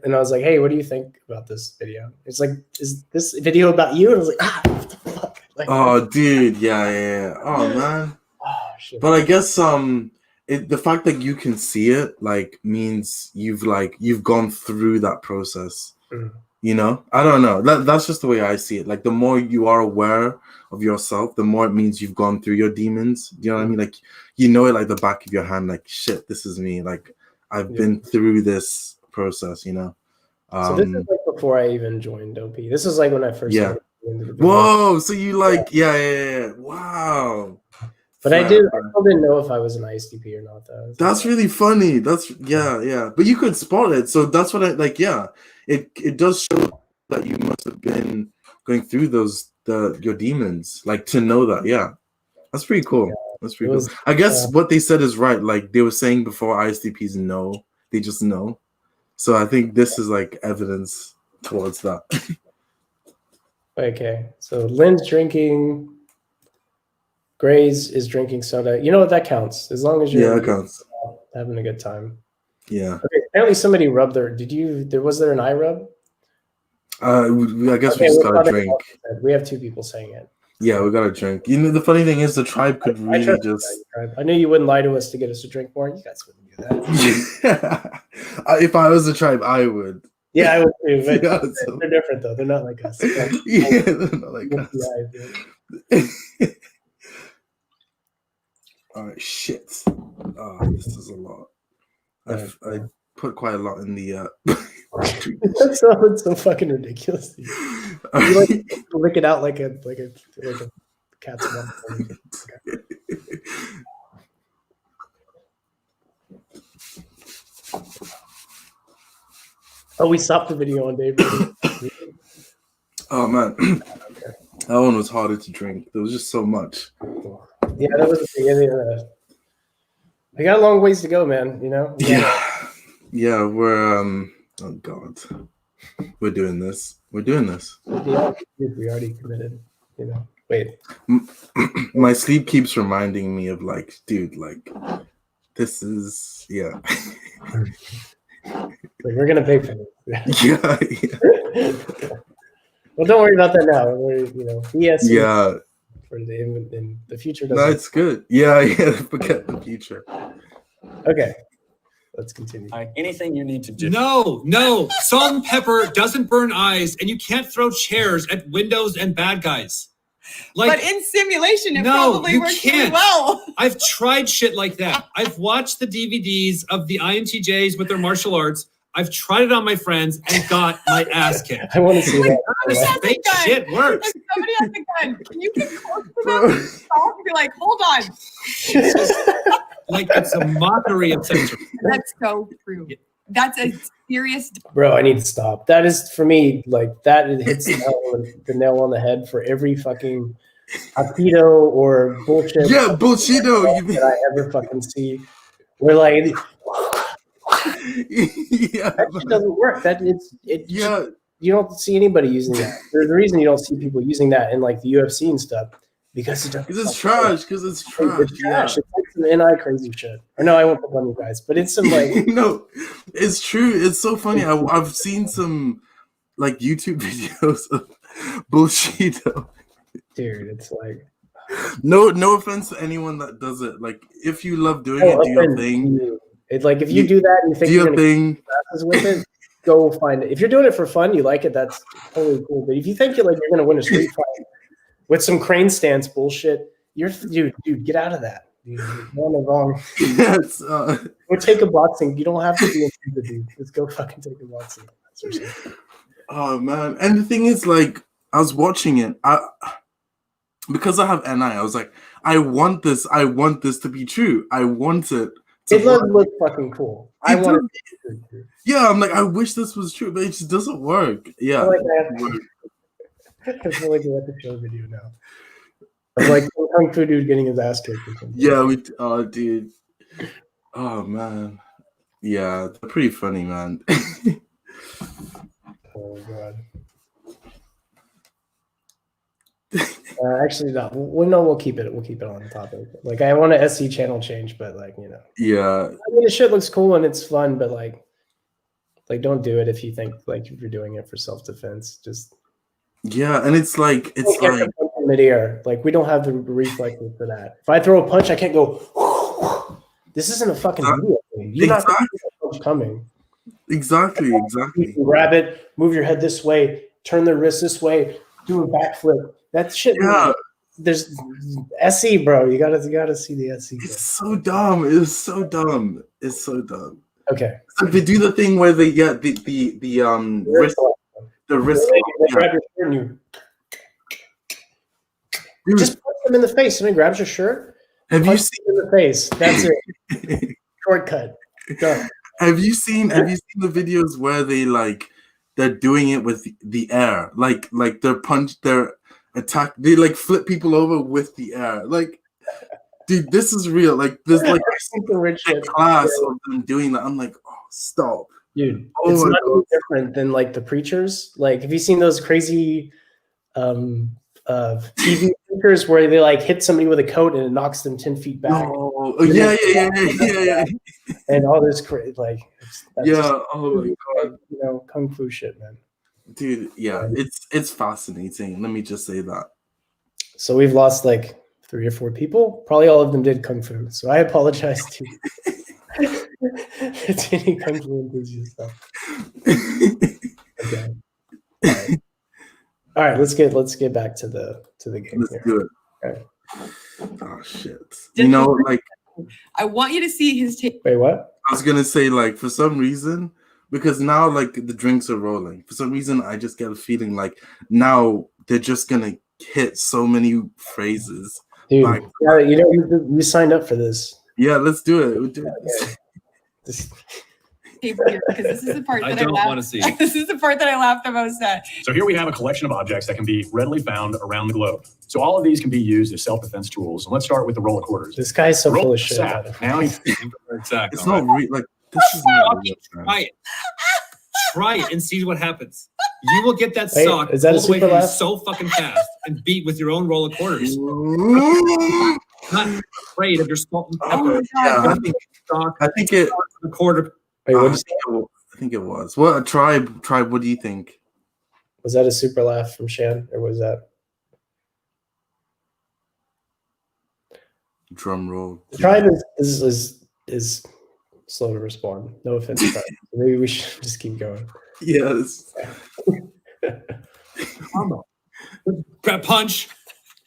and I was like, hey, what do you think about this video? It's like, is this video about you? And I was like, what the fuck? Like, Oh, dude. Yeah. Oh, man. oh, shit. But I guess the fact that you can see it like means you've gone through that process. Mm. You know, I don't know. That's just the way I see it. Like the more you are aware of yourself, the more it means you've gone through your demons. You know what I mean? Like you know it like the back of your hand. Like shit, this is me. Like I've been through this process. You know. So this is like before I even joined OP. This is like when I first started into the business. Whoa! So you like yeah. Wow. But I still didn't know if I was an ISTP or not, though. That's really funny. That's yeah. But you could spot it. So that's what I like. Yeah, it does show that you must have been going through your demons, like to know that. Yeah, that's pretty cool. That's pretty cool. I guess what they said is right. Like they were saying before, ISTPs know, they just know. So I think this is like evidence towards that. Okay, so Lynn's drinking. Grays is drinking soda. You know what? That counts. As long as you're it counts. Having a good time. Yeah. Okay, apparently somebody rubbed their. Was there an eye rub? I guess we just got a drink. We have 2 people saying it. Yeah, we got a drink. You know, the funny thing is the tribe could really just. I knew you wouldn't lie to us to get us to drink more. You guys wouldn't do that. If I was a tribe, I would. Yeah, I would too. But Yeah, so- they're different though. They're not like us. Yeah, they're not like us. All right, shit. Oh, this is a lot. I put quite a lot in the. That's so fucking ridiculous. You like lick it out like a cat's mouth. Oh, we stopped the video on Dave. Oh man, that one was harder to drink. There was just so much. Yeah, that was the beginning. We got a long ways to go, man. You know. Yeah. We're oh god, we're doing this. Yeah, we already committed. You know. Wait. My sleep keeps reminding me of like, dude, like this is Like, we're gonna pay for it. yeah. Well, don't worry about that now. Yes. Yeah. For in the future. No, it's good. Yeah. Forget the future. Okay. Let's continue. Anything you need to do. No. Salt and pepper doesn't burn eyes, and you can't throw chairs at windows and bad guys. But in simulation, it probably works really well. I've tried shit like that. I've watched the DVDs of the INTJs with their martial arts. I've tried it on my friends and got my ass kicked. I want to see that. This fake shit works. If somebody has a gun, can you get close to them and be like, hold on? Like it's a mockery of censorship. That's so true. That's a serious. Bro, I need to stop. That is, for me, like, that hits the nail on the head for every fucking Aikido or bullshit. Yeah, bullshito. That I ever fucking see. We're like, Yeah, that shit doesn't work. yeah. You don't see anybody using that. There's a reason you don't see people using that in like the UFC and stuff because it's trash. It's trash. Yeah. It's like some NI crazy shit. Or no, I won't put on you guys, but it's some like No, it's true. It's so funny. I've seen some like YouTube videos of bullshito. dude. It's like No offense to anyone that does it. Like, if you love doing it, do your thing. It's like if you do that and you think Do you're your gonna thing. classes with it, go find it. If you're doing it for fun, you like it, that's totally cool. But if you think you're gonna win a street fight with some crane stance bullshit, dude, get out of that. Dude, you're on the wrong. Yes. Or take a boxing. You don't have to be a dude. Just go fucking take a boxing. Oh man. And the thing is, like, I was watching it. Because I have NI, I was like, I want this to be true. I want it. It look fucking cool. I want it. Yeah, I'm like, I wish this was true, but it just doesn't work. Yeah. I feel like I have to show a video now. Of like Kung Fu dude getting his ass kicked. Or something. Yeah, dude. Oh man. Yeah, they're pretty funny, man. Oh god. Actually, no. We'll keep it. We'll keep it on the topic. Like, I want a SC channel change, but like, you know. Yeah. I mean, the shit looks cool and it's fun, but like, don't do it if you think like if you're doing it for self-defense. Just Yeah, and it's like midair. Like, we don't have the reflexes for that. If I throw a punch, I can't go. This isn't a fucking video game. You're not gonna see a punch coming. Exactly. You can grab it, move your head this way, turn the wrist this way, do a backflip. That shit. Yeah. There's SE, bro. You gotta see the SE. It's so dumb. It's so dumb. It's so dumb. Okay. So they do the thing where they get the wrist. The wrist. They grab your shirt and you just punch them in the face. Somebody grabs your shirt. Have you Punch seen them in the face? That's it. Shortcut. Done. Have you seen the videos where they're doing it with the air? Like their attack, they like flip people over with the air. Like, dude, this is real. Like, there's like a class of them doing that. I'm like, oh, stop. Dude, it's not any different than like the preachers. Like, have you seen those crazy TV speakers where they like hit somebody with a coat and it knocks them 10 feet back? Oh, yeah. And all this crazy, like, oh my god, you know, kung fu shit, man. Dude, yeah, it's fascinating. Let me just say that. So we've lost like 3 or 4 people. Probably all of them did kung fu. So I apologize to any kung fu enthusiasts. Okay. All right, let's get back to the game. Let's do it. Okay. Oh shit! You know, like, I want you to see his take. Wait, what? I was gonna say, like, for some reason, because now like the drinks are rolling. For some reason, I just get a feeling like now they're just gonna hit so many phrases. Dude, like, yeah, you know, you signed up for this. Yeah, let's do it. We'll do it. Because this is the part that I want to see. This is the part that I laughed the most at. So here we have a collection of objects that can be readily found around the globe. So all of these can be used as self-defense tools. And let's start with the roll of quarters. This guy's so full of shit. Now Exactly. It's not real. Like, this is not real. Try it. Try it and see what happens. You will get that sock is that all a the way super from you laugh? so fucking fast and beat with your own roll of quarters. Not afraid of your salt and pepper. Yeah, I think it. A quarter. Wait, what I think it was. What a tribe. What do you think? was that a super laugh from Shan, or was that Drum roll. the tribe is slow to respond? No offense, tribe. Maybe we should just keep going. Yes. Grab punch.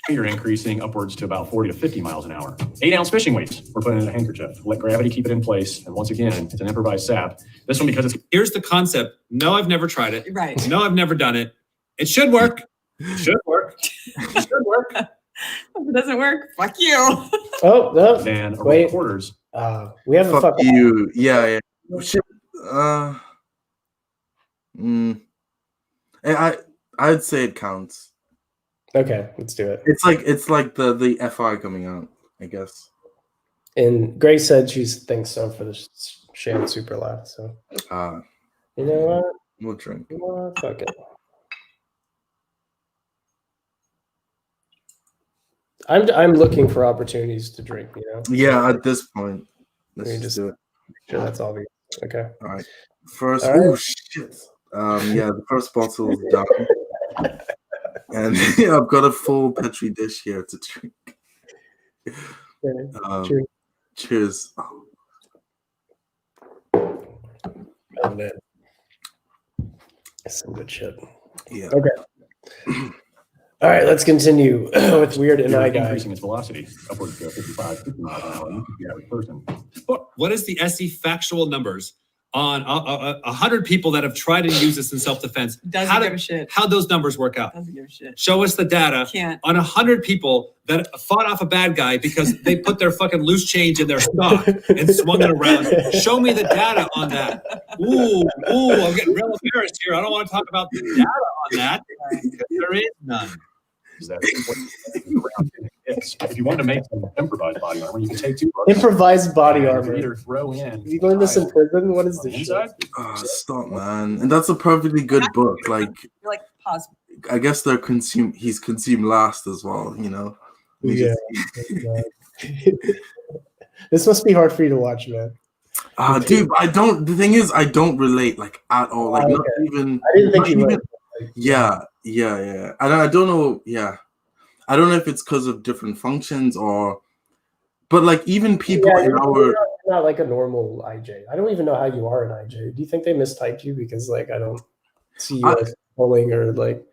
you're increasing upwards to about 40 to 50 miles an hour. 8-ounce fishing weights we're putting in a handkerchief. Let gravity keep it in place. And once again, it's an improvised sap. This one, because it's... Here's the concept. No, I've never tried it. Right. No, I've never done it. It should work. It should work. It should work. If it doesn't work, fuck you. Oh, no. Than a roll Wait. of quarters. We have a Fuck fucking... you. Yeah. Shit. I'd say it counts. Okay, let's do it. It's like the FI coming out, I guess. And Grace said she thinks so for the Shan super laugh. So you know what? We'll drink. You know what? Fuck it. I'm looking for opportunities to drink. You know. Yeah, at this point, let's We just just- do it. Sure, that's all we. Okay. All right. First, All right. oh shit. Yeah, the first bottle is done. And yeah, I've got a full Petri dish here to drink. Cheers. Cheers. Oh, man. That's some good shit. Yeah. Okay. All right, let's continue with Weird and I You're Guy. increasing its velocity upwards to 55, 50 miles an hour. The average person. What is the SE factual numbers on 100 people that have tried to use this in self-defense? Doesn't give a shit. How'd those numbers work out? Doesn't give a shit. Show us the data Can't. on 100 people that fought off a bad guy because they put their fucking loose change in their stock and swung it around. Show me the data on that. Ooh, I'm getting real embarrassed here. I don't want to talk about the data on that because there is none. Is that If you want to make some improvised body armor, you can take 2 books. Improvised body and armor. either throw in. You learned this in prison? What is this shit? Inside? Stop, man. And that's a perfectly good book. Like, You're like, pause. I guess he's consumed last as well, you know? Yeah. This must be hard for you to watch, man. Dude, the thing is, I don't relate, like, at all. Like, not even. I didn't think you would. Yeah. I don't know. Yeah. I don't know if it's because of different functions but like even people in our. You're not like a normal IJ. I don't even know how you are an IJ. Do you think they mistyped you because like I don't see you as polling or like.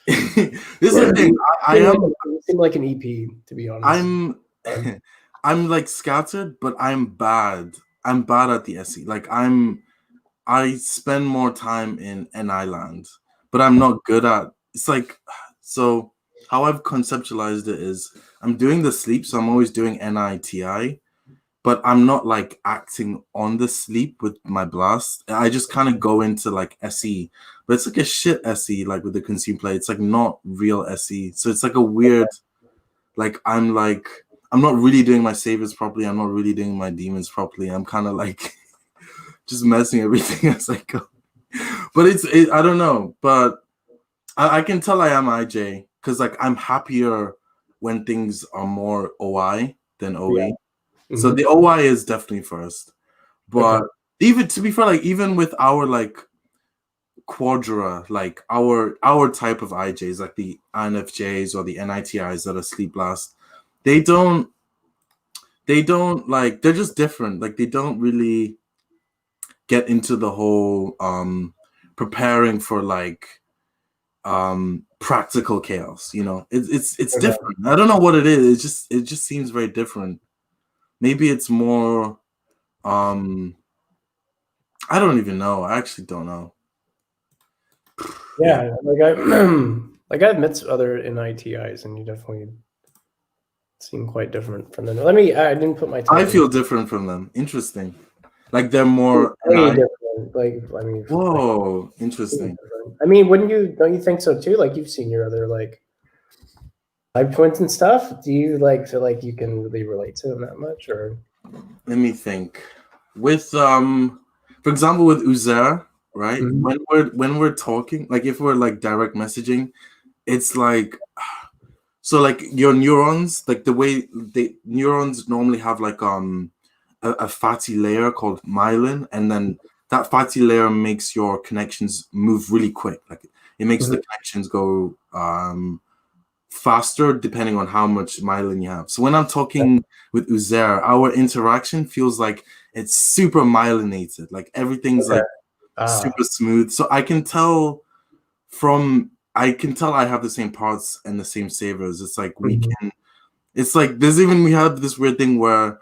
This is the thing. I am. You seem like an EP, to be honest. I'm like scattered, but I'm bad. I'm bad at the SE. Like I spend more time in NI land, but I'm not good at. It's like so. How I've conceptualized it is I'm doing the sleep, so I'm always doing NITI, but I'm not like acting on the sleep with my blast. I just kind of go into like SE, but it's like a shit SE, like with the consume play. It's like not real SE. So it's like a weird, like I'm not really doing my savers properly. I'm not really doing my demons properly. I'm kind of like just messing everything as I go. But I don't know, but I can tell I am IJ. Because like I'm happier when things are more OI than OE. Yeah. Mm-hmm. So the OI is definitely first. But even to be fair, like even with our like quadra, like our type of IJs, like the INFJs or the NITIs that are sleep last, they don't like, they're just different. Like they don't really get into the whole preparing for like practical chaos, you know. It's different. I don't know what it is. It just seems very different. Maybe it's more I don't even know. I actually don't know. Yeah, like I've met other NITIs and you definitely seem quite different from them. I didn't put my I feel different from them. Interesting. Like they're more different. Like I mean, whoa, interesting. I mean, don't you think so too? Like you've seen your other like type twins and stuff. Do you like feel like you can really relate to them that much, or? Let me think. With for example, with Uzair, right? Mm-hmm. When we're talking, like if we're like direct messaging, it's like so like your neurons, like the way neurons normally have like a fatty layer called myelin, and then that fatty layer makes your connections move really quick. Like it makes the connections go faster depending on how much myelin you have. So when I'm talking with Uzair, our interaction feels like it's super myelinated. Like everything's like super smooth. So I can tell I have the same parts and the same savers. It's like we have this weird thing where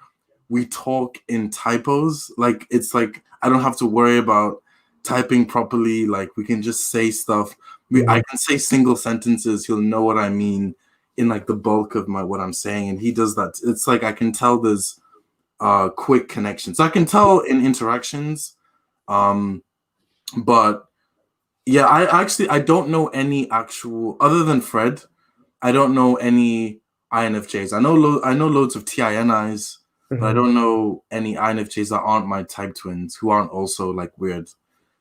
we talk in typos. Like it's like I don't have to worry about typing properly. Like we can just say stuff. I can say single sentences. He'll know what I mean in like the bulk of what I'm saying, and he does that. It's like I can tell there's quick connections. I can tell in interactions, but yeah, I don't know any actual other than Fred. I don't know any INFJs. I know loads of TINIs. But I don't know any INFJs that aren't my type twins who aren't also like weird.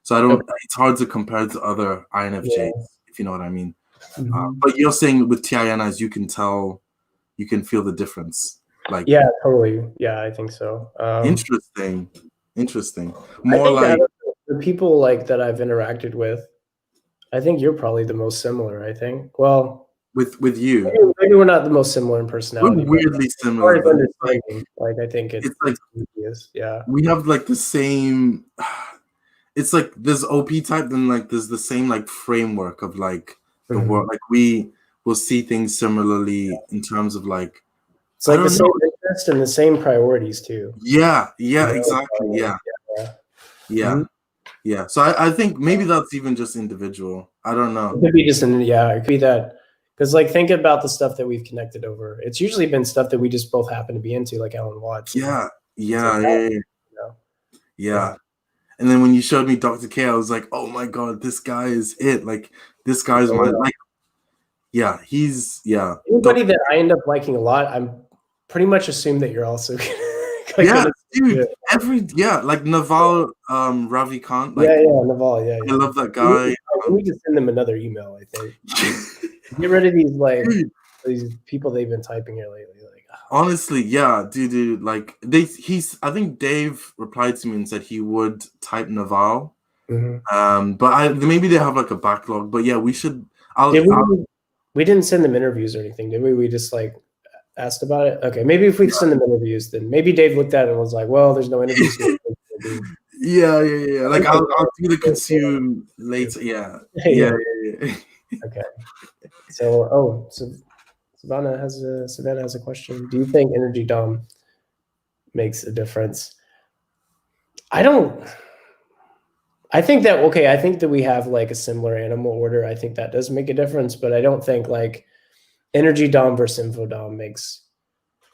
So I don't. It's hard to compare to other INFJs, if you know what I mean. But you're saying with TINIs, you can feel the difference. Like totally. Yeah, I think so. Interesting. More like the people like that I've interacted with. I think you're probably the most similar. I think. Well. With you, maybe we're not the most similar in personality. We're weirdly similar. Like I think it's like we have like the same. It's like there's OP type, then like there's the same like framework of like the world. Like we will see things similarly in terms of like it's like the same interest and the same priorities too. Yeah, exactly. Yeah. So I think maybe that's even just individual. I don't know. It could be just it could be that. Because, like, think about the stuff that we've connected over. It's usually been stuff that we just both happen to be into, like Alan Watts. Yeah. And then when you showed me Dr. K, I was like, oh my God, this guy is it. Like, this guy's my, like, Yeah, he's Anybody that I end up liking a lot, I'm pretty much assume that you're also yeah, dude. Like Naval Ravikant. Like, yeah, Naval, yeah. I love that guy. We need to send them another email, I think. Get rid of these these people they've been typing here lately. Like, honestly, yeah, dude. Like I think Dave replied to me and said he would type Naval. But maybe they have like a backlog. But yeah, we should. We didn't send them interviews or anything, did we? We just like asked about it. Okay, maybe if we send them interviews, then maybe Dave looked at it and was like, "Well, there's no interviews." Yeah. Like I'll do the consume later. Yeah. Okay. So, Savannah has a question. Do you think energy dom makes a difference? I think that we have like a similar animal order. I think that does make a difference, but I don't think like energy dom versus info dom makes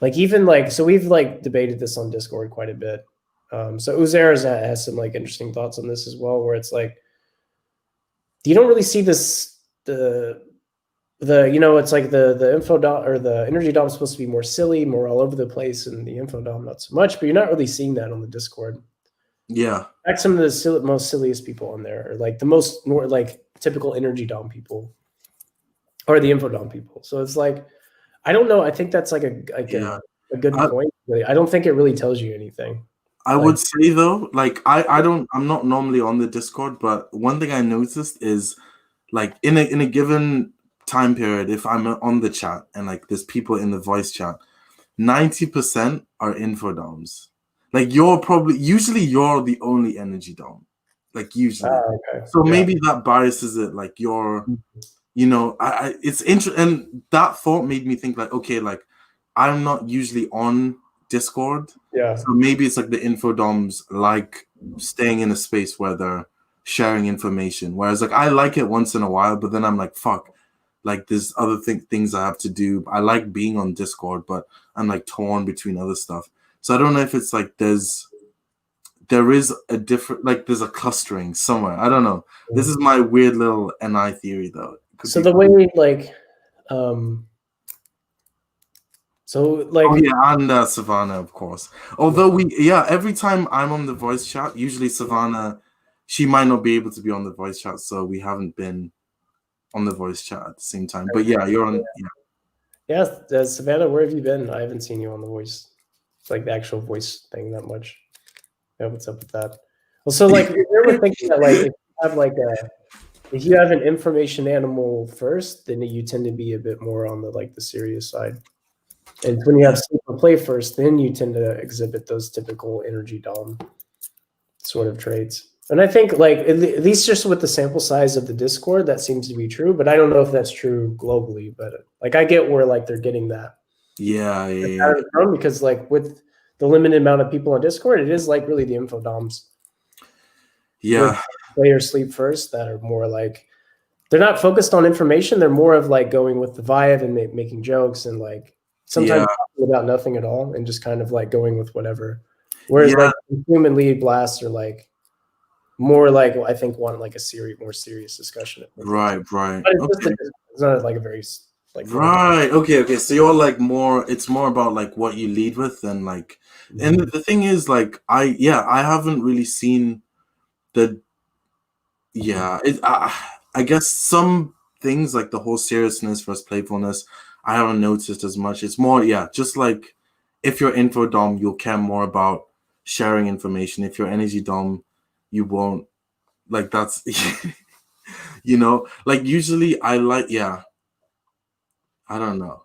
like even like, so we've like debated this on Discord quite a bit. So Uzair has some like interesting thoughts on this as well, where it's like you don't really see this it's like the info dom or the energy dom is supposed to be more silly, more all over the place, and the info dom not so much. But you're not really seeing that on the Discord. Yeah, in fact, some of the most silliest people on there are like the most more like typical energy dom people, or the info dom people. So it's like I don't know. I think that's like a good point. I don't think it really tells you anything. I would say though, like I'm not normally on the Discord, but one thing I noticed is like in a given time period, if I'm on the chat and like there's people in the voice chat, 90% are info doms. Like usually you're the only energy dom, like usually. Okay. So maybe that biases it. Like you're, it's interesting, and that thought made me think like, okay, like I'm not usually on Discord. Yeah. So maybe it's like the info doms like staying in a space where they're sharing information. Whereas like I like it once in a while, but then I'm like, fuck, like there's other things I have to do. I like being on Discord, but I'm like torn between other stuff. So I don't know if it's like there is a different, like there's a clustering somewhere. I don't know. This is my weird little NI theory though. So the way like, and Savannah, of course. Although every time I'm on the voice chat, usually Savannah, she might not be able to be on the voice chat, so we haven't been on the voice chat at the same time. But yeah, you're on. Yeah, Savannah, where have you been? I haven't seen you on the voice, like the actual voice thing that much. Yeah, what's up with that? Well, so like, we were thinking that like if you have an information animal first, then you tend to be a bit more on the serious side. And when you have sleep or play first, then you tend to exhibit those typical energy dom sort of traits. And I think like at least just with the sample size of the Discord, that seems to be true. But I don't know if that's true globally. But like I get where like they're getting that. Yeah. Because like with the limited amount of people on Discord, it is like really the info doms. Yeah. Play or sleep first that are more like they're not focused on information. They're more of like going with the vibe and making jokes and like sometimes talking about nothing at all and just kind of like going with whatever. Whereas like consume and lead blasts are like more like I think want like a more serious discussion. Right. But it's not like a very like Okay. So you're like more. It's more about like what you lead with and like. And the thing is like I haven't really seen the. Yeah, I guess some things like the whole seriousness versus playfulness, I haven't noticed as much. It's more, just like if you're info dom, you'll care more about sharing information. If you're energy dom, you won't. Like that's, like usually I like, I don't know.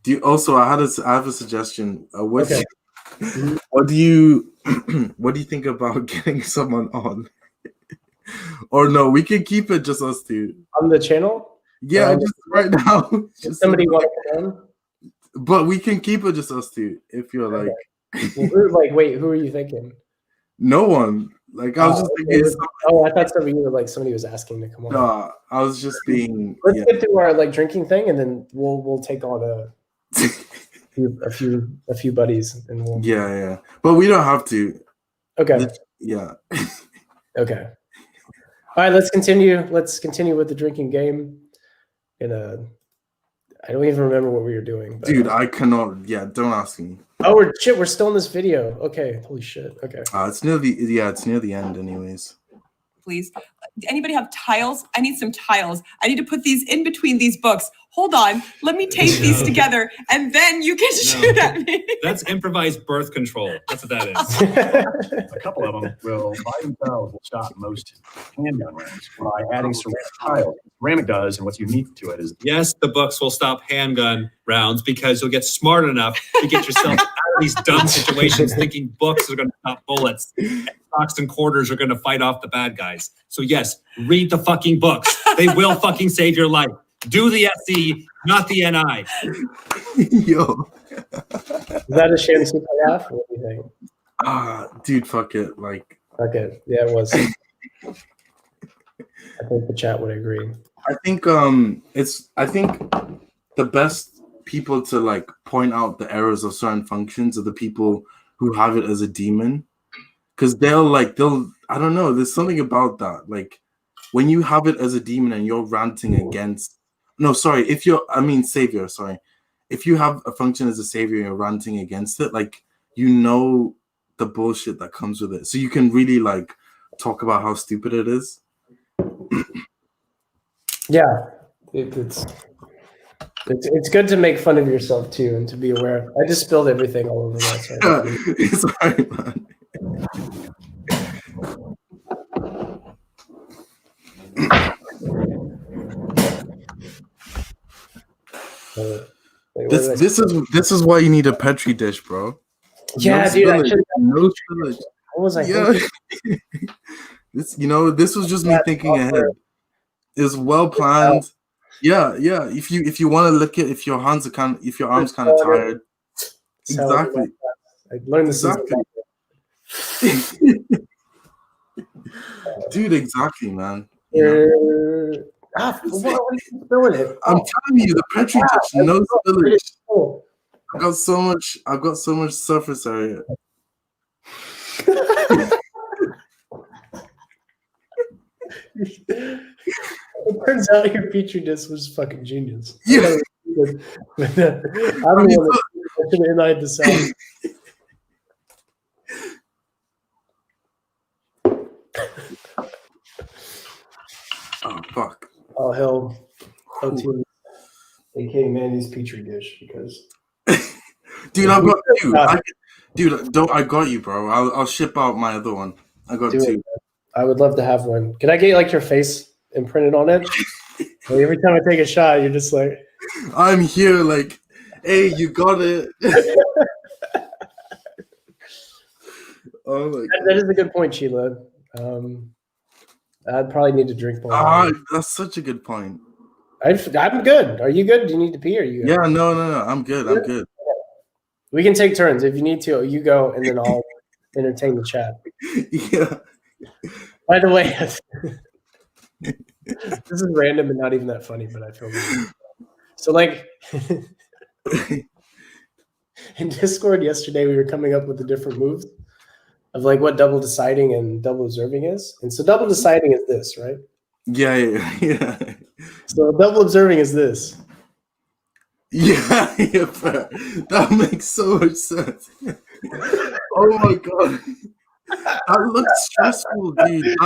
Do you also? I have a suggestion. What do you think about getting someone on? Or no, we can keep it just us two. On the channel? Yeah, just right now. Just somebody want to come on? But we can keep it just us two if you're like. Well, wait, who are you thinking? No one. Like I was just thinking. I thought somebody was asking to come on. No, I was just being. Let's get through our like drinking thing, and then we'll take on a few buddies, and we'll. Yeah, but we don't have to. Okay. Yeah. Okay. All right, let's continue. Let's continue with the drinking game. in a. I don't even remember what we were doing. But, Dude, I cannot. Yeah, don't ask me. Oh, we're still in this video. Okay, holy shit. Okay. It's near the it's near the end, anyways. Please. Anybody have tiles? I need some tiles. I need to put these in between these books. Hold on. Let me tape these together, and then you can shoot at me. That's improvised birth control. That's what that is. A couple of them will, by themselves, will stop most handgun rounds by adding ceramic tiles. Ceramic does, and what's unique to it is Yes, the books will stop handgun rounds because you'll get smart enough to get yourself out of these dumb situations thinking books are going to stop bullets. And stocks and quarters are going to fight off the bad guys. So yes, read the fucking books. They will fucking save your life. Do the SE, not the NI. Yo. Is that a sham super laugh? What do you think? Dude, fuck it. Like, Okay, yeah, it was. I think the chat would agree. I think the best people to like point out the errors of certain functions are the people who have it as a daemon. Because they'll I don't know, there's something about that. Like when you have it as a daemon and you're ranting against savior, sorry. If you have a function as a savior and you're ranting against it, like you know the bullshit that comes with it. So you can really like talk about how stupid it is. Yeah, it's good to make fun of yourself too and to be aware. I just spilled everything all over my side. It's alright, man. This is why you need a petri dish, bro. Yeah, no dude. Spillage. No spillage. What was I thinking? This was just me thinking ahead. It's well planned. Yeah. If you want to look at if your arms kind of tired. Exactly. I learned this. Dude, exactly, man. What are you doing it? I'm telling you, the petri dish, no spillage. I've got so much surface area. It turns out your petri dish was fucking genius. Yeah. I'm the one that denied the sound. Oh fuck. Oh hell. OT, aka Manny's petri dish, because dude, I got you, bro. I'll ship out my other one. I got two. I would love to have one. Can I get like your face imprinted on it? Like, every time I take a shot, you're just like, I'm here, like, hey, you got it. Oh my God. That is a good point, Sheila. I'd probably need to drink more. That's such a good point. I'm good. Are you good? Do you need to pee? Or are you good? Yeah, no. I'm good. I'm good. We can take turns. If you need to, you go, and then I'll entertain the chat. Yeah. By the way, this is random and not even that funny, but I feel good. So, like, in Discord yesterday, we were coming up with the different moves of like what double deciding and double observing is. And so double deciding is this, right? Yeah. So double observing is this. Yeah, fair. That makes so much sense. Oh my God. That looks stressful, dude.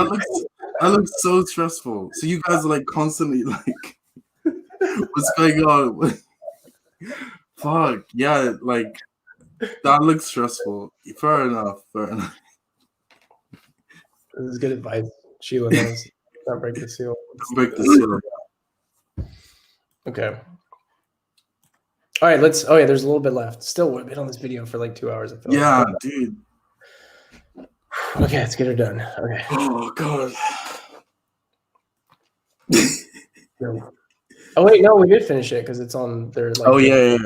That looks so stressful. So you guys are like constantly like, what's going on? Fuck, yeah, like that looks stressful. Fair enough. This is good advice. Sheila knows. Not break the seal. Break the seal. Okay. All right, there's a little bit left. Still would have been on this video for like 2 hours. I feel yeah, like. Dude. Okay, let's get her done. Okay. Oh God. No. Oh wait, no, we did finish it because it's on their. Like, oh yeah.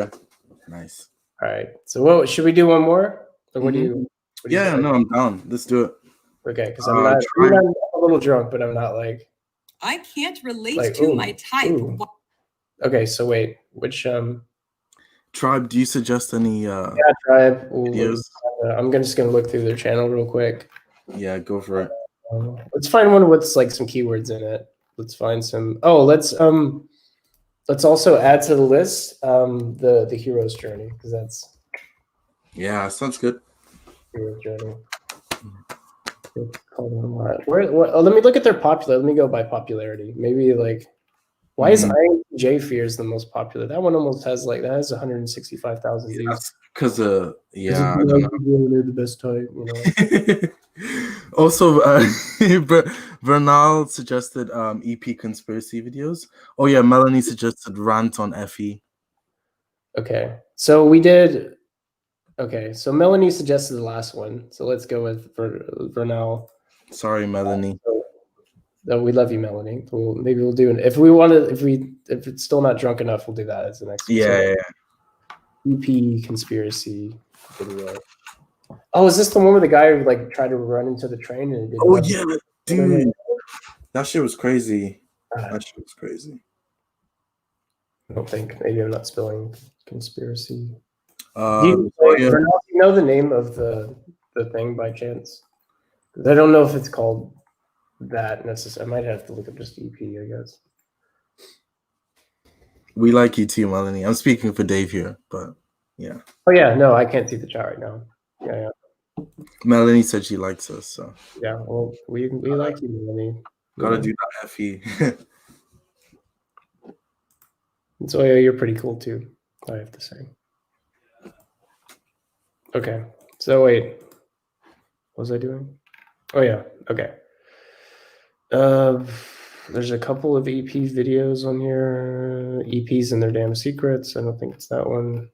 Nice. All right. So, what should we do? One more? Or what do you? Yeah, no, I'm down. Let's do it. Okay, because I'm a little drunk, but I'm not like. I can't relate to my type. Ooh. Okay, so wait, which Tribe? Do you suggest any? Yeah, Tribe. Videos? I'm just gonna look through their channel real quick. Yeah, go for it. Let's find one with like some keywords in it. Let's find some. Oh, let's let's also add to the list the hero's journey, because that's sounds good. hero's journey. Let me look at their popular. Let me go by popularity. Maybe like, why is INTJ Fears the most popular? That one almost has that has 165,000 views. That's because I They're the best type, you know. Also, Vernal suggested EP conspiracy videos. Oh yeah, Melanie suggested rant on FE. Okay, so we did. Okay, so Melanie suggested the last one, so let's go with Vernal. Sorry, Melanie. No, we love you, Melanie. Maybe we'll do it if we want to. If it's still not drunk enough, we'll do that as the next one. Yeah. EP conspiracy video. Oh, is this the one where the guy like tried to run into the train and it didn't? Oh yeah, dude, that shit was crazy. That shit was crazy. I don't think. Maybe I'm not spelling conspiracy. Yeah. Do you know the name of the thing by chance? Because I don't know if it's called that necessarily. I might have to look up just EP, I guess. We like you too, Melanie. I'm speaking for Dave here, but yeah. Oh yeah, no, I can't see the chat right now. Yeah. Melanie said she likes us, so yeah. Well, we like you, Melanie. Gotta do that FE. So yeah, you're pretty cool too, I have to say. Okay, so wait, what was I doing? Oh yeah, okay. There's a couple of EP videos on here. EPs and their damn secrets. I don't think it's that one.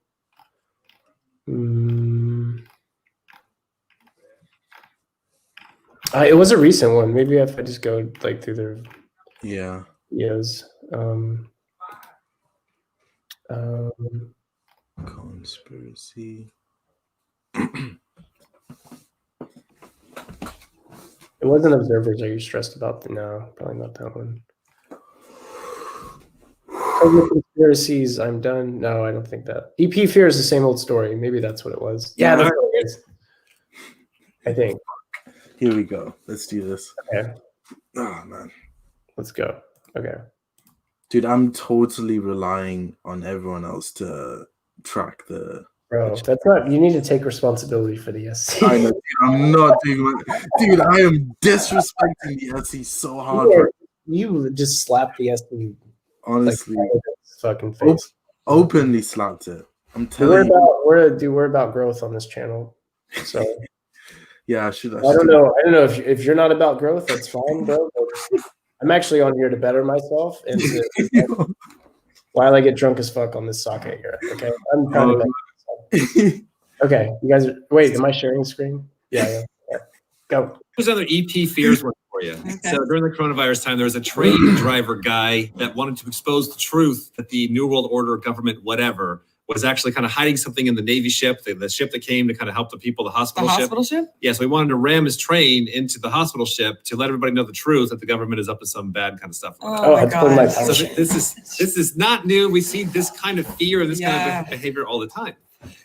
It was a recent one. Maybe if I just go like through their videos. Conspiracy. It wasn't Observers. Are you stressed about no, probably not that one. Conspiracies, I'm done. No, I don't think that. EP Fear is the same old story. Maybe that's what it was. Yeah, that's what it is. I think. Here we go. Let's do this. Okay. Oh man. Let's go. Okay. Dude, I'm totally relying on everyone else to track the. Bro, that's not. You need to take responsibility for the SC. I know, dude, I'm not doing it. Dude, I am disrespecting the SC so hard. Yeah, you just slapped the SC. Honestly, like, fucking face. Openly slapped it. I'm telling you. We're about growth on this channel. So yeah, I don't know. I don't know if you're not about growth, that's fine, bro. But I'm actually on here to better myself and to, while I get drunk as fuck on this socket here. Okay, I'm trying to better myself. Okay, you guys. Wait, am I sharing the screen? Yeah. Go. Here's another EP Fears one for you. Okay. So during the coronavirus time, there was a train driver guy that wanted to expose the truth that the New World Order government, whatever, was actually kind of hiding something in the Navy ship, the ship that came to kind of help the people, the hospital ship. The hospital ship? Yeah, so he wanted to ram his train into the hospital ship to let everybody know the truth that the government is up to some bad kind of stuff. Oh my God. So this is not new. We see this kind of fear and this kind of behavior all the time.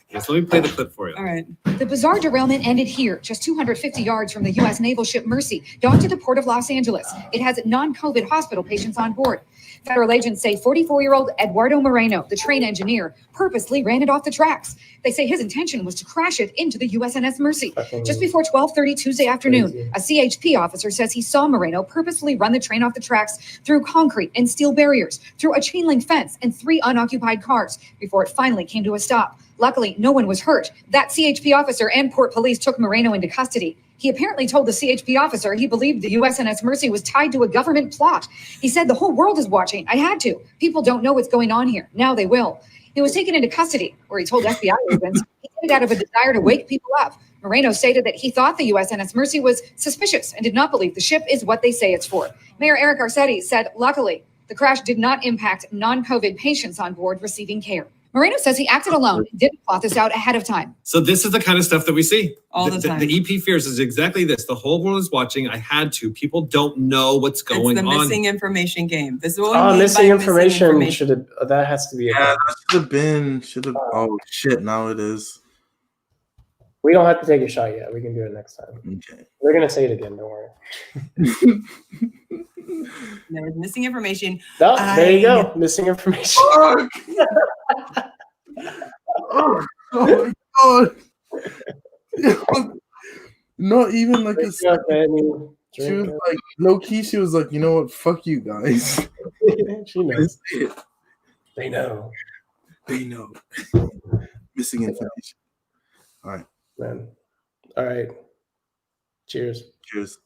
Yeah, so let me play the clip for you. All right. The bizarre derailment ended here, just 250 yards from the U.S. naval ship Mercy, docked at the port of Los Angeles. It has non-COVID hospital patients on board. Federal agents say 44-year-old Eduardo Moreno, the train engineer, purposely ran it off the tracks. They say his intention was to crash it into the USNS Mercy. Just before 12:30 Tuesday afternoon, a CHP officer says he saw Moreno purposely run the train off the tracks through concrete and steel barriers, through a chain link fence and 3 unoccupied cars before it finally came to a stop. Luckily, no one was hurt. That CHP officer and port police took Moreno into custody. He apparently told the CHP officer he believed the USNS Mercy was tied to a government plot. He said, "The whole world is watching. I had to. People don't know what's going on here. Now they will." He was taken into custody, where he told FBI agents he did it out of a desire to wake people up. Moreno stated that he thought the USNS Mercy was suspicious and did not believe the ship is what they say it's for. Mayor Eric Garcetti said, luckily, the crash did not impact non-COVID patients on board receiving care. Moreno says he acted alone and didn't plot this out ahead of time. So this is the kind of stuff that we see all the time. The EP Fears is exactly this. The whole world is watching. I had to. People don't know what's going on. It's the missing information game. This is what missing information. Should have. That has to be. Yeah, that should have been. Oh shit! Now it is. We don't have to take a shot yet. We can do it next time. Okay. We're gonna say it again. Don't worry. There was missing information. Oh, there you go. Missing information. Oh my god. Not even like a. She was like, low key. She was like, you know what? Fuck you guys. She knows. They know. They know. Missing information. All right. Man. All right. Cheers. Cheers.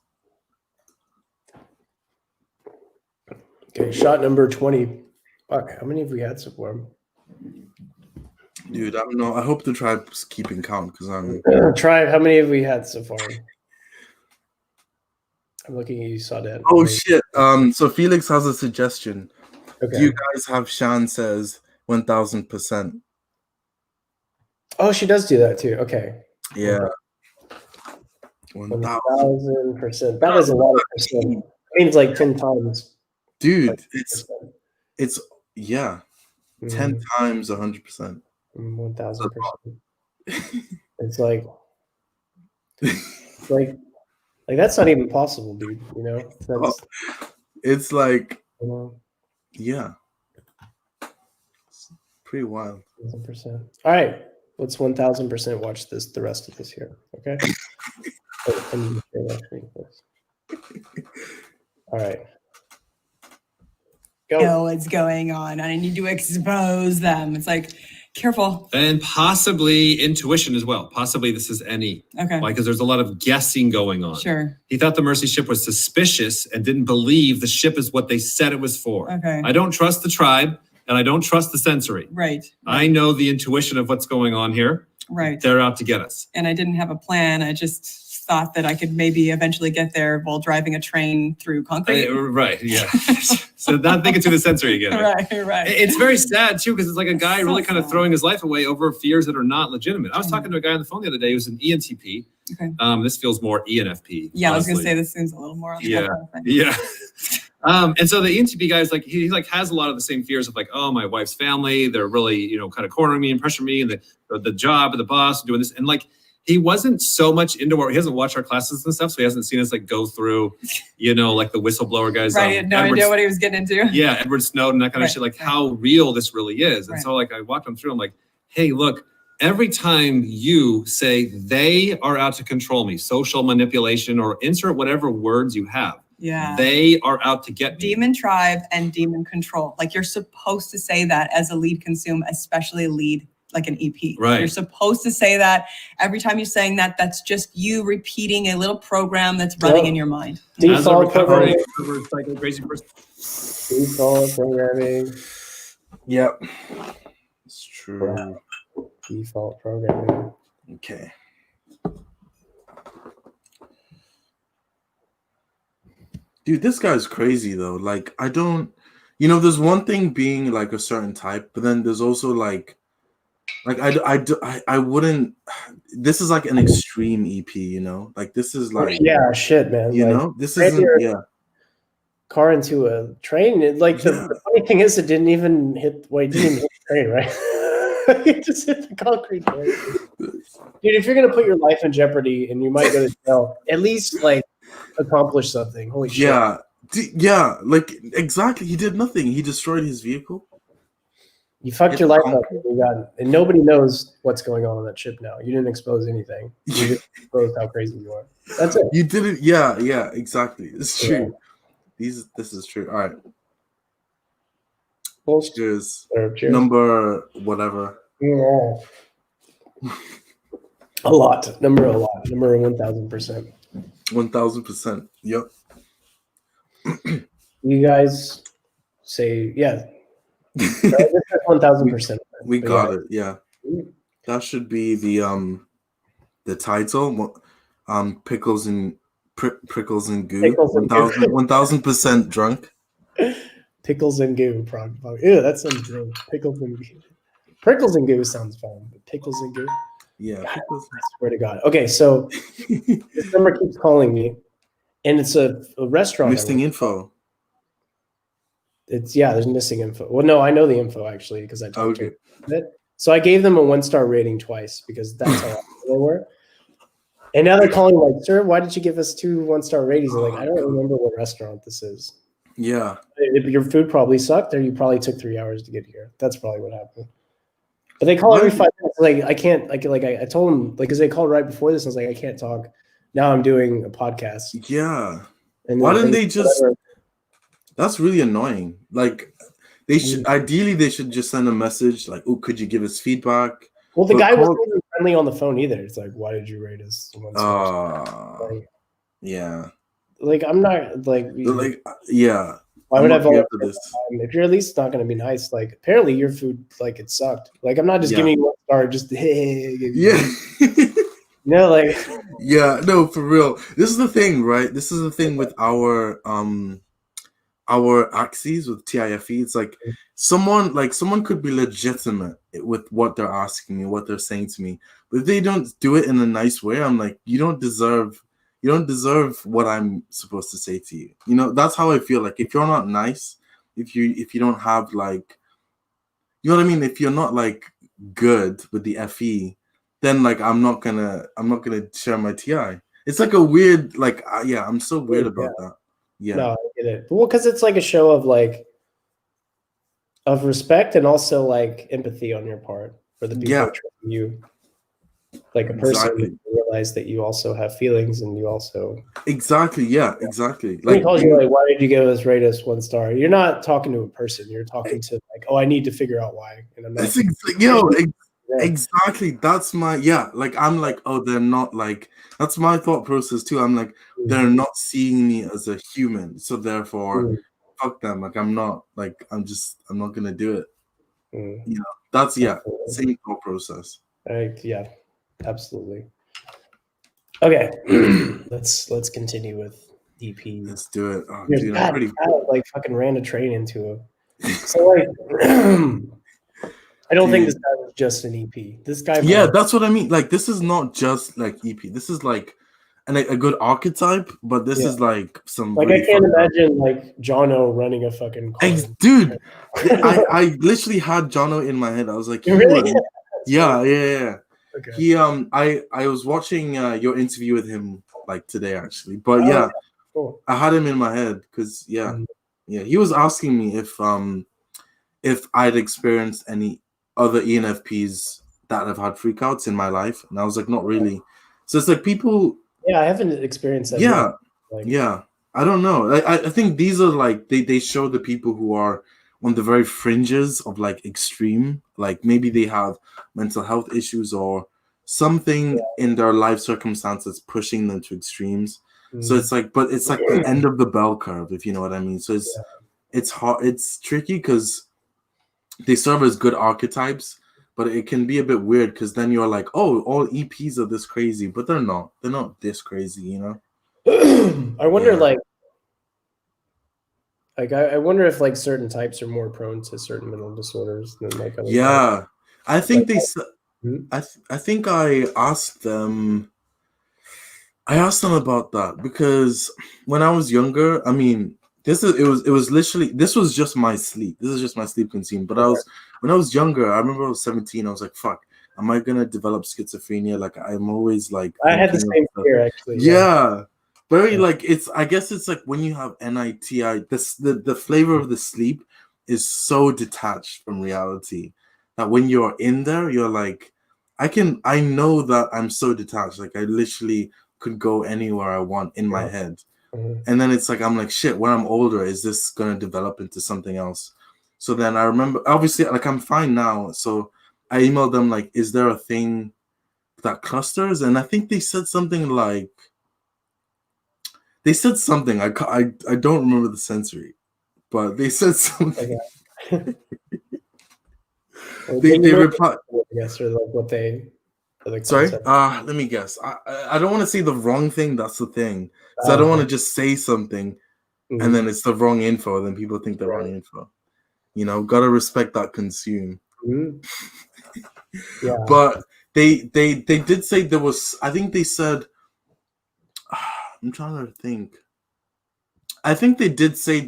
Okay, shot number 20. Fuck, how many have we had so far? Dude, I don't know. I hope the tribe's keeping count because I'm. Tribe, how many have we had so far? I'm looking at you, saw that. Oh shit. So Felix has a suggestion. Okay. Do you guys have Shan says 1000%? Oh, she does do that too. Okay. Yeah. 1000%. That is a lot of percent. It means like 10 times. Dude, Like it's yeah. 10 times 100%. 1000%. It's like that's not even possible, dude. You know, that's, it's like, you know, yeah, it's pretty wild. 1000%. All right, let's 1000% watch this. The rest of this here, okay? All right, go. Know what's going on. I need to expose them. It's like, careful. And possibly intuition as well. Possibly this is NE. Okay. Because there's a lot of guessing going on. Sure. He thought the Mercy ship was suspicious and didn't believe the ship is what they said it was for. Okay. I don't trust the tribe and I don't trust the sensory. Right. I know the intuition of what's going on here. Right. They're out to get us. And I didn't have a plan. I just thought that I could maybe eventually get there while driving a train through concrete. Right, yeah. So not thinking through the sensory again. Right. It's very sad too, because it's like a guy So really kind of sad. throwing his life away over fears that are not legitimate. I was talking to a guy on the phone the other day who's an ENTP. Okay. This feels more ENFP. Yeah, I was honestly. gonna say this seems a little more on the Yeah. kind of thing. Yeah. And so the ENTP guy is like, he like has a lot of the same fears of like, oh, my wife's family, they're really, you know, kind of cornering me and pressuring me, and the job and the boss doing this. And like, he wasn't so much into he hasn't watched our classes and stuff. So he hasn't seen us like go through, you know, like the whistleblower guys. Right, he had no idea what he was getting into. Yeah, Edward Snowden, that kind of Right, shit, like right. how real this really is. And Right. so like I walked him through, I'm like, hey, look, every time you say they are out to control me, social manipulation, or insert whatever words you have, Yeah. they are out to get me. Demon tribe and demon control. Like you're supposed to say that as a lead consume, especially a lead like an EP. Right. You're supposed to say that every time you're saying that. That's just you repeating a little program that's running in your mind. As a Default recovering programming. psycho crazy person. Default programming. Yep. It's true. Default programming. Okay. Dude, this guy's crazy though. Like, I don't, you know, there's one thing being like a certain type, but then there's also like I wouldn't. This is like an extreme EP, you know. Like this is like, Yeah, shit, man. you Like, know, this right isn't. here. Yeah, car into a train. The funny thing is, it didn't even hit. Well, it didn't even hit the train, right? It just hit the concrete. Right? Dude, if you're gonna put your life in jeopardy and you might go to jail, at least like accomplish something. Holy shit! yeah, yeah. Like exactly, he did nothing. He destroyed his vehicle. You fucked your life up, and nobody knows what's going on that ship now. You didn't expose anything. You just exposed how crazy you are. That's it. You didn't. Yeah, yeah. Exactly. It's true. Yeah. This is true. All right. Well, Cheers. cheers. Number whatever. Yeah. A lot. Number 1000%. 1000%. Yep. You guys say yeah. 1000%. We got it. Yeah. That should be the title. Pickles and Prickles and Goo. Pickles and Goo. 1000% drunk. Pickles and Goo. Ew, that sounds good. Pickles and Goo. Prickles and Goo sounds fun. But Pickles and Goo. Yeah. God, I swear to God. Okay, so this number keeps calling me, and it's a restaurant. Missing info. There's missing info. Well, no, I know the info actually because I talked Okay. to them. So I gave them a 1-star rating twice because that's how awesome they were. And now they're calling like, sir, why did you give us 2 1-star ratings? They're like, I don't remember what restaurant this is. Yeah. Your food probably sucked, or you probably took 3 hours to get here. That's probably what happened. But they call every 5 minutes. Like I can't. I told them like because they called right before this. I was like, I can't talk. Now I'm doing a podcast. Yeah. And Why didn't they just? That's really annoying. Like they should ideally they should just send a message like, "Oh, could you give us feedback?" Well, the guy wasn't even friendly on the phone either. It's like, why did you rate us 1 star? Yeah. Like I'm not like yeah. Why would I vote for this? If you're at least not going to be nice? Like apparently your food like it sucked. Like I'm not just giving you 1 star. Just yeah. Like yeah, no, for real. This is the thing, right? This is the thing with our axes with TIFE. It's like someone could be legitimate with what they're asking me, what they're saying to me, but if they don't do it in a nice way, I'm like, you don't deserve what I'm supposed to say to you. You know, that's how I feel. Like if you're not nice, if you don't have like, you know what I mean? If you're not like good with the FE, then like I'm not gonna share my TI. It's like a weird like I'm so weird about that. Yeah. No, I get it. Well, because it's like a show of like of respect and also like empathy on your part for the people treating you like a person. You realize that you also have feelings and you also exactly. Like he calls you like, why did you give us rate us 1 star? You're not talking to a person. You're talking to like, oh, I need to figure out why. And I'm not. Exactly. That's my like I'm like, oh, they're not like that's my thought process too. I'm like, they're not seeing me as a human, so therefore fuck them. Like I'm not not gonna do it. You know, that's same thought process. Yeah, absolutely. Okay. let's continue with EP. Let's do it. Oh, dude, dude, God, like fucking ran a train into him. So like I don't think this guy was just an EP. This guy, that's what I mean. Like, this is not just like EP. This is like a good archetype, but this is like some. Like, really I can't imagine like Jono running a fucking car. Dude, I literally had Jono in my head. I was like, really? Yeah. Okay. He I was watching your interview with him like today actually, but cool. I had him in my head because he was asking me if I'd experienced any other ENFPs that have had freakouts in my life, and I was like, not really. So it's like people. Yeah, I haven't experienced that. Yeah. I don't know. I think these are like they show the people who are on the very fringes of like extreme, like maybe they have mental health issues or something in their life circumstances pushing them to extremes. So it's like, but it's like the end of the bell curve, if you know what I mean. So it's hard. It's tricky because they serve as good archetypes, but it can be a bit weird because then you're like, oh, all EPs are this crazy, but they're not. They're not this crazy, you know? I wonder, like I wonder if like certain types are more prone to certain mental disorders than like other types. I think I think I asked them about that because when I was younger, I mean, it was literally, this was just my sleep. This is just my sleep consumed. But when I was younger, I remember I was 17. I was like, fuck, am I gonna develop schizophrenia? Like I'm always like, I had the same fear actually. Very like I guess it's like when you have NITI, the flavor of the sleep is so detached from reality that when you're in there, you're like, I know that I'm so detached. Like I literally could go anywhere I want in my head. And then it's like, I'm like, shit, when I'm older, is this going to develop into something else? So then I remember, obviously, like, I'm fine now. So I emailed them, like, is there a thing that clusters? And I think they said something like, I don't remember the sensory, but they said something. They replied. Yes, or like what they. Sorry? Let me guess. I don't want to say the wrong thing. That's the thing. So I don't want to just say something and then it's the wrong info. Then people think the wrong info. You know, gotta respect that consume. But they did say there was. I think they said. I'm trying to think. I think they did say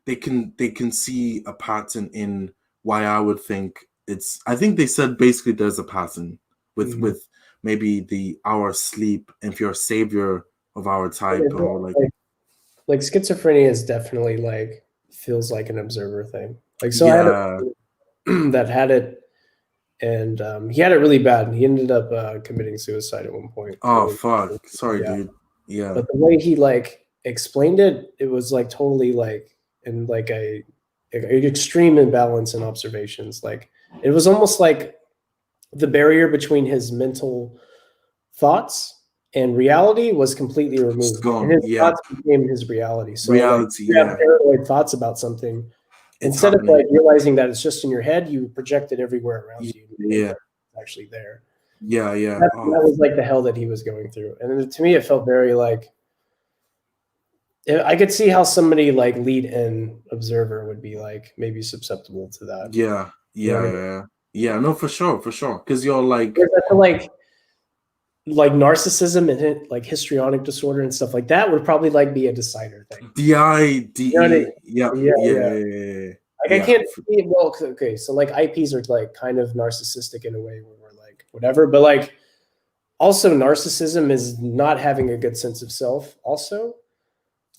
they can see a pattern in why I would think it's. I think they said basically there's a pattern with maybe our sleep, if you're a savior of our type, or like schizophrenia is definitely like feels like an observer thing. Like so, I had yeah. a that had it, and he had it really bad. He ended up committing suicide at one point. Oh Really, fuck, sorry, yeah. dude. Yeah, But the way he like explained it, it was like totally like in like a extreme imbalance in observations. Like it was almost like the barrier between his mental thoughts and reality was completely it's removed, and gone. his Yeah, thoughts became his reality. So like reality. you have Yeah, paranoid thoughts about something, it's instead of happening. like realizing that it's just in your head, you project it everywhere around you. Yeah, It's actually there. yeah, yeah. That Oh, was like the hell that he was going through, and then to me, it felt very like I could see how somebody like lead in observer would be like maybe susceptible to that. yeah, You know yeah, what I mean? yeah, yeah. No, for sure, for sure. Because you're Whereas I feel like narcissism and like histrionic disorder and stuff like that would probably like be a decider thing. DIDE. You know what I mean? Yeah, Yeah, yeah, yeah. yeah. Like I can't see well, okay, so like IPs are like kind of narcissistic in a way where we're like whatever, but like also narcissism is not having a good sense of self also.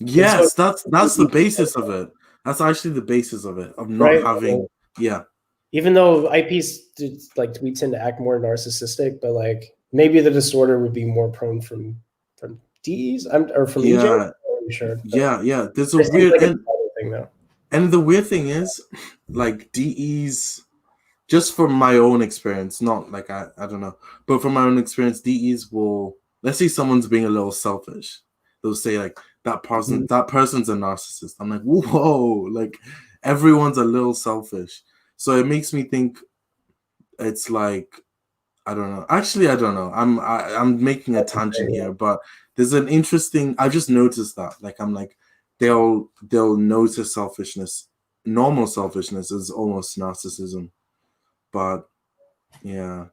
Yes, that's the basis of it. That's actually the basis of it, of not Right? having. Yeah, Even though IPs like we tend to act more narcissistic, but like maybe the disorder would be more prone from DEs or from EJ. I'm yeah, not really sure. yeah, yeah. There's a It seems weird like it's another thing though. and the weird thing is, like DEs, just from my own experience, not like I don't know, but from my own experience, DEs will, let's say someone's being a little selfish. They'll say like that person's a narcissist. I'm like, whoa, like everyone's a little selfish. So it makes me think it's like, I don't know. Actually, I don't know. I'm making a tangent here, but there's an interesting. I just noticed that. Like I'm like, they'll notice selfishness. Normal selfishness is almost narcissism, but yeah,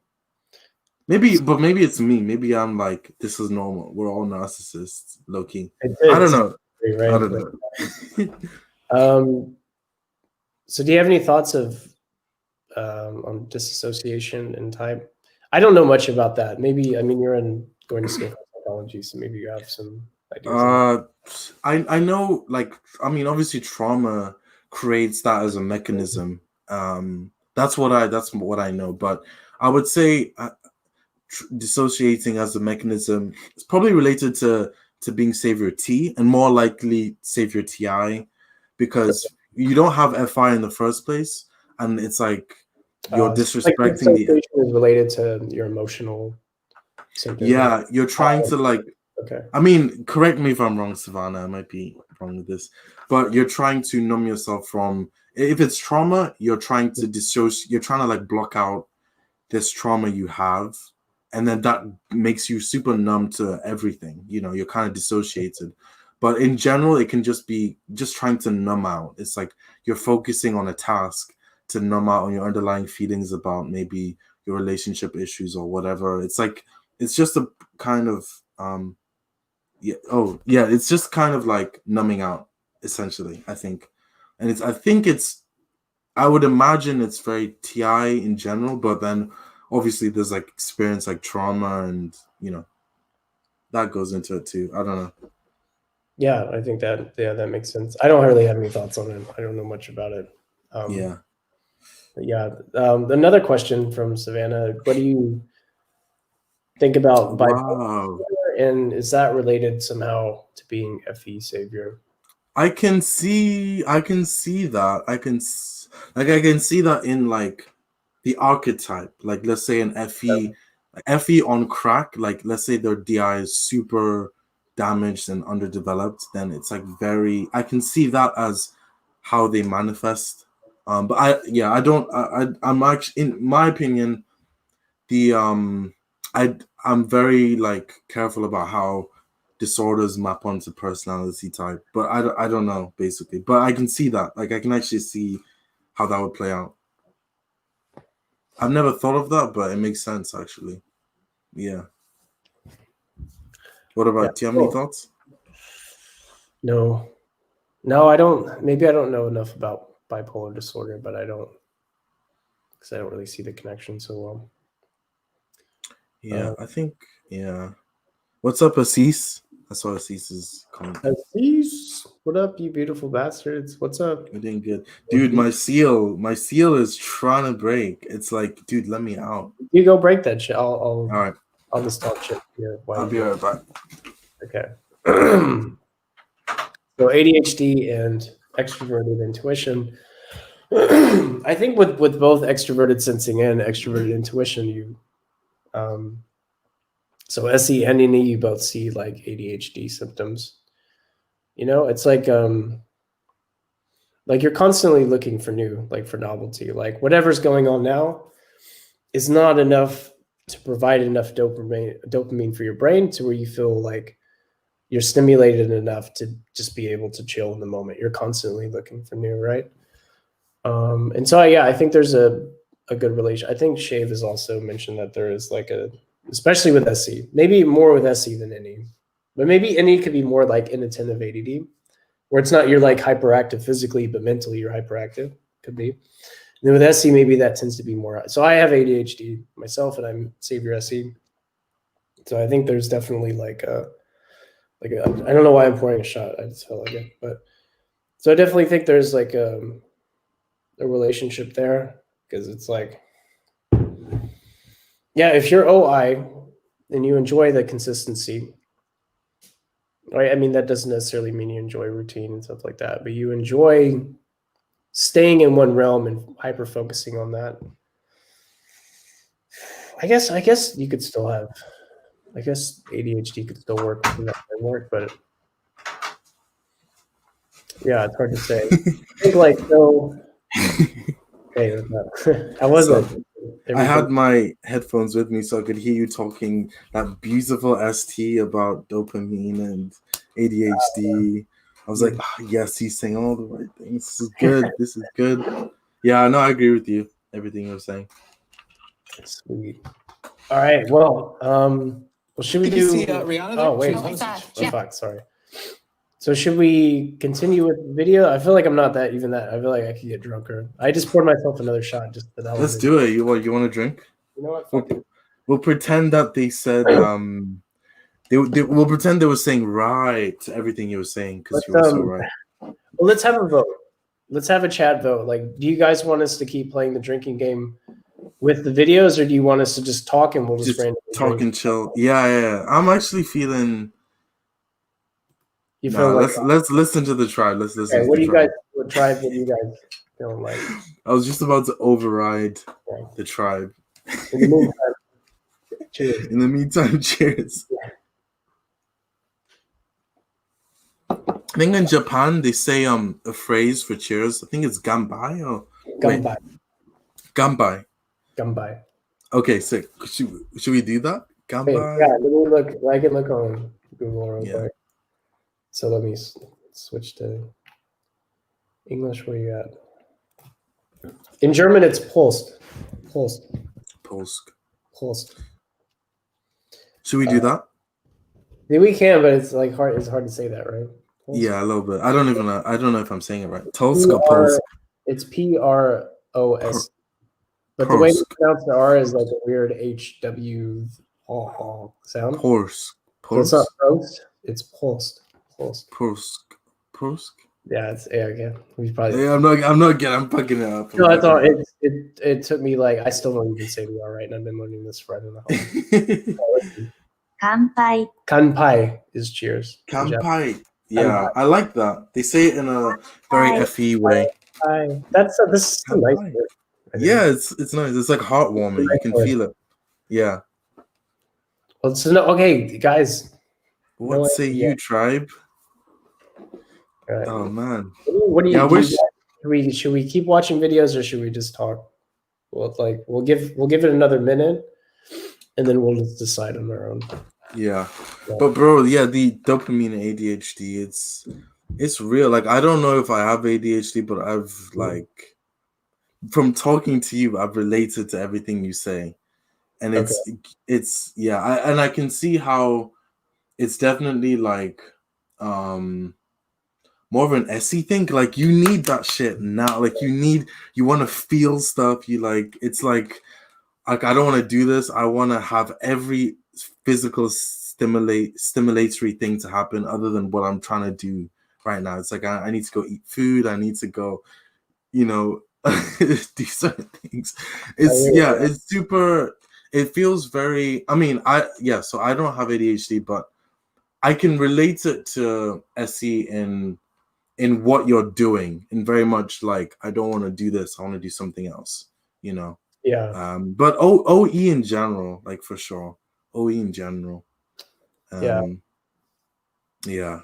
maybe it's me. Maybe I'm like, this is normal. We're all narcissists, low key. I don't know. Right? I don't know. So do you have any thoughts of on disassociation and type? I don't know much about that. Maybe, I mean, you're going to school for psychology, so maybe you have some ideas. I know, like, I mean, obviously trauma creates that as a mechanism. That's what I know, but I would say dissociating as a mechanism is probably related to being savior T, and more likely savior TI, because you don't have FI in the first place, and it's like you're disrespecting the is related to your emotional symptoms. Yeah, you're trying to like. Okay. I mean, correct me if I'm wrong, Savannah. I might be wrong with this, but you're trying to numb yourself from. If it's trauma, you're trying to dissociate. You're trying to like block out this trauma you have, and then that makes you super numb to everything. You know, you're kind of dissociated. But in general, it can just be just trying to numb out. It's like you're focusing on a task to numb out on your underlying feelings about maybe your relationship issues or whatever. It's like it's just a kind of it's just kind of like numbing out, essentially, I think. And I would imagine it's very TI in general, but then obviously there's like experience like trauma, and you know that goes into it too. I don't know. Yeah, I think that makes sense. I don't really have any thoughts on it. I don't know much about it. Another question from Savannah. What do you think about bipolar, and is that related somehow to being FE savior? I can see that. I can see that in like the archetype. Like let's say an FE on crack. Like let's say their DI is super damaged and underdeveloped. Then it's like I can see that as how they manifest. But I'm actually, in my opinion, I'm very like careful about how disorders map onto personality type, but I don't know basically, but I can see that, like I can actually see how that would play out. I've never thought of that, but it makes sense actually. Yeah. What about do you have any thoughts? No, I don't. Maybe I don't know enough about bipolar disorder, but I don't, because I don't really see the connection so well. Yeah, I think. Yeah. What's up, Assis? I saw Assis's comment. Aziz, what up, you beautiful bastards? What's up? We're doing good, dude. My seal is trying to break. It's like, dude, let me out. You go break that shit. All right, I'll just talk shit here. I'll be right back. Okay. So ADHD and extroverted intuition. I think with both extroverted sensing and extroverted intuition, so SE and NE, you both see like ADHD symptoms. It's like you're constantly looking for new, like for novelty. Like whatever's going on now is not enough to provide enough dopamine for your brain to where you feel like you're stimulated enough to just be able to chill in the moment. You're constantly looking for new, right? And so, I think there's a good relation. I think Shave has also mentioned that there is like especially with SE, maybe more with SE than NE, but maybe NE could be more like inattentive ADD, where it's not you're like hyperactive physically, but mentally you're hyperactive. Could be. And then with SE, maybe that tends to be more. So I have ADHD myself, and I'm Savior SE. So I think there's definitely like I don't know why I'm pouring a shot. I just felt like it, but so I definitely think there's like a relationship there, because it's like, yeah, if you're OI and you enjoy the consistency, right? I mean, that doesn't necessarily mean you enjoy routine and stuff like that, but you enjoy staying in one realm and hyper focusing on that. I guess you could still have. I guess ADHD could still work within that framework, but yeah, it's hard to say. I think like so. Okay, I wasn't. I had my headphones with me so I could hear you talking that beautiful ST about dopamine and ADHD. I was like, yes, he's saying all the right things. This is good. This is good. Yeah, no, I agree with you. Everything you're saying. Sweet. All right. Well, should we do? Rihanna there? Oh wait. Yeah. Fuck. Sorry. So should we continue with the video? I feel like I'm not that. I feel like I could get drunker. I just poured myself another shot just for that. Let's do it. You want to drink? You know what? We'll pretend that they said we'll pretend they were saying right to everything you were saying because you were so right. Well, let's have a vote. Let's have a chat vote. Like, do you guys want us to keep playing the drinking game with the videos, or do you want us to just talk and we'll just talk drink? And chill? Yeah. I'm actually feeling. You feel like let's listen to the tribe. Let's listen. Okay, what tribe do you guys feeling like? I was just about to override the tribe. In the meantime, cheers. In the meantime, cheers. Yeah. I think in Japan they say a phrase for cheers. I think it's ganbai or ganbai. Ganbai. Ganbai. Okay, so should we do that? Ganbai. Hey, yeah, let me look. I can look on Google real quick. So let me switch to English. Where you at? In German, it's Post. Should we do that? Yeah, we can, but it's like hard. It's hard to say that, right? Polsk. Yeah, a little bit. I don't even know. I don't know if I'm saying it right. Tosk or Polsk? It's PROS. But the way you pronounce the R is like a weird HW sound. Polsk. It's not Post. It's Post. Polsk. Yeah, it's we probably. Yeah, I'm fucking it up. No, I thought it took me like I still don't even say the R right, and I've been learning this for I don't know how long. Kanpai is cheers. Kanpai. Yeah, I like that. They say it in a very FE way. This is a nice word. Yeah, it's nice. It's like heartwarming. You can feel it. Yeah. Well, okay, guys. What say you, tribe? Oh man. What do you? Should we keep watching videos or should we just talk? Well, we'll give it another minute, and then we'll just decide on our own. Yeah. But bro, the dopamine and ADHD, it's real. Like I don't know if I have ADHD, but I've from talking to you, I've related to everything you say, and I can see how it's definitely like more of an SE thing. Like you need that shit now. Like you want to feel stuff. It's like like I don't want to do this. I want to have every physical stimulatory thing to happen other than what I'm trying to do right now. It's like I need to go eat food. I need to go, you know, do certain things. It's super. It feels very. I mean, so I don't have ADHD, but I can relate it to SE in what you're doing, and very much like I don't want to do this. I want to do something else. You know. Yeah. But OE in general, like for sure, OE in general. Yeah.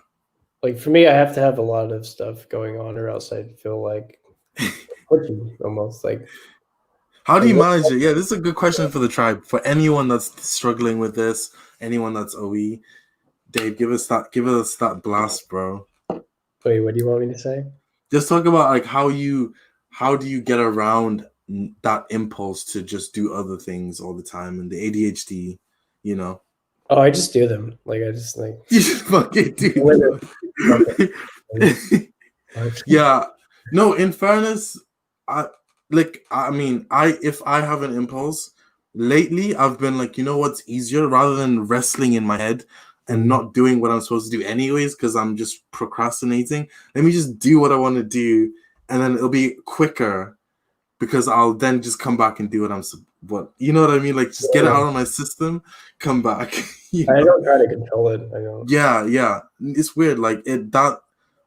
Like for me, I have to have a lot of stuff going on, or else I feel like almost like. How do you manage it? Yeah, this is a good question for the tribe. For anyone that's struggling with this, anyone that's OE, Dave, give us that blast, bro. Wait, what do you want me to say? Just talk about like how do you get around that impulse to just do other things all the time and the ADHD, you know? Oh, I just do them. Like I just like you just fucking do them. Yeah. No, in fairness, if I have an impulse, lately I've been like, you know what's easier, rather than wrestling in my head and not doing what I'm supposed to do anyways because I'm just procrastinating, let me just do what I want to do, and then it'll be quicker because I'll then just come back and do what you know what I mean? Like just get it out of my system, come back. I don't try to control it. I don't. Yeah. It's weird. Like that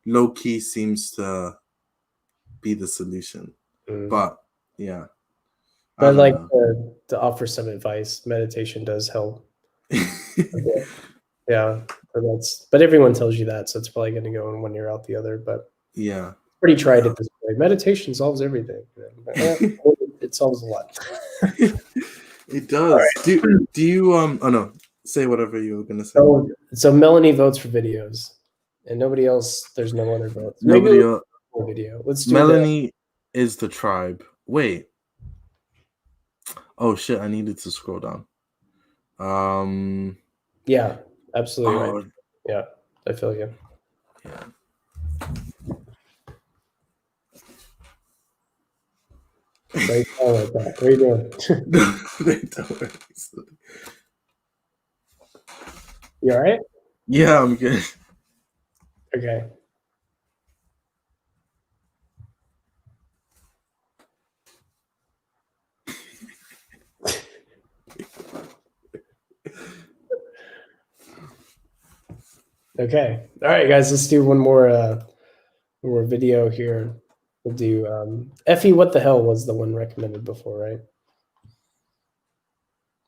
low key seems to be the solution. But yeah. But like to offer some advice, meditation does help. Yeah, but everyone tells you that, so it's probably going to go in one ear out the other. But yeah, pretty tried at this point. Meditation solves everything. It solves a lot. It does. Right. Do you Oh no, say whatever you were going to say. So Melanie votes for videos, and nobody else. There's no other votes. Nobody else. Video. Let's do Melanie is the tribe. Wait. Oh shit! I needed to scroll down. Yeah, absolutely right. Yeah, I feel you. Yeah. Right, like that. What are you doing? You all right? Yeah, I'm good. Okay. Okay. All right, guys. Let's do one more video here. We'll do Effie. What the hell was the one recommended before, right?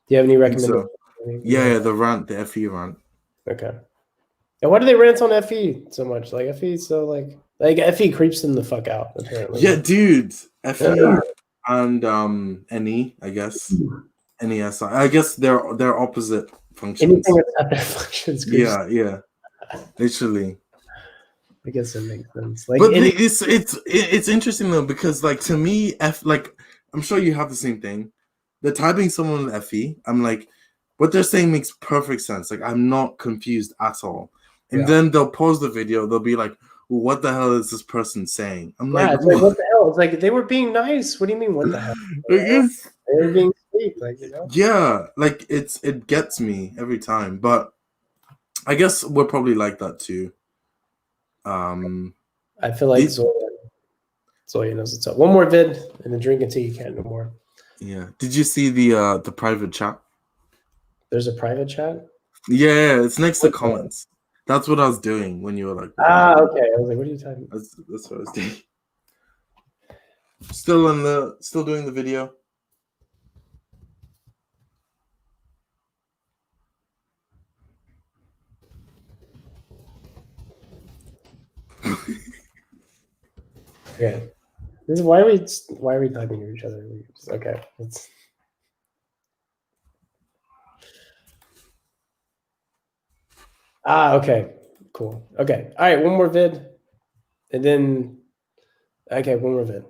Do you have any recommendations? So. Yeah, the rant, the Effie rant. Okay. And why do they rant on Effie so much? Like Effie, so like Effie creeps them the fuck out. Apparently. Yeah, dude. Effie and NE, I guess. NESI. I guess they're opposite functions. Anything that's not their functions. Yeah. Literally. I guess it makes sense. Like, but it's interesting though, because like to me, I'm sure you have the same thing. They're typing someone with FE. I'm like, what they're saying makes perfect sense. Like I'm not confused at all. And then they'll pause the video. They'll be like, well, what the hell is this person saying? I'm like, it's like, what the hell? It's like they were being nice. What do you mean, what the hell? They were being sweet, like, you know? Yeah, like it gets me every time. But I guess we're probably like that too. I feel like Zoya knows it's up. One more vid and then drink until you can't no more. Yeah. Did you see the private chat? There's a private chat? Yeah, it's next to comments. That's what I was doing when you were like, okay. I was like, what are you typing? That's what I was doing. Still doing the video. Yeah. This is why are we typing to each other? Okay. Okay. Cool. Okay. All right, one more vid. And then one more vid.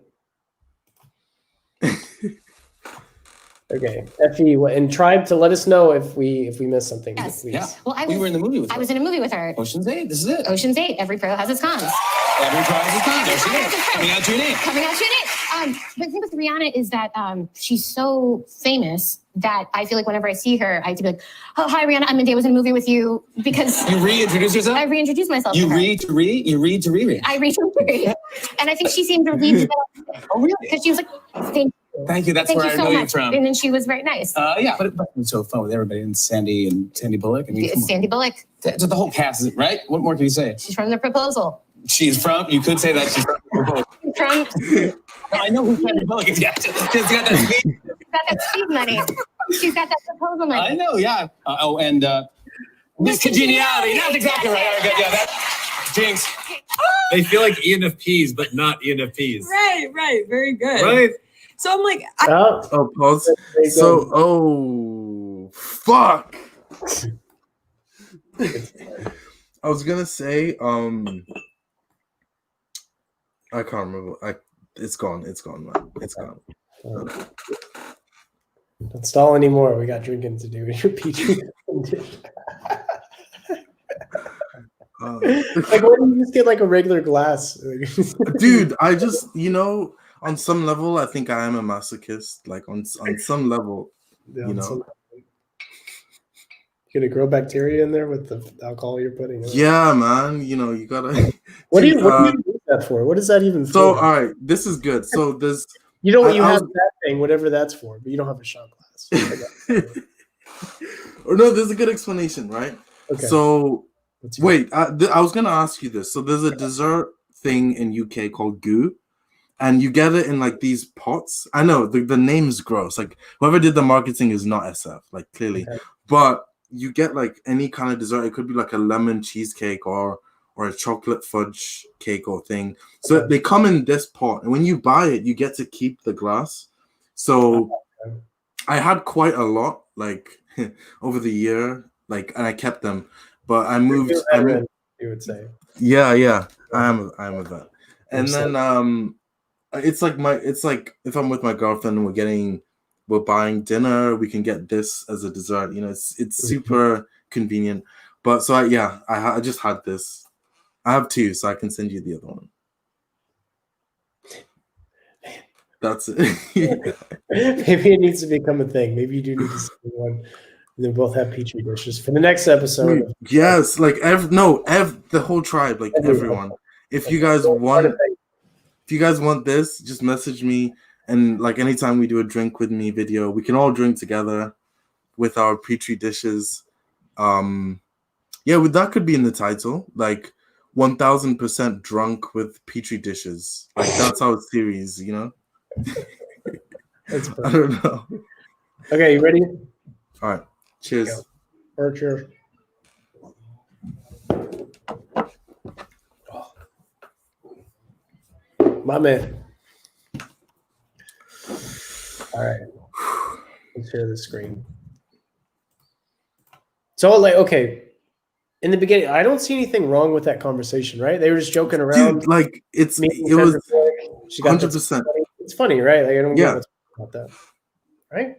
Okay. Effie, and Tribe to let us know if we missed something. Yes. Please. Yeah. Well, we were in the movie with her. I was in a movie with her. Ocean's 8. This is it. Ocean's 8. Every pro has its cons. Every pro has its cons. There she is. Coming out June 8th. Coming out June 8th. the thing with Rihanna is that she's so famous that I feel like whenever I see her, I have to be like, "Oh, hi, Rihanna. I'm Dave. Was in a movie with you," because you reintroduce yourself. I reintroduce myself. You to her. read to read. You read to reread. I read to read, and I think she seemed relieved. Oh, really? Because she was like, "Thank you, Thank you. That's thank where you I so know you much," from. and then she was very nice. Yeah, but it's so fun with everybody and Sandy Bullock. I mean, Sandy Bullock. That's what the whole cast is, right? What more can you say? She's from The Proposal. She's from. You could say that she's from. The Proposal. From I know who Sandy Bullock is. Yeah, she's got that speed. got that speed money. She's got that proposal money. I know. Yeah. And Miss Congeniality. That's exactly right. Very good. Yeah, that Jinx. They feel like ENFPs, but not ENFPs. Right. Very good. Right? So I'm like, Oh, pause. So, oh, fuck. I was gonna say, I can't remember. It's gone, man. It's gone. Don't stall anymore. We got drinking to do in your Petri dish. Like, why don't you just get like a regular glass? Dude, I just, on some level, I think I am a masochist. Like on some level, You're gonna grow bacteria in there with the alcohol you're putting in. Yeah, man. You gotta. What do you use that for? What is that even for? So, all right, this is good. So there's. You have that thing, whatever that's for, but you don't have a shot glass. Or no, there's a good explanation, right? Okay. So, wait, I was gonna ask you this. So there's a dessert thing in UK called goo, and you get it in like these pots. I know the name's gross. Like whoever did the marketing is not SF, like clearly, but you get like any kind of dessert. It could be like a lemon cheesecake or a chocolate fudge cake or thing. So they come in this pot, and when you buy it, you get to keep the glass. So I had quite a lot, like over the year, like, and I kept them. But I moved. You would say. Yeah, I am a vet. And then it's like if I'm with my girlfriend and we're buying dinner, we can get this as a dessert. It's super convenient. But so I just had this. I have two, so I can send you the other one. That's it. Maybe it needs to become a thing. Maybe you do need to send one. And then both have Petri dishes for the next episode. Yes, like the whole tribe, like everyone. If you guys want this, just message me. And like anytime we do a drink with me video, we can all drink together with our Petri dishes. That could be in the title, like 1000% drunk with Petri dishes. Like that's our series, That's I don't know. Okay, you ready? All right. Cheers. Cheers. My man. All right. Let's share the screen. So, like, okay. In the beginning, I don't see anything wrong with that conversation, right? They were just joking around. Dude, like it was 100%. It's funny, right? Like I don't get what's about that, right?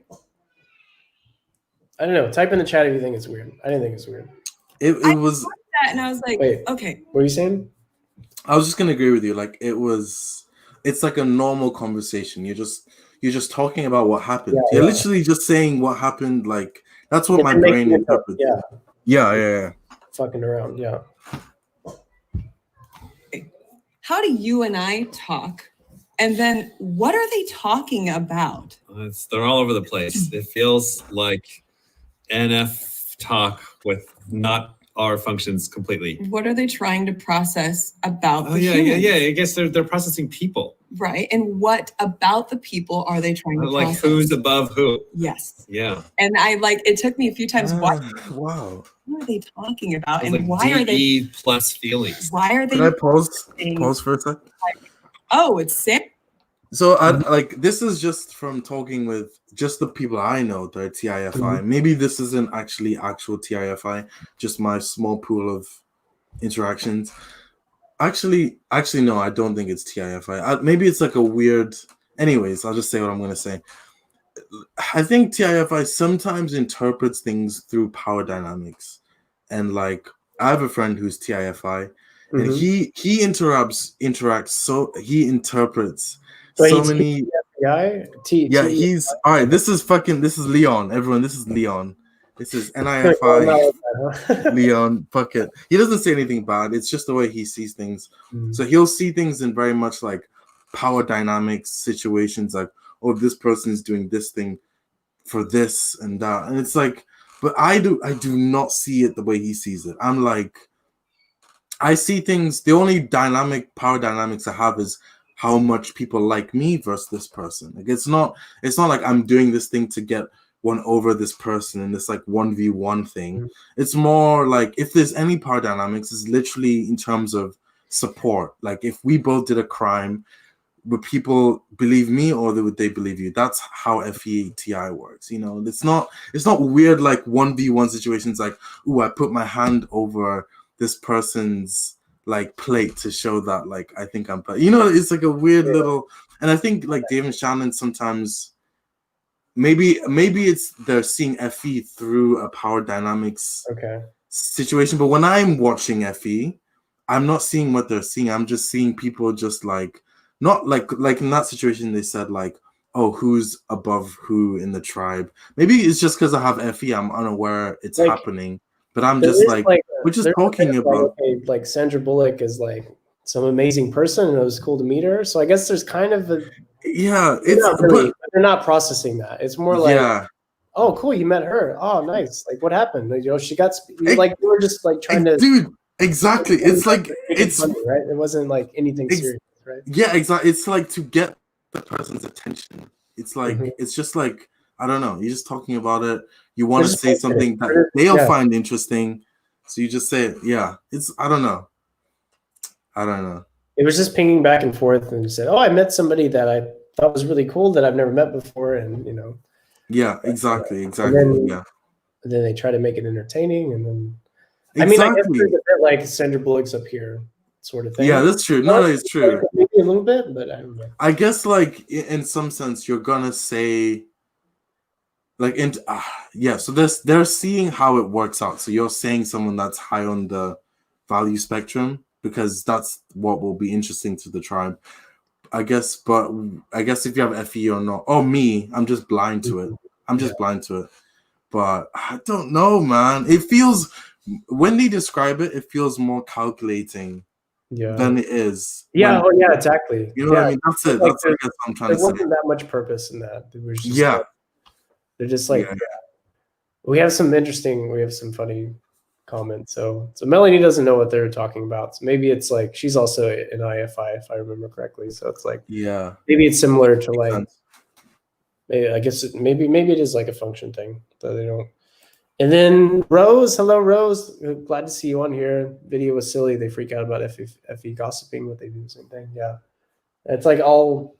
I don't know. Type in the chat if you think it's weird. I didn't think it's weird. It was that, and I was like, okay. What are you saying? I was just gonna agree with you. Like it's like a normal conversation. You're just talking about what happened. You're literally just saying what happened. Like that's what my brain interprets. Yeah. Fucking around, yeah. How do you and I talk? And then what are they talking about? They're all over the place. It feels like NF talk with not our functions completely. What are they trying to process about the humans? I guess they're processing people. Right. And what about the people are they trying to process? Who's above who? Yes. Yeah. And it took me a few times. Wow. What are they talking about? And like why are they plus feelings? Why are they? Can I pause for a sec? It's Sam. So this is just from talking with just the people I know that are TIFI. Mm-hmm. Maybe this isn't actually actual TIFI, just my small pool of interactions. Actually, no, I don't think it's TIFI. Maybe it's like a weird. Anyways, I'll just say what I'm going to say. I think TIFI sometimes interprets things through power dynamics, and like I have a friend who's TIFI, and he interprets So many. FBI? Yeah, he's all right. This is Leon. Everyone, this is Leon. This is NIFI. Leon, fuck it. He doesn't say anything bad. It's just the way he sees things. So he'll see things in very much like power dynamics situations, like, oh, this person is doing this thing for this and that. And it's like, but I do not see it the way he sees it. I'm like, I see things, the only power dynamics I have is how much people like me versus this person. Like it's not like I'm doing this thing to get one over this person in this like 1v1 thing. It's more like if there's any power dynamics, it's literally in terms of support. Like if we both did a crime, would people believe me or would they believe you? That's how FETI works. You know, it's not weird like 1v1 situations like, ooh, I put my hand over this person's like plate to show that like I think I'm, you know, it's like a weird little. And I think like Dave and Shannon sometimes maybe it's they're seeing FE through a power dynamics situation, but when I'm watching FE, I'm not seeing what they're seeing. I'm just seeing people just like not like in that situation they said like, oh, who's above who in the tribe. Maybe it's just because I have FE, I'm unaware it's like, happening. But I'm just like we're just talking about like Sandra Bullock is like some amazing person and it was cool to meet her. So I guess there's kind of a it's not really, but they're not processing that. It's more like oh cool, you met her. Oh nice. Like what happened? You know, she got like we were just like trying to exactly. It's like it's funny, right? It wasn't like anything serious, right? Yeah, exactly. It's like to get the person's attention. It's like it's just like I don't know. You're just talking about it. You want to say something that they'll find interesting, so you just say it. Yeah, it's I don't know. It was just pinging back and forth, and you said, "Oh, I met somebody that I thought was really cool that I've never met before," and you know. Yeah, exactly. And then they try to make it entertaining, and then I mean, I guess there's a bit like Sandra Bullock's up here, sort of thing. Yeah, that's true. No, it's true. Maybe a little bit, but I don't know. I guess like in some sense, you're gonna say. Like so they're seeing how it works out. So you're saying someone that's high on the value spectrum because that's what will be interesting to the tribe, I guess. But I guess if you have FE or not, me, I'm just blind to it. Blind to it. But I don't know, man. It feels when they describe it, it feels more calculating than it is. Yeah. Exactly. You know what I mean? That's it. That's what I'm trying to say. There wasn't that much purpose in that. It was just they're just like, we have some funny comments. So Melanie doesn't know what they're talking about. So maybe it's like, she's also an IFI, if I remember correctly. So it's like, maybe it's similar to like, maybe it is like a function thing that they don't. And then Rose, hello Rose. Glad to see you on here. Video was silly. They freak out about FE gossiping, but they do the same thing. Yeah. It's like all,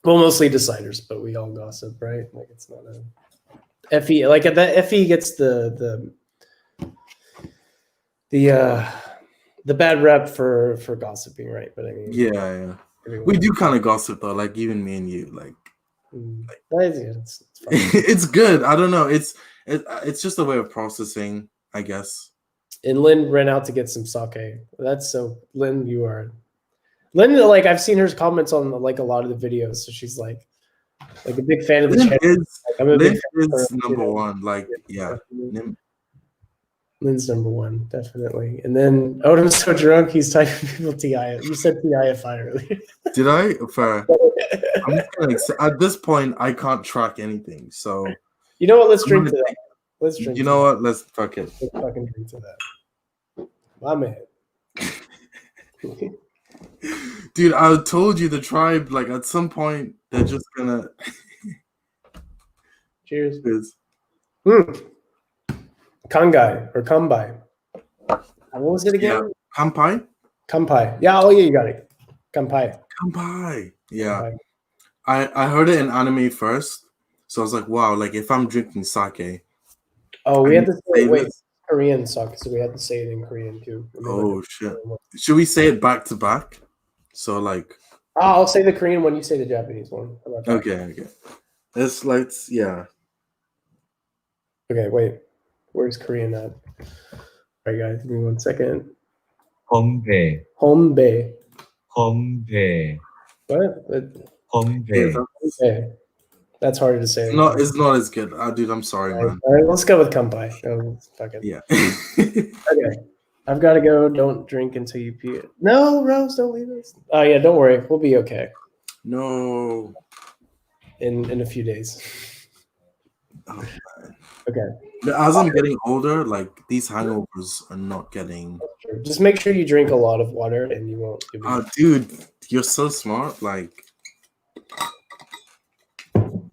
well, mostly designers, but we all gossip, right? Like it's not a FE. Like the FE gets the bad rep for gossiping, right? But I mean, we do kind of gossip though. Like even me and you, like it's it's good. I don't know. It's just a way of processing, I guess. And Lynn ran out to get some sake. That's so Lynn, Lynn, like I've seen her comments on like a lot of the videos, so she's like a big fan of the channel. Lynn is number one. Like Lynn's number one, definitely. And then Odom's so drunk he's typing people TI. You said TIFI earlier. Did I? Fair. I'm just gonna, at this point, I can't track anything. So you know what? Let's drink to that. Let's drink. You know what? Let's fuck it. Let's fucking drink to that. My man. Dude, I told you the tribe, like at some point they're just gonna cheers. Kangai or Kambai. What was it again? Kampai? Kampai. Yeah, oh yeah, you got it. Kampai. Kampai. Yeah. Kampai. I heard it in anime first. So I was like, wow, like if I'm drinking sake. Oh, we had to say Korean sake, so we had to say it in Korean too. Oh shit. Should we say it back to back? So like I'll say the Korean one, you say the Japanese one. Okay. Let's yeah. Okay, wait. Where's Korean at? All right, guys, give me 1 second. Hombe. Hombe. Hombe. What? Pompeii. Okay. That's harder to say. It's not as good. Dude, I'm sorry, man. All right, let's go with Kampai. Fuck it. Yeah. Okay. I've got to go. Don't drink until you pee. No, Rose, don't leave us. Oh, yeah, don't worry. We'll be okay. No. In a few days. Oh, man. Okay. As I'm getting older, like these hangovers are not getting. Just make sure you drink a lot of water, and you won't. Dude, you're so smart. Like,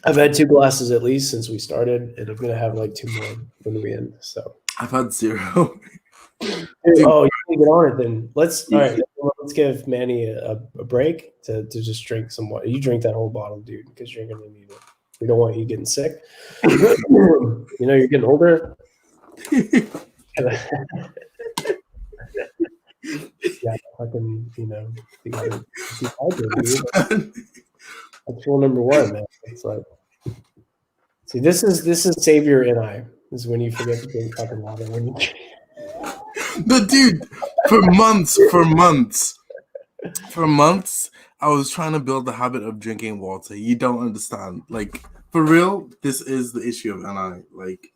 I've had 2 glasses at least since we started, and I'm gonna have like 2 more when we end. So I've had 0. Oh, you can get on it then. All right. Let's give Manny a break to just drink some water. You drink that whole bottle, dude, because you're gonna need it. We don't want you getting sick. You know, you're getting older. Yeah, fucking, you know, you gotta keep hydrated, dude. That's rule number 1, man. It's like, see, this is Savior and I. This is when you forget to drink fucking water when you. But dude, for months, I was trying to build the habit of drinking water. You don't understand. Like, for real, this is the issue of NI. Like,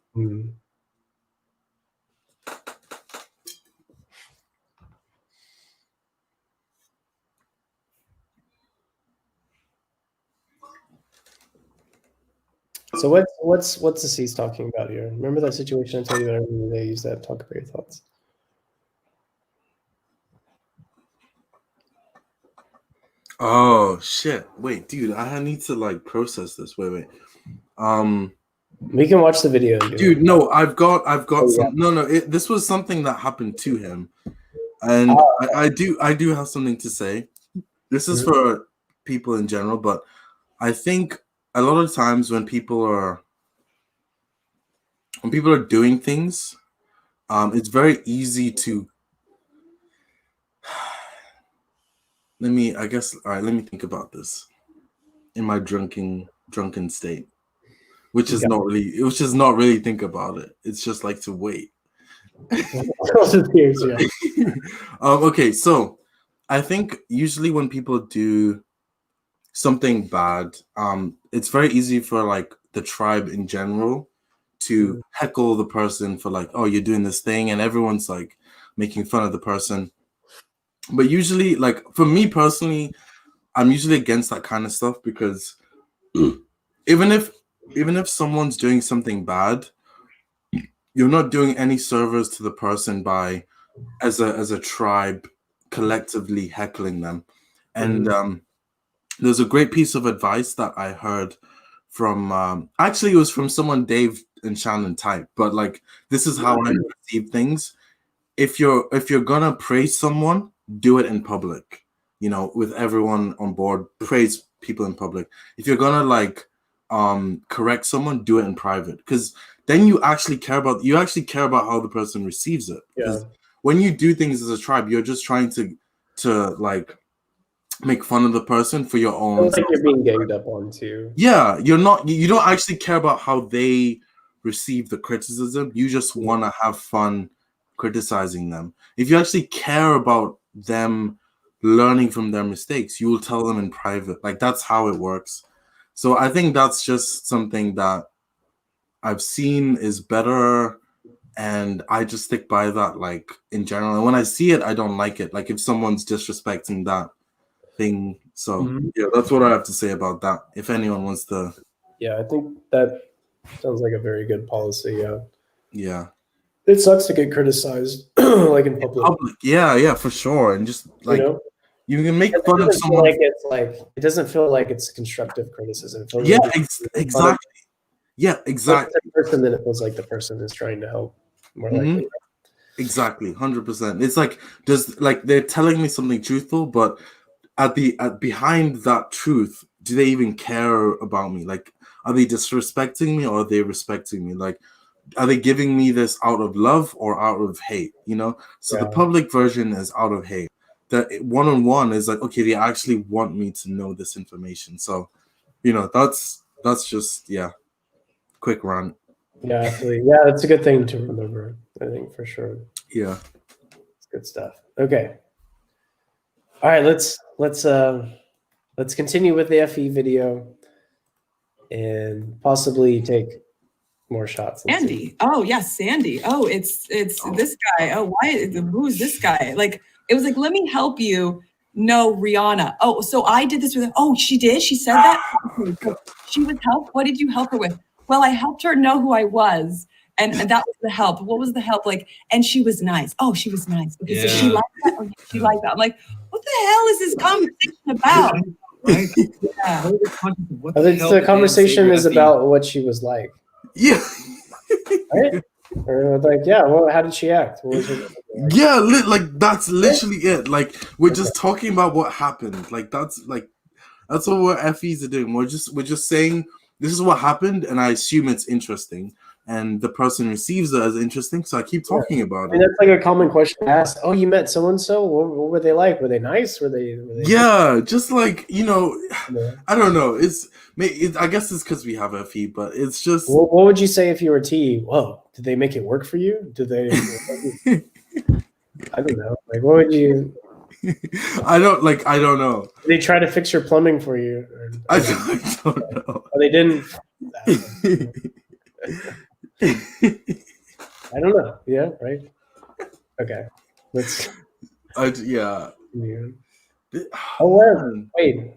So what's the C's talking about here? Remember that situation I told you about earlier? They use that. Talk about your thoughts. oh shit! Wait, dude, I need to like process this. Wait. We can watch the video, dude. No, I've got some. Yeah. No. This was something that happened to him, and I do have something to say. This is for people in general, but I think a lot of times when people are doing things, it's very easy to. Let me think about this in my drunken state, which is not really think about it. It's just like to wait. Okay, so I think usually when people do something bad, it's very easy for like the tribe in general to heckle the person for like, oh, you're doing this thing, and everyone's like making fun of the person. But usually, like for me personally, I'm usually against that kind of stuff because even if someone's doing something bad, you're not doing any service to the person by as a tribe collectively heckling them. And there's a great piece of advice that I heard from actually it was from someone Dave and Shan and Dave, but like this is how I perceive things. If you're gonna praise someone, do it in public, you know, with everyone on board. Praise people in public. If you're gonna like correct someone, do it in private, because then you actually care about how the person receives it. Because when you do things as a tribe, you're just trying to like make fun of the person for your own. It's like you're being ganged up on too. Yeah, you don't actually care about how they receive the criticism. You just want to have fun criticizing them. If you actually care about them learning from their mistakes, you will tell them in private. Like that's how it works. So I think that's just something that I've seen is better, and I just stick by that, like in general. And when I see it, I don't like it. Like if someone's disrespecting that thing. So yeah, that's what I have to say about that. If anyone wants to. Yeah, I think that sounds like a very good policy. Yeah. It sucks to get criticized, like in public. Yeah, for sure. And just like you can make fun of someone. It doesn't feel like it's constructive criticism. Exactly. Yeah, exactly. The person, then it feels like the person is trying to help. More likely. Exactly, 100%. It's like they're telling me something truthful, but behind that truth, do they even care about me? Like, are they disrespecting me or are they respecting me? Like, are they giving me this out of love or out of hate? You know. So the public version is out of hate. The one-on-one is like, okay, they actually want me to know this information. So, you know, that's just quick rant. Yeah, absolutely. Yeah, that's a good thing to remember, I think, for sure. Yeah. It's good stuff. Okay. All right, let's let's continue with the FE video and possibly take more shots. Sandy. Oh yes, Sandy. Oh, it's this guy. Oh, who's this guy? Like, it was like, let me help you. No, Rihanna. Oh, so I did this with her. Oh, she did? She said that? Okay, so she was help. What did you help her with? Well, I helped her know who I was. And that was the help. What was the help? Like, and she was nice. Oh, she was nice. Okay, so she liked that. Oh, she liked that. I'm like, what the hell is this conversation about? Right? Yeah. The conversation is about what she was like. Yeah. Right? Or like, yeah, well, how did she act? What was her like? Yeah, like that's literally it. Like we're just talking about what happened. Like that's what we're FEs are doing. We're just saying this is what happened, and I assume it's interesting, and the person receives it as interesting. So I keep talking about it. That's like a common question to ask. Oh, you met so and so. What were they like? Were they nice? Were they yeah, just like I don't know. I guess it's because we have FE, but it's just. What would you say if you were T? Whoa, did they make it work for you? Did they? I don't know. Like, what would you? I don't know. Did they try to fix your plumbing for you? I don't know. Oh, they didn't. I don't know. Yeah. Right. Okay. Let's. Yeah. Oh, wait.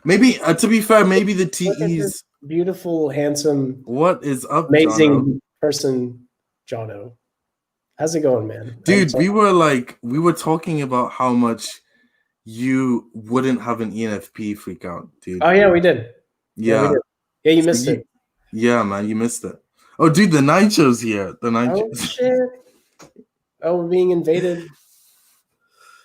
Maybe to be fair, maybe the TEs. Beautiful, handsome. What is up, amazing Jono? Person, Jono. How's it going, man? Dude, we were talking about how much you wouldn't have an ENFP freak out, dude. Oh yeah, we did. Yeah. Yeah, you missed it. Yeah, man, you missed it. Oh, dude, the night show's here. The night show's. Shit. Oh, we're being invaded.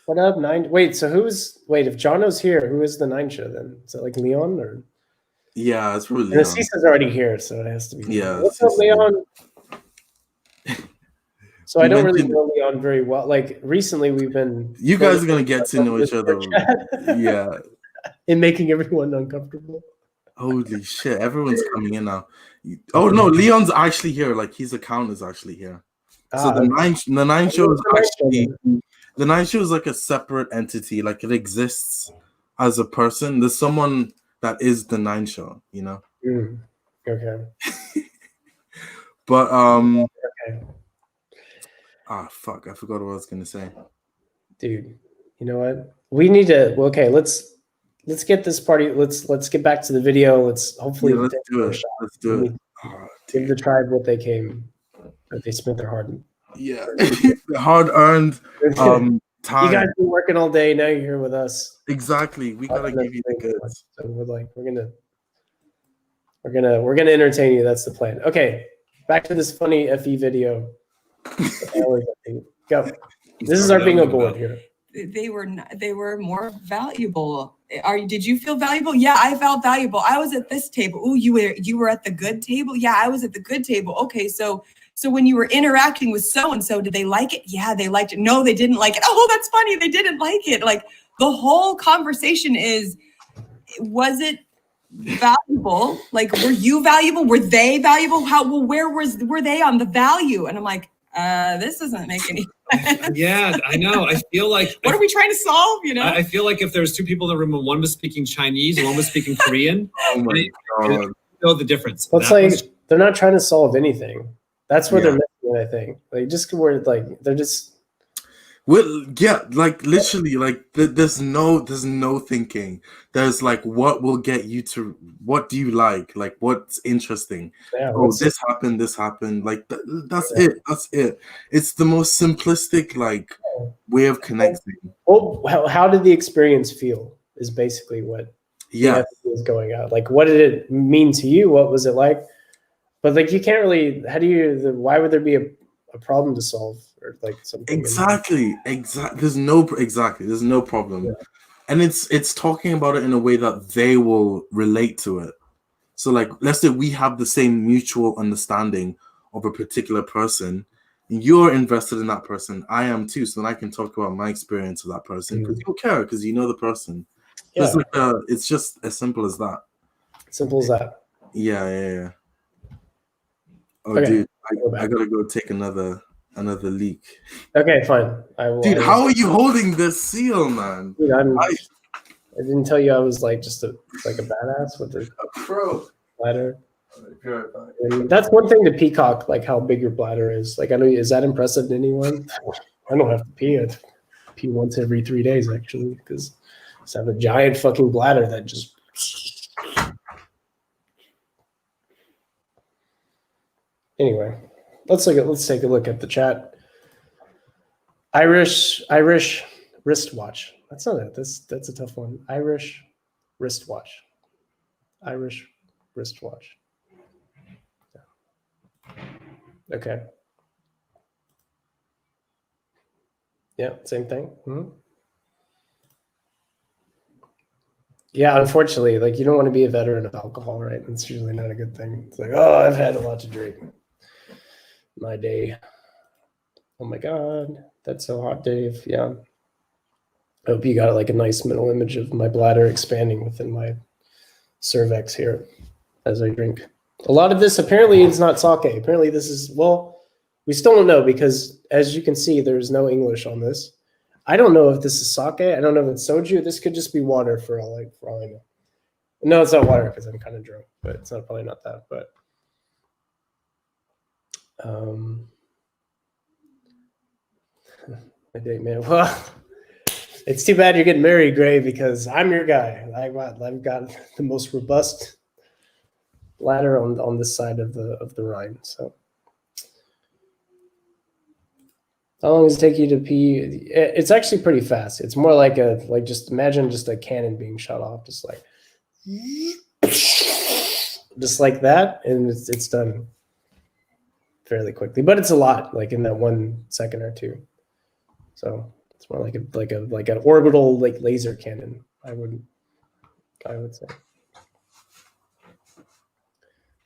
What up, Nine? Wait, so if Jono's here, who is the Nine Show then? Is it like Leon or? Yeah, it's probably Leon. And Aziza's already here, so it has to be. Yeah. What's up, Leon? So I don't really know Leon very well. Like recently, we've been. You guys are gonna get to know each other. Yeah. And making everyone uncomfortable. Holy shit! Everyone's coming in now. Oh no, Leon's actually here. Like his account is actually here. So the nine show is actually the nine show is like a separate entity. Like it exists as a person. There's someone that is the nine show. You know. Okay. But Okay. Ah, fuck! I forgot what I was gonna say. Dude, you know what? We need to. Okay, let's get this party. Let's get back to the video. Let's hopefully let's do it. Let's do it. Give the tribe what they came, what they spent their hard. Yeah, hard earned time. You guys been working all day. Now you're here with us. Exactly. We gotta give you the goods. So we're gonna entertain you. That's the plan. Okay, back to this funny FE video. Go. This is our bingo board here. They were more valuable. Did you feel valuable? Yeah, I felt valuable. I was at this table. Oh, you were at the good table? Yeah, I was at the good table. Okay, so when you were interacting with so and so, did they like it? Yeah, they liked it. No, they didn't like it. Oh, that's funny. They didn't like it. Like the whole conversation was it valuable? Like, were you valuable? Were they valuable? Where were they on the value? And I'm like, this doesn't make any sense. Yeah, I know. I feel like what are we trying to solve? You know, I feel like if there's two people in the room and one was speaking Chinese and one was speaking Korean, oh my god, you know the difference. Well, it's like they're not trying to solve anything. That's where they're missing it, I think. Like just where like they're just. Well, yeah, like literally, like there's no thinking. There's like, what will get you to? What do you like? Like, what's interesting? Yeah, this happened. Like that's it. That's it. It's the most simplistic like way of connecting. Well, how did the experience feel? Is basically what is going on. Like, what did it mean to you? What was it like? But like, you can't really. How do you? Why would there be a problem to solve or like something? Exactly. There's no problem. Yeah. And it's talking about it in a way that they will relate to it. So like, let's say we have the same mutual understanding of a particular person. You're invested in that person. I am too. So then I can talk about my experience with that person because you care because you know the person. Yeah. It's like it's just as simple as that. Simple as that. Yeah. Oh, okay. Dude, I gotta go take another leak. Okay, fine. I will. Dude, how are you holding this seal, man? Dude, I didn't tell you I was like just a badass with a Pro. bladder. And that's one thing to peacock, like how big your bladder is. Like, I know, is that impressive to anyone? I don't have to pee. I pee once every 3 days, actually, because I have a giant fucking bladder that just. Anyway, let's take a look at the chat. Irish wristwatch. That's not it. That's a tough one. Irish wristwatch. Irish wristwatch. Okay. Yeah, same thing. Mm-hmm. Yeah, unfortunately, like you don't want to be a veteran of alcohol, right? It's usually not a good thing. It's like, oh, I've had a lot to drink. My day. Oh my God, that's so hot, Dave. Yeah. I hope you got like a nice mental image of my bladder expanding within my cervix here as I drink. A lot of this apparently is not sake. Apparently this is, well, we still don't know because as you can see, there's no English on this. I don't know if this is sake. I don't know if it's soju. This could just be water for all I know. No, it's not water because I'm kind of drunk, but it's not probably not that. But my date, man. Well, it's too bad you're getting married, Gray, because I'm your guy. I've got the most robust bladder on this side of the Rhine. So. How long does it take you to pee? It's actually pretty fast. It's more like just imagine just a cannon being shot off, just like that, and it's done fairly quickly. But it's a lot, like in that 1 second or two. So it's more like an orbital like laser cannon. I would say.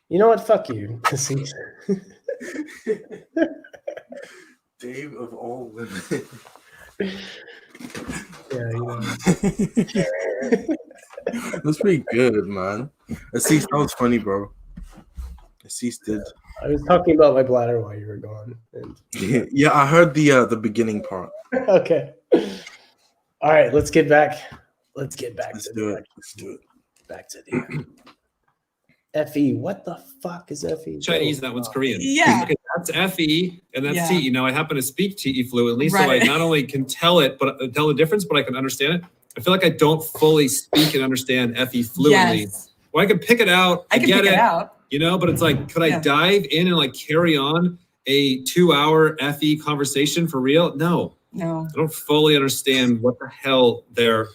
You know what? Fuck you. Dave of all women. Yeah, That's pretty good, man. Assis, that was funny, bro. Assis did. I was talking about my bladder while you were gone. And... yeah, I heard the beginning part. Okay. All right, let's get back. Let's do it. Let's do it. Back to the FE. What the fuck is FE? Chinese, that one's Korean. Yeah. Okay, that's FE and that's Yeah. TE. You know, I happen to speak TE fluently, so Right. I not only can tell the difference, but I can understand it. I feel like I don't fully speak and understand FE fluently. Yes. Well, I can pick it out. I can get pick it out. You know, but it's like, could I dive in and like carry on a 2-hour FE conversation for real? No. No. I don't fully understand what the hell they're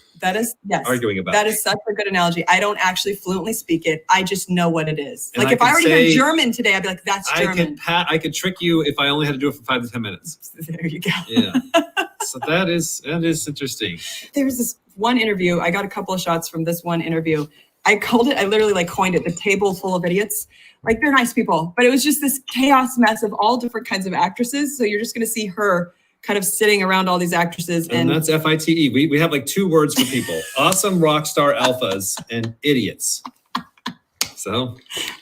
arguing about. That is such a good analogy. I don't actually fluently speak it. I just know what it is. And like if I already say, heard German today, I'd be like, that's German. I could trick you if I only had to do it for 5 to 10 minutes. There you go. Yeah. So that is interesting. There's this one interview. I got a couple of shots from this one interview. I literally like coined it the table full of idiots. Like they're nice people, but it was just this chaos mess of all different kinds of actresses. So you're just going to see her kind of sitting around all these actresses. And that's FITE. We have like 2 words for people: awesome rock star alphas and idiots. So. And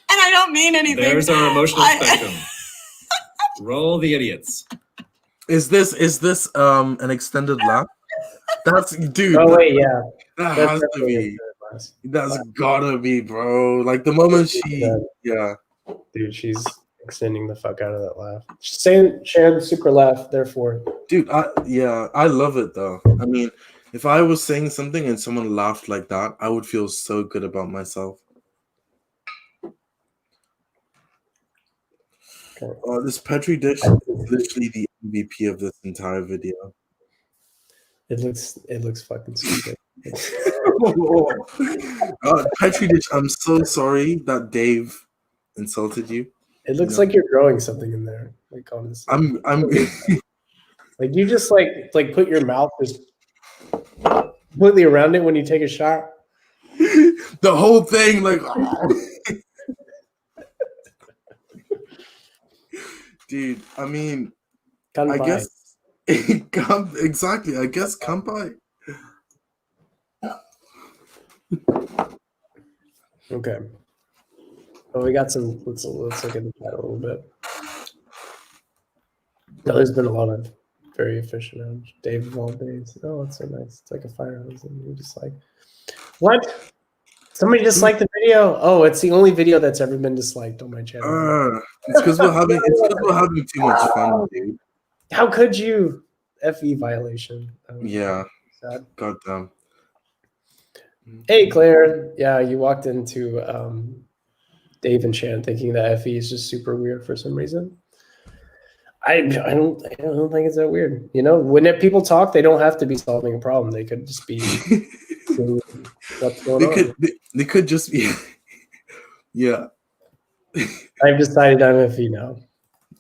I don't mean anything. There's our emotional spectrum. Roll the idiots. Is this an extended laugh? That's dude. Oh wait, yeah. That has to be. That's gotta be, bro. Like the moment yeah. Dude, she's extending the fuck out of that laugh. Shan super laugh, therefore. Dude, I love it though. I mean, if I was saying something and someone laughed like that, I would feel so good about myself. Okay. This Petri dish is literally the MVP of this entire video. It looks fucking stupid. Petri dish, I'm so sorry that Dave insulted you. It looks like you're growing something in there. Like honestly, I'm like you just like put your mouth just completely around it when you take a shot. The whole thing, like, dude. I mean, Kanpai. I guess exactly. I guess kanpai. Okay. Oh, we got some. Let's look at the chat a little bit. No, there's been a lot of very efficient Dave of all days. Oh, it's so nice. It's like a fire hose, and you're just like, What? Somebody disliked the video? Oh, it's the only video that's ever been disliked on my channel. It's because we're having too much fun, dude. How could you? FE violation. Yeah. Sad. Goddamn. Hey, Claire. Yeah, you walked into Dave and Shan thinking that FE is just super weird for some reason. I don't think it's that weird. You know, when people talk, they don't have to be solving a problem. They could just be seeing what's going on. They could just be. Yeah. I've decided I'm FE now.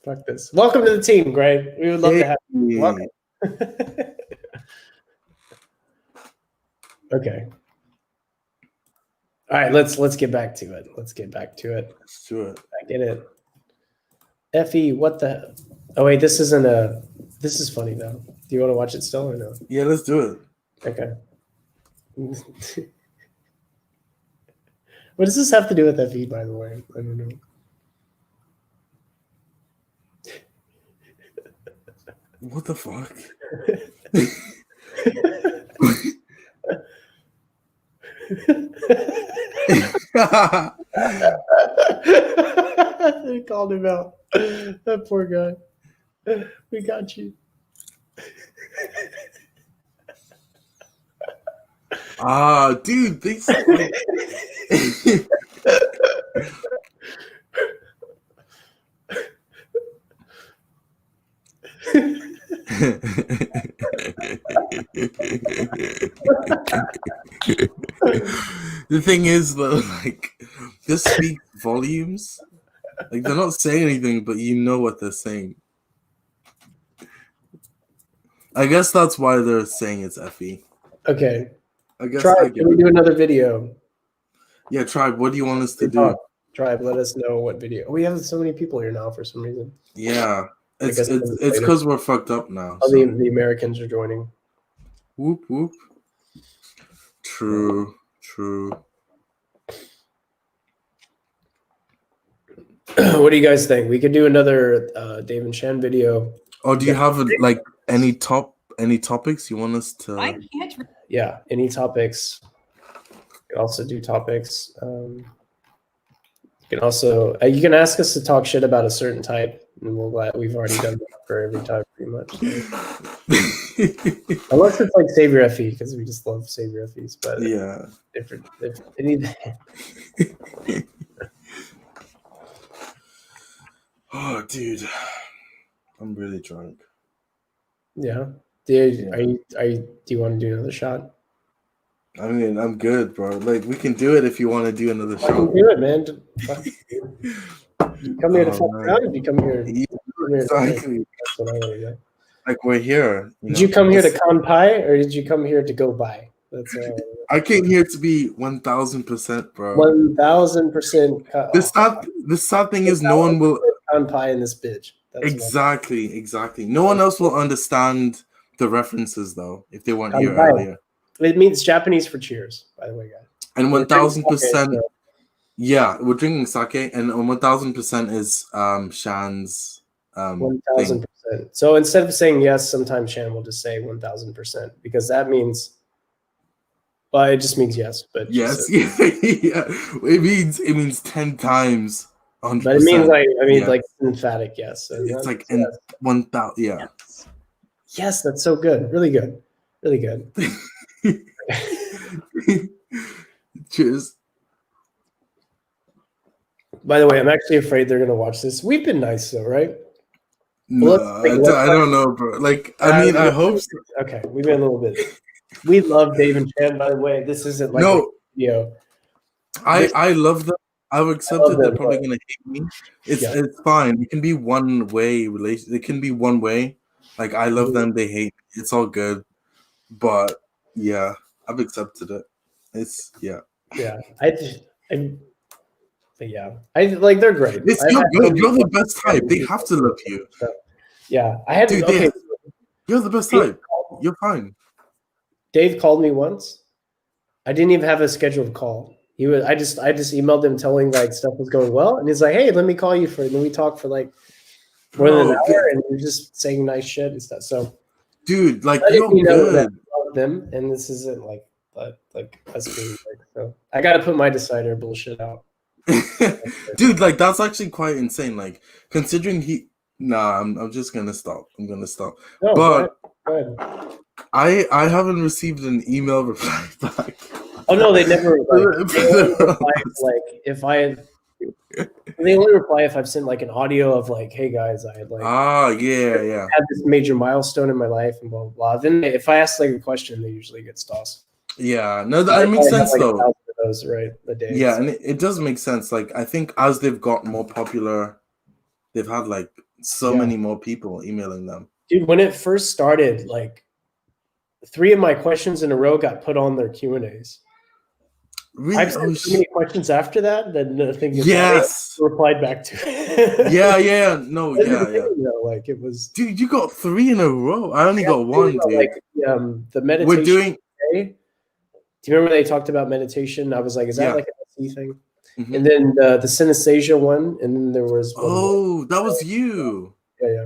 Fuck this. Welcome to the team, Greg. We would love to have you. Welcome. Okay. All right, let's get back to it. Let's do it. I get it. FE, what the? Oh wait, this isn't a. This is funny though. Do you want to watch it still or no? Yeah, let's do it. Okay. What does this have to do with FE, by the way? I don't know. What the fuck? They called him out. That poor guy. We got you. Dude, they The thing is, though, like, this speaks volumes. Like, they're not saying anything, but you know what they're saying. I guess that's why they're saying it's FE. Okay. I guess. Tribe, can we do another video? Yeah, Tribe, what do you want us to do? Tribe, let us know what video. We have so many people here now for some reason. Yeah. It's because we're fucked up now. Oh, so. The Americans are joining. Whoop, whoop. True. What do you guys think? We could do another Dave and Shan video. Oh, do you have like any topics you want us to? I can't. Yeah, any topics. You can also do topics. You can also you can ask us to talk shit about a certain type, and we've already done that for every type pretty much. So. Unless it's like Savior FE, because we just love Savior FEs. But yeah, if anything. Oh, dude, I'm really drunk. Yeah, dude, do you want to do another shot? I mean, I'm good, bro. Like, we can do it if you want to do another shot. Do it, man. You come here to fuck around, or you come here? Exactly. Like, we're here. Did you come here to con pie, or did you come here to go buy? That's I came here to be 1,000%, bro. 1,000%. The sad thing is, no one will con pie in this bitch. That's exactly. No one else will understand the references though if they weren't here earlier. It means Japanese for cheers, by the way, guys. And 1,000%. Yeah, we're drinking sake, and 1,000% is Shan's 1,000%. So instead of saying yes, sometimes Shan will just say 1,000% because that means. Well, it just means yes, but yes, yeah. It means 10 times. 100%. But it means like emphatic yes. So it's like in 1,000. Yeah. Yes, that's so good. Really good. Cheers. By the way, I'm actually afraid they're gonna watch this. We've been nice though, right? No, I don't know, bro. Like, I mean, I hope so. Okay, we've been a little bit. We love Dave and Shan, by the way. This isn't like a video. I love them. I've accepted they're probably gonna hate me. It's fine. It can be one way relation. It can be one way. Like, I love them, they hate me. It's all good. But yeah, I've accepted it. It's yeah. I like they're great. You're the best type. They have to love you. Yeah, I had to. Okay, you're the best type. You're fine. Dave called me once. I didn't even have a scheduled call. I just emailed him telling like stuff was going well, and he's like, "Hey, let me call you for." And then we talked for like more than an hour, and we were just saying nice shit and stuff. So, dude, like you're good. Love them, and this isn't like but like us being like, so I got to put my decider bullshit out. Dude, like that's actually quite insane. Like considering I'm just gonna stop. I'm gonna stop. No, but go ahead. I haven't received an email reply back. Oh no, they never they only reply if I had. They only reply if I've sent like an audio of like, hey guys, I had like had this major milestone in my life and blah blah blah. Then if I ask like a question, they usually get tossed. Yeah, no, that makes sense like though. Those, right, a day. Yeah, so. And it does make sense. Like I think as they've got more popular, they've had like so many more people emailing them. Dude, when it first started, like 3 of my questions in a row got put on their Q&As. Really? I've sent so many questions after that nothing replied back to. yeah. Like it was. Dude, you got 3 in a row. I only got 1, dude. Like the meditation. We're doing. Day. Do you remember they talked about meditation? I was like, is that like an SE thing? Mm-hmm. And then the synesthesia one, and then there was. That was you. Yeah.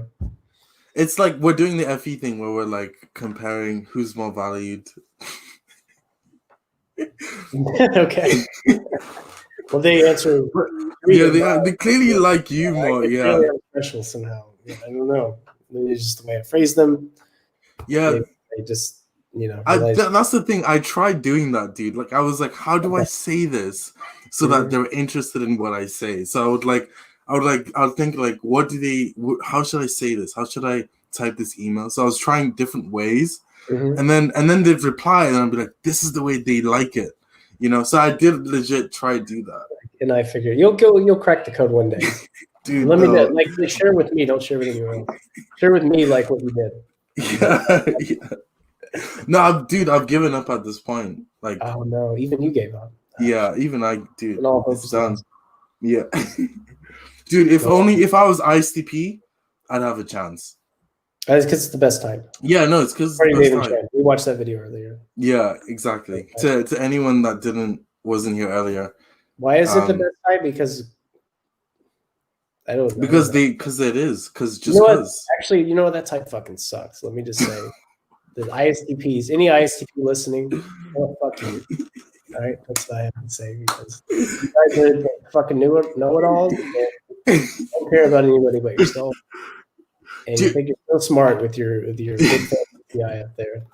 It's like we're doing the FE thing where we're like comparing who's more valued. Okay. Well, they answer. They clearly like you more. Yeah. Special somehow. Yeah, I don't know. Maybe it's just the way I phrase them. Yeah. They just. That's the thing. I tried doing that, dude. Like I was like, how do I say this so that they're interested in what I say? So I would think like, how should I say this? How should I type this email? So I was trying different ways, and then they'd reply, and I'd be like, this is the way they like it, So I did legit try to do that. And I figured you'll crack the code one day, dude. Let me know, like share with me. Don't share with anyone else. Share with me like what you did. Yeah. No, dude, I've given up at this point. Like, oh no, even you gave up. Yeah, even I, dude. It's done. Yeah, dude. If I was ISTP, I'd have a chance. It's because it's the best time. Yeah, no, it's because it's the best time. We watched that video earlier. Yeah, exactly. To anyone that wasn't here earlier. Why is it the best time? Because I don't know. Because it is. Because actually, you know what? That type fucking sucks. Let me just say. The ISTPs, any ISTP listening, fuck you. All right, that's what I have to say because you guys are fucking know-it-alls and don't care about anybody but yourself. And you think you're so smart with your big PI up there.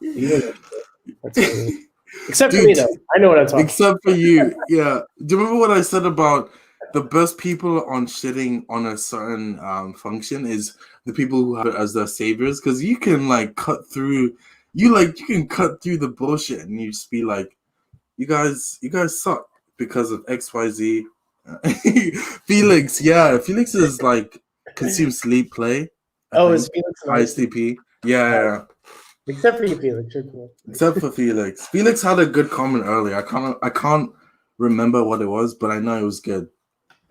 Except for me, though. I know what I'm talking about. Except for you, yeah. Do you remember what I said about the best people on shitting on a certain function is the people who have it as their saviors? Because you can like cut through. You can cut through the bullshit and you just be like, you guys suck because of XYZ. Felix, Felix is like consume sleep play. Is Felix ISTP? Yeah. Except for you, Felix. You're cool. Except for Felix. Felix had a good comment earlier. I can't remember what it was, but I know it was good.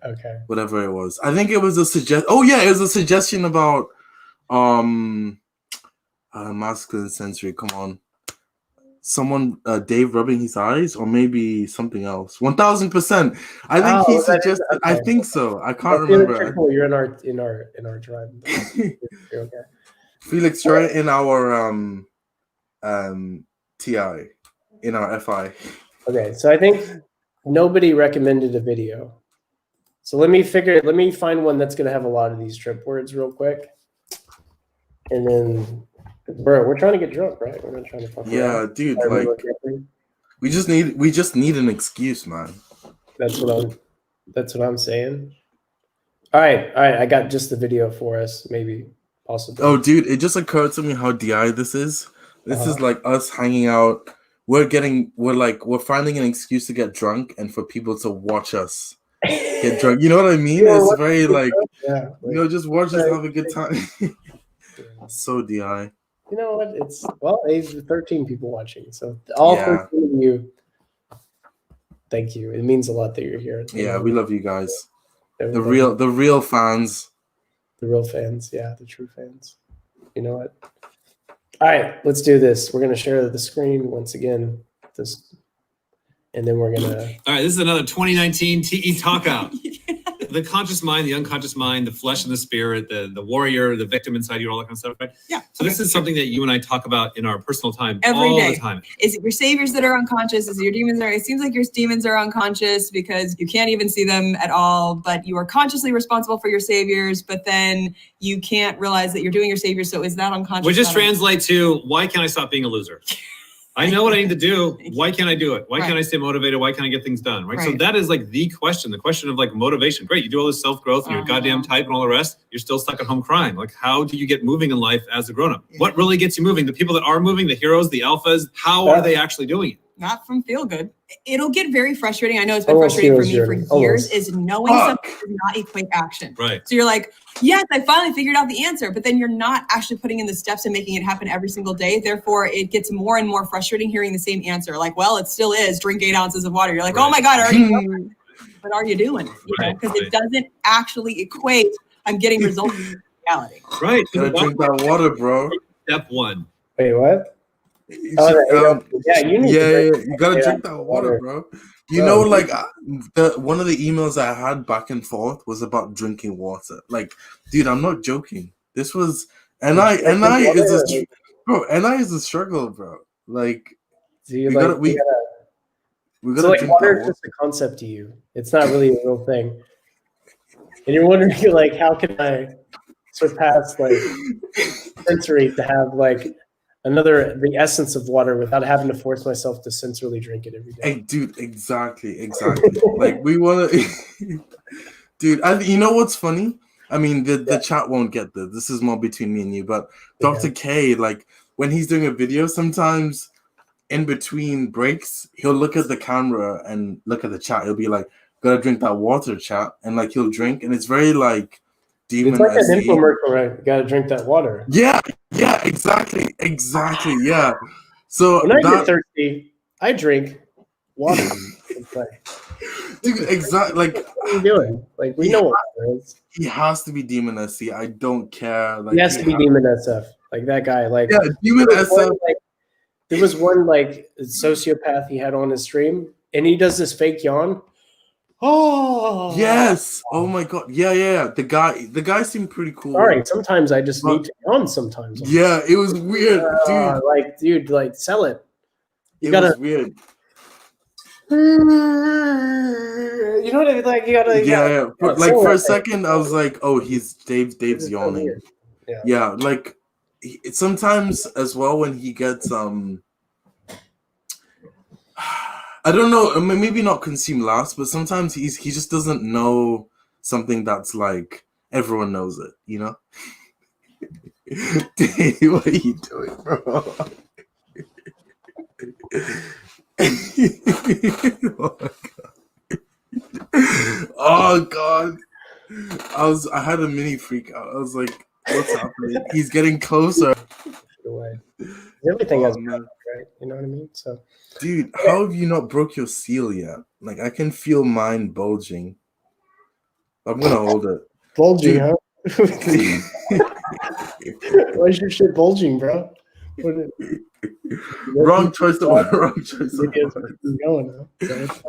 Okay. Whatever it was, I think it was a suggestion. Oh yeah, it was a suggestion about masculine sensory. Come on, someone Dave rubbing his eyes, or maybe something else. 1000%. I think he suggested. Okay. I think so. I can't remember. Cool. You're in our tribe. You're okay. Felix, you're in our TI, in our FI. Okay, so I think nobody recommended a video. So let me find one that's gonna have a lot of these trip words real quick, and then. Bro, we're trying to get drunk, right? We're not trying to fuck around. Dude, like we just need an excuse, man. That's what I'm saying. All right. I got just the video for us, maybe possibly. Oh, dude, it just occurred to me how DI this is. This is like us hanging out. We're finding an excuse to get drunk and for people to watch us get drunk. You know what I mean? It's very like just watch us have a good time. So DI. You know what? It's 13 people watching. So all 13 of you, thank you. It means a lot that you're here. Yeah, we love you guys. The real fans. The real fans, yeah, the true fans. You know what? All right, let's do this. We're gonna share the screen once again. And then we're gonna. All right, this is another 2019 TE Talk Out. the conscious mind, the unconscious mind, the flesh and the spirit, the warrior, the victim inside you, all that kind of stuff, right? Yeah. So this is something that you and I talk about in our personal time Every all day. the time. Is it your saviors that are unconscious? Is it your demons it seems like your demons are unconscious because you can't even see them at all, but you are consciously responsible for your saviors, but then you can't realize that you're doing your saviors. So is that unconscious? Which just translates to, why can't I stop being a loser? I know what I need to do. Why can't I do it? Why can't I stay motivated? Why can't I get things done? Right. So that is like the question of like motivation. Great. You do all this self-growth and you're goddamn type and all the rest. You're still stuck at home crying. Like, how do you get moving in life as a grown-up? What really gets you moving? The people that are moving, the heroes, the alphas, how are they actually doing it? Not from feel good. It'll get very frustrating. I know it's been frustrating for me for years is knowing something does not equate action. Right. So you're like, yes, I finally figured out the answer, but then you're not actually putting in the steps and making it happen every single day. Therefore, it gets more and more frustrating hearing the same answer. Like, well, it still is drink 8 ounces of water. You're like, oh my God, I already know that. But are you doing it? You know, because it doesn't actually equate. I'm getting results in reality. Right. Gotta drink that water, bro. Step 1. Wait, what? You gotta drink that water, bro. You know, like one of the emails I had back and forth was about drinking water. Like, dude, I'm not joking. This was NI is a struggle, bro. Like, we gotta so like drink water is just a concept to you. It's not really a real thing. And you're wondering, like, how can I surpass like sensory to have like the essence of water without having to force myself to sensorily drink it every day. Hey, dude, exactly. Like, we want to, dude. You know what's funny? I mean, the chat won't get this. This is more between me and you. But Dr. K, like, when he's doing a video, sometimes in between breaks, he'll look at the camera and look at the chat. He'll be like, "Gotta drink that water, chat," and like he'll drink, and it's very like. It's like an infomercial, right? You gotta drink that water. Yeah, exactly, yeah. So when I get thirsty, I drink water. Dude, exactly. Like, what are you doing? Like, we know what water is. He has to be Demon SC. I don't care. Like, he has to be Demon SF. Like that guy. Like, yeah, Demon SF. There was one like sociopath he had on his stream, and he does this fake yawn. Oh yes! Oh my god! Yeah. The guy seemed pretty cool. Sorry, sometimes I just need to yawn. Sometimes. Yeah, it was weird, dude. Like, sell it. It was weird. You know what I mean? Like, you gotta. Yeah. Like for a second, I was like, "Oh, Dave's yawning." Yeah. Like sometimes as well when he gets I don't know, maybe not consume last, but sometimes he just doesn't know something that's like everyone knows it, you know? Dude, what are you doing, bro? Oh god. I had a mini freak out. I was like, what's happening? He's getting closer. Everything has right? You know what I mean? So, dude, how have you not broke your seal yet? Like, I can feel mine bulging. I'm gonna hold it. Bulging, dude. Huh? Why is your shit bulging, bro? Wrong choice. Wrong choice.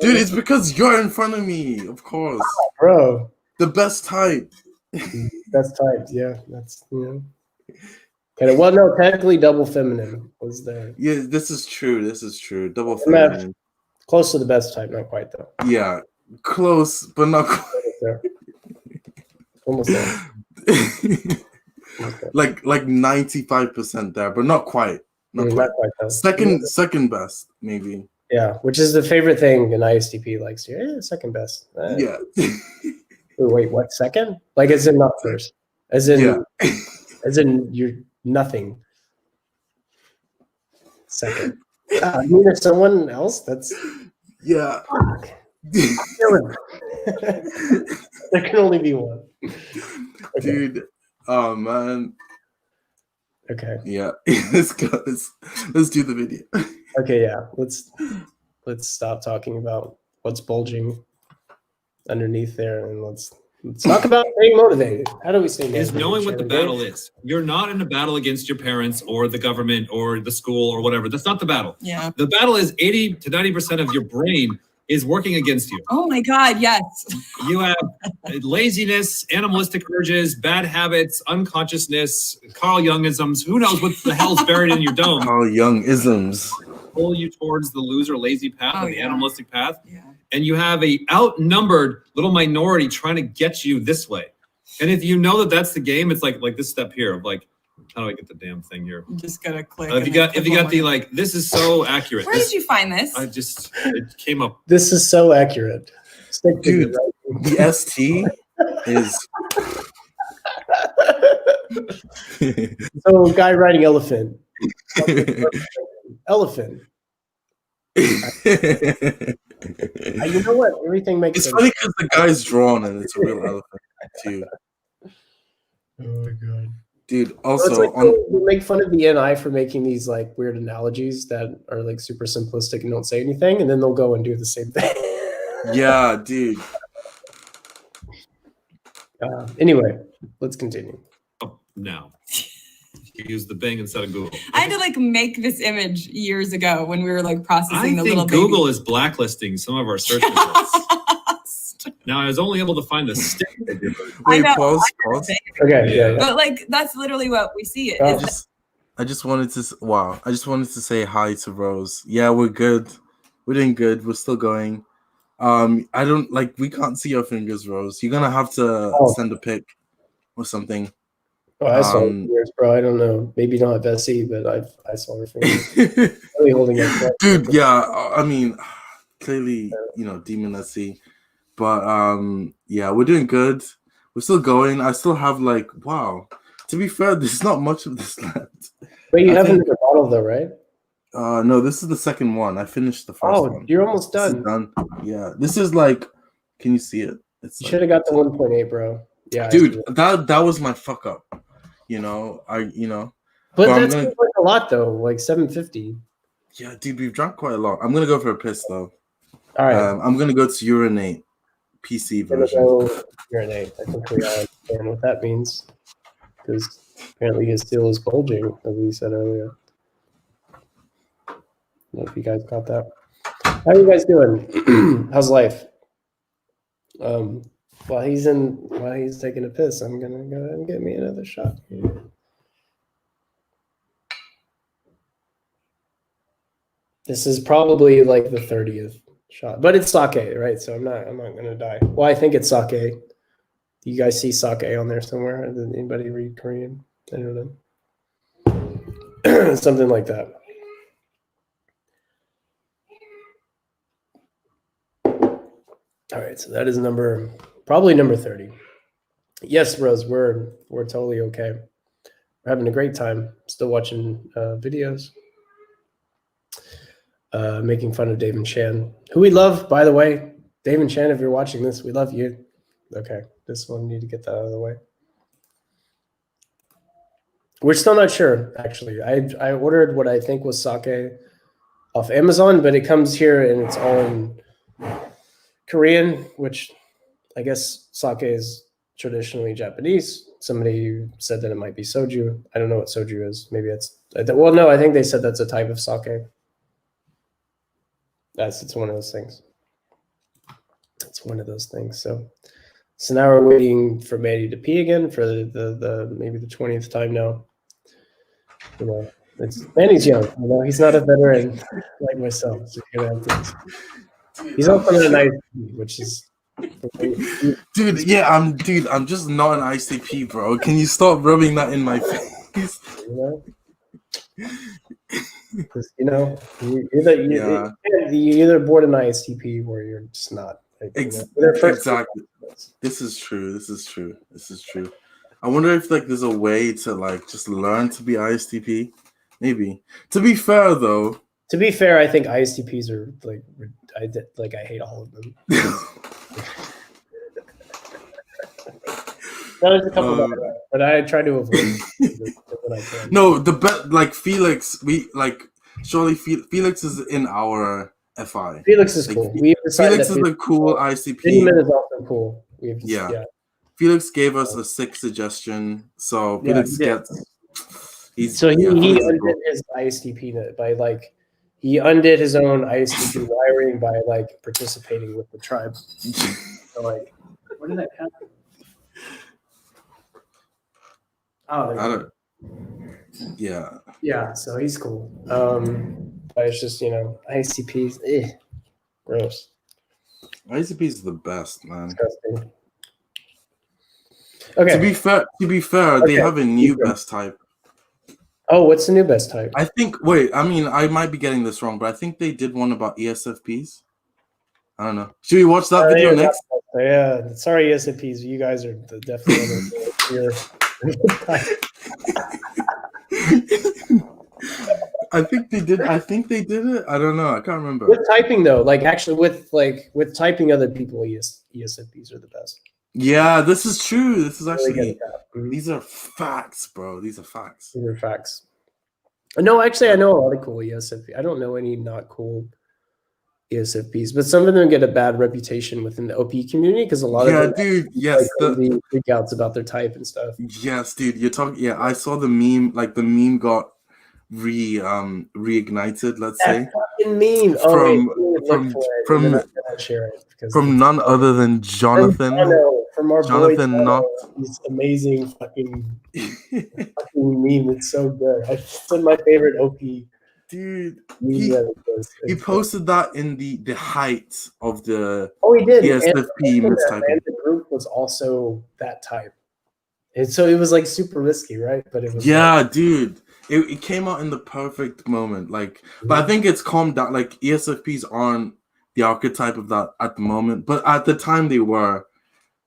Dude, it's because you're in front of me, of course, bro. The best type. Best type, yeah. That's Okay, well, no, technically double feminine was there. Yeah, this is true. Double feminine. Close to the best type, not quite though. Yeah, close, but not quite. Almost there. Like 95% there, but not quite. Not quite though. Second best, maybe. Yeah, which is the favorite thing an ISTP likes to hear. Second best. Yeah. Wait, what? Second? Like, as in not first. As in you're nothing. Second. I mean, if someone else, that's yeah. There can only be one. Okay. Dude, oh man. Okay. Yeah. Let's go. Let's do the video. Okay, yeah. Let's stop talking about what's bulging underneath there, and let's talk about staying motivated. How do we stay motivated? Is knowing what the battle is. You're not in a battle against your parents or the government or the school or whatever. That's not the battle. Yeah. The battle is 80 to 90% of your brain is working against you. Oh my God, yes. You have laziness, animalistic urges, bad habits, unconsciousness, Carl Jungisms. Who knows what the hell's buried in your dome? Carl Jungisms. Pull you towards the loser, lazy path, or the yeah. animalistic path. Yeah. And you have a outnumbered little minority trying to get you this way. And if you know that that's the game, it's like this step here of like, how do I get the damn thing here? I'm just gonna click. If you got the like, this is so accurate. Where did you find this? It came up. This is so accurate. Stick to Dude, it, the ST is. So, guy riding elephant. Elephant. You know what? Everything makes It's sense. funny because the guy's drawn and it's a real elephant too. Oh my god. Dude, So it's also like we make fun of the NI for making these like weird analogies that are like super simplistic and don't say anything, and then they'll go and do the same thing. yeah, dude. Anyway, let's continue. Now. You use the Bing instead of Google. I had to like make this image years ago when we were like processing I the little think Google baby. is blacklisting some of our search results. Now I was only able to find the stick. Wait, know, pause. Okay, yeah. But like that's literally what we see. It. I just wanted to say hi to Rose. Yeah, we're good. We're doing good. We're still going. I don't like. We can't see your fingers, Rose. You're gonna have to send a pic or something. Oh, I saw her fingers, bro. I don't know. Maybe not Bessie, but I saw her fingers. Really holding it. Dude, yeah. I mean, clearly, Demon Let's See. But yeah, we're doing good. We're still going. I still have like, wow. To be fair, there's not much of this left. But you haven't done a bottle though, right? No, this is the second one. I finished the first one. You're almost done. This is done. Yeah, this is like, can you see it? You should have got the 1.8, bro. Yeah, dude, that was my fuck up. But that's like a lot though, like 750. Yeah, dude, we've drunk quite a lot. I'm gonna go for a piss though. All right, I'm gonna go to urinate. PC version. Urinate. I think we all understand what that means because apparently his seal is bulging, as we said earlier. I don't know if you guys got that. How are you guys doing? How's life? While he's taking a piss, I'm gonna go ahead and get me another shot. This is probably like the 30th shot, but it's sake, right? So I'm not gonna die. Well, I think it's sake. Do you guys see sake on there somewhere? Did anybody read Korean? I don't know. Something like that. All right, so that is probably number 30. Yes, Rose, we're totally okay. We're having a great time. Still watching videos. Making fun of Dave and Shan, who we love, by the way. Dave and Shan, if you're watching this, we love you. Okay, this one, need to get that out of the way. We're still not sure, actually. I ordered what I think was sake off Amazon, but it comes here and it's all in Korean, which I guess sake is traditionally Japanese. Somebody said that it might be soju. I don't know what soju is. Maybe it's, well, no, I think they said that's a type of sake. It's one of those things. It's one of those things. So now we're waiting for Manny to pee again for the maybe the 20th time now. It's Manny's young. He's not a veteran like myself. So he's also not an ISTP, which is. Dude, yeah, I'm just not an ISTP, bro. Can you stop rubbing that in my face? Because you're either born an ISTP or you're just not. Exactly. This is true. I wonder if there's a way to just learn to be ISTP. Maybe. To be fair, though. To be fair, I think ISTPs are I hate all of them. There's a couple of them, but I try to avoid when I can. No, Felix, surely Felix is in our FI. Felix is cool. Felix is a cool ICP. Demon is also cool. Yeah. Felix gave us a sick suggestion, so Felix gets. He undid his ISTP by he undid his own ISTP wiring by like participating with the tribe. So like, where did that happen? Oh, I don't. Yeah. Yeah, so he's cool. But it's just, you know, ISTPs, gross. ICP is the best, man. Disgusting. Okay. To be fair, they have a new best type. Oh, what's the new best type? I think. Wait, I mean, I might be getting this wrong, but I think they did one about ESFPs. I don't know. Should we watch that video next? Yeah, sorry, ESFPs. You guys are definitely here. I think they did. It. I don't know. I can't remember. With typing though, like actually with typing, other people, ESFPs are the best. Yeah, this is true. This is actually Really these are facts, bro. These are facts. These are facts. No, actually, I know a lot of cool ESFPs. I don't know any not cool ESFPs, but some of them get a bad reputation within the OP community because a lot of them, dude. Yes, like, freak outs about their type and stuff. Yes, dude. You're talking. Yeah, I saw the meme. Like the meme got reignited. Let's say fucking meme. From none other than Jonathan. From our Jonathan boy, Knott. This amazing fucking meme. It's so good. It's in my favorite OP. Dude, he posted that in the height of the he did. ESFP mistyping. And the group was also that type. And so it was like super risky, right? But it was dude. It came out in the perfect moment. Like, but I think it's calmed down. Like ESFPs aren't the archetype of that at the moment, but at the time they were.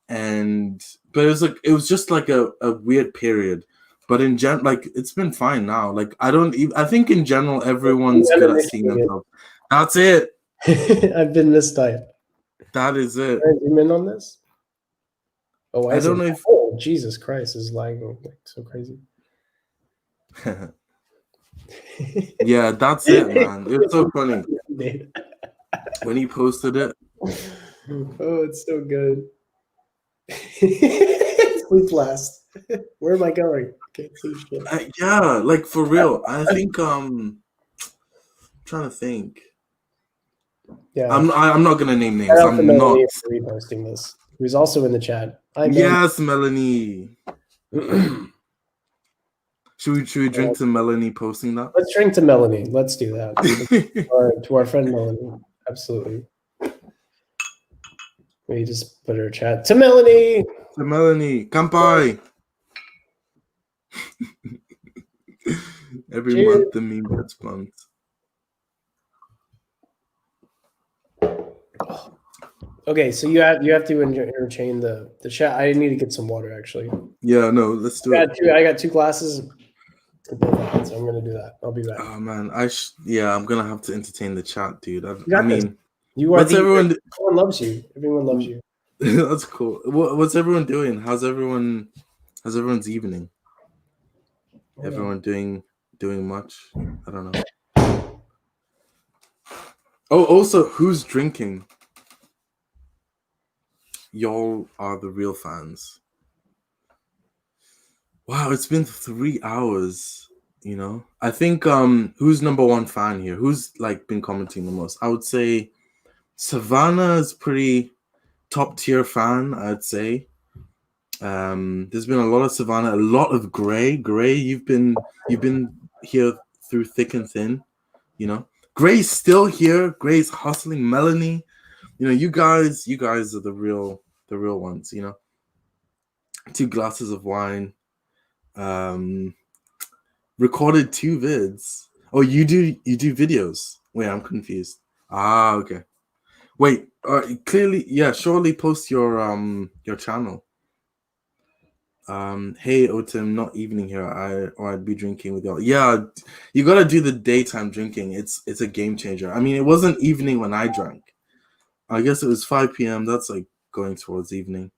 But it was just like a weird period. But in general, like it's been fine now. Like I think in general everyone's good at seeing themselves. That's it. I've been mistyped. That is it. Can I zoom in on this? Oh, I don't know if. Oh, Jesus Christ, is lagging like so crazy. Yeah, that's it, man. It's so funny when he posted it. Oh, it's so good. Sleep last. Where am I going? I can't see shit. Yeah, like for real. I think I'm trying to think. Yeah, I'm not gonna name names. I'm not reposting this. Who's also in the chat. Yes, Melanie. Should we drink to Melanie posting that? Let's drink to Melanie. Let's do that. to our friend Melanie. Absolutely. We just put her chat to Melanie. To Melanie. Kampai. Every month the meme gets bumped. Okay, so you have to interchain the chat. I need to get some water actually. Yeah, no, let's do it. I got 2 glasses. So I'm gonna do that. I'll be back. Oh man, I'm gonna have to entertain the chat, dude. You are everyone loves you. Everyone loves you. That's cool. What's everyone doing? How's everyone's evening? Everyone doing much? I don't know. Oh, also, who's drinking? Y'all are the real fans. Wow, it's been 3 hours, you know? I think who's number 1 fan here? Who's like been commenting the most? I would say Savannah is pretty top tier fan, I'd say. There's been a lot of Savannah, a lot of Gray. Gray, you've been here through thick and thin, you know. Gray's still here. Gray's hustling. Melanie, you know, you guys are the real ones, you know. 2 glasses of wine. Recorded 2 vids. Oh, you do videos. Wait, I'm confused. Ah, okay. Wait, clearly, yeah, surely post your channel. Hey Otim, not evening here. I'd be drinking with y'all. Yeah, you gotta do the daytime drinking. It's a game changer. I mean, it wasn't evening when I drank. I guess it was 5 p.m. That's like going towards evening.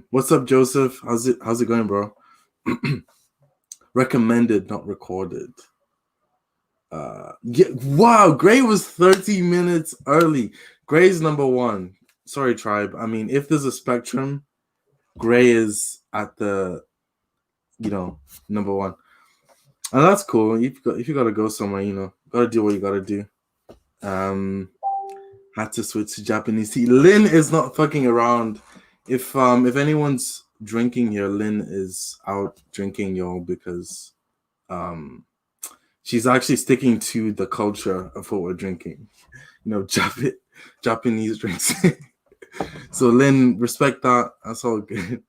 What's up, Joseph? How's it going, bro? Recommended, not recorded. Yeah, wow, Gray was 30 minutes early. Gray's number 1. Sorry, tribe. I mean, if there's a spectrum, Gray is at the, you know, number 1. And that's cool. If you gotta go somewhere, you know, Gotta do what you gotta do. Had to switch to Japanese tea. Lynn is not fucking around. If anyone's drinking here, Lynn is out drinking, y'all, because she's actually sticking to the culture of what we're drinking. You know, Japanese drinks. So Lynn, respect that. That's all good.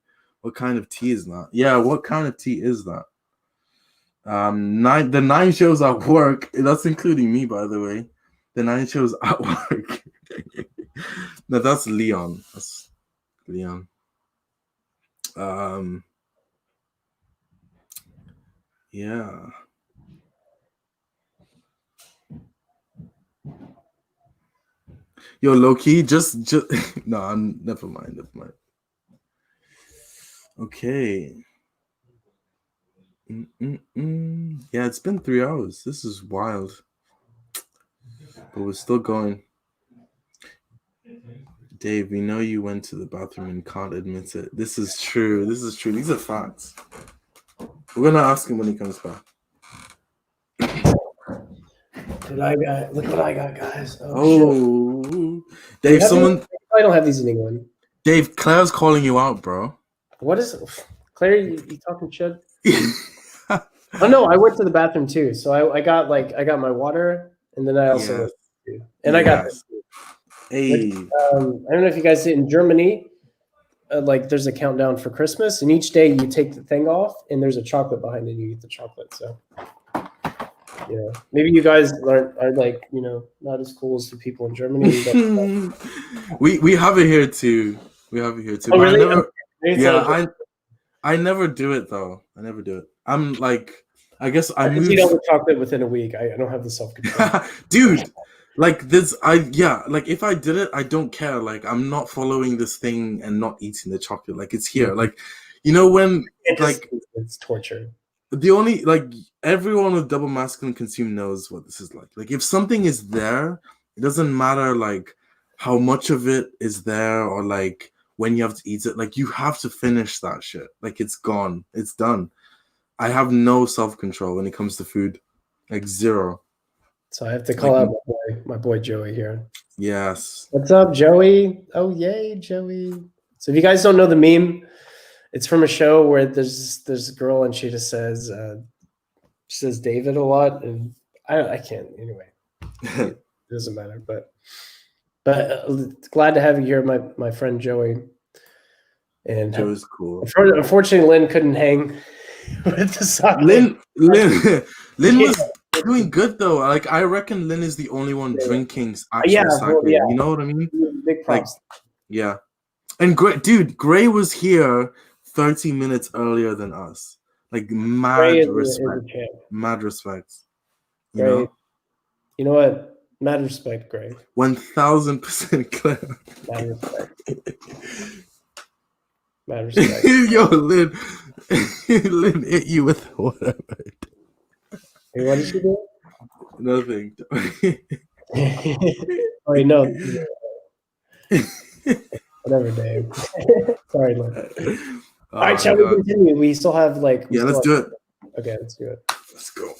What kind of tea is that? Yeah, what kind of tea is that? The 9 shows at work. That's including me, by the way. The 9 shows at work. No, that's Leon. That's Leon. Yeah. Yo, low key, just no, never mind. Okay. Yeah, it's been 3 hours. This is wild. But we're still going. Dave, we know you went to the bathroom and can't admit it. This is true. These are facts. We're gonna ask him when he comes back. Look what I got, guys. Oh, Dave, someone. I don't have these in England. Dave, Claire's calling you out, bro. What is it? Claire? You talking shit? Oh no, I went to the bathroom too. So I got my water, and then I also I got this. Hey, I don't know if you guys see it in Germany. There's a countdown for Christmas, and each day you take the thing off, and there's a chocolate behind it, and you eat the chocolate. So, maybe you guys are not as cool as the people in Germany. we have it here too. Oh, really? I never do it though. I never do it. I'm like, I guess I moved. Eat all the chocolate within a week. I don't have the self-control. Dude, like this, like if I did it, I don't care. Like I'm not following this thing and not eating the chocolate. Like it's here. Like, when it's torture. The only everyone with double masculine consume knows what this is like. Like if something is there, it doesn't matter like how much of it is there or like when you have to eat it. Like you have to finish that shit. Like it's gone. It's done. I have no self-control when it comes to food. Like zero. So I have to call out my boy Joey here. Yes. What's up, Joey? Oh, yay, Joey. So if you guys don't know the meme, it's from a show where there's a girl and she just says David a lot, and I can't anyway. It doesn't matter, but glad to have you here, my friend Joey. And Joey's cool. Unfortunately, Lynn couldn't hang with the soccer. Lynn was doing good though. Like I reckon Lynn is the only one drinking actual sake. You know what I mean? Big props. Yeah. And Gray was here 30 minutes earlier than us. Like mad respect. Mad respect. You know what? Mad respect, Gray. 1000% Claire. Mad respect. Mad respect. Yo, Lynn hit you with whatever. Hey, what did she do? Nothing. Oh, no. Whatever, Dave. Sorry, Lynn. All right, shall we continue? We still have let's do it. Okay, let's do it. Let's go.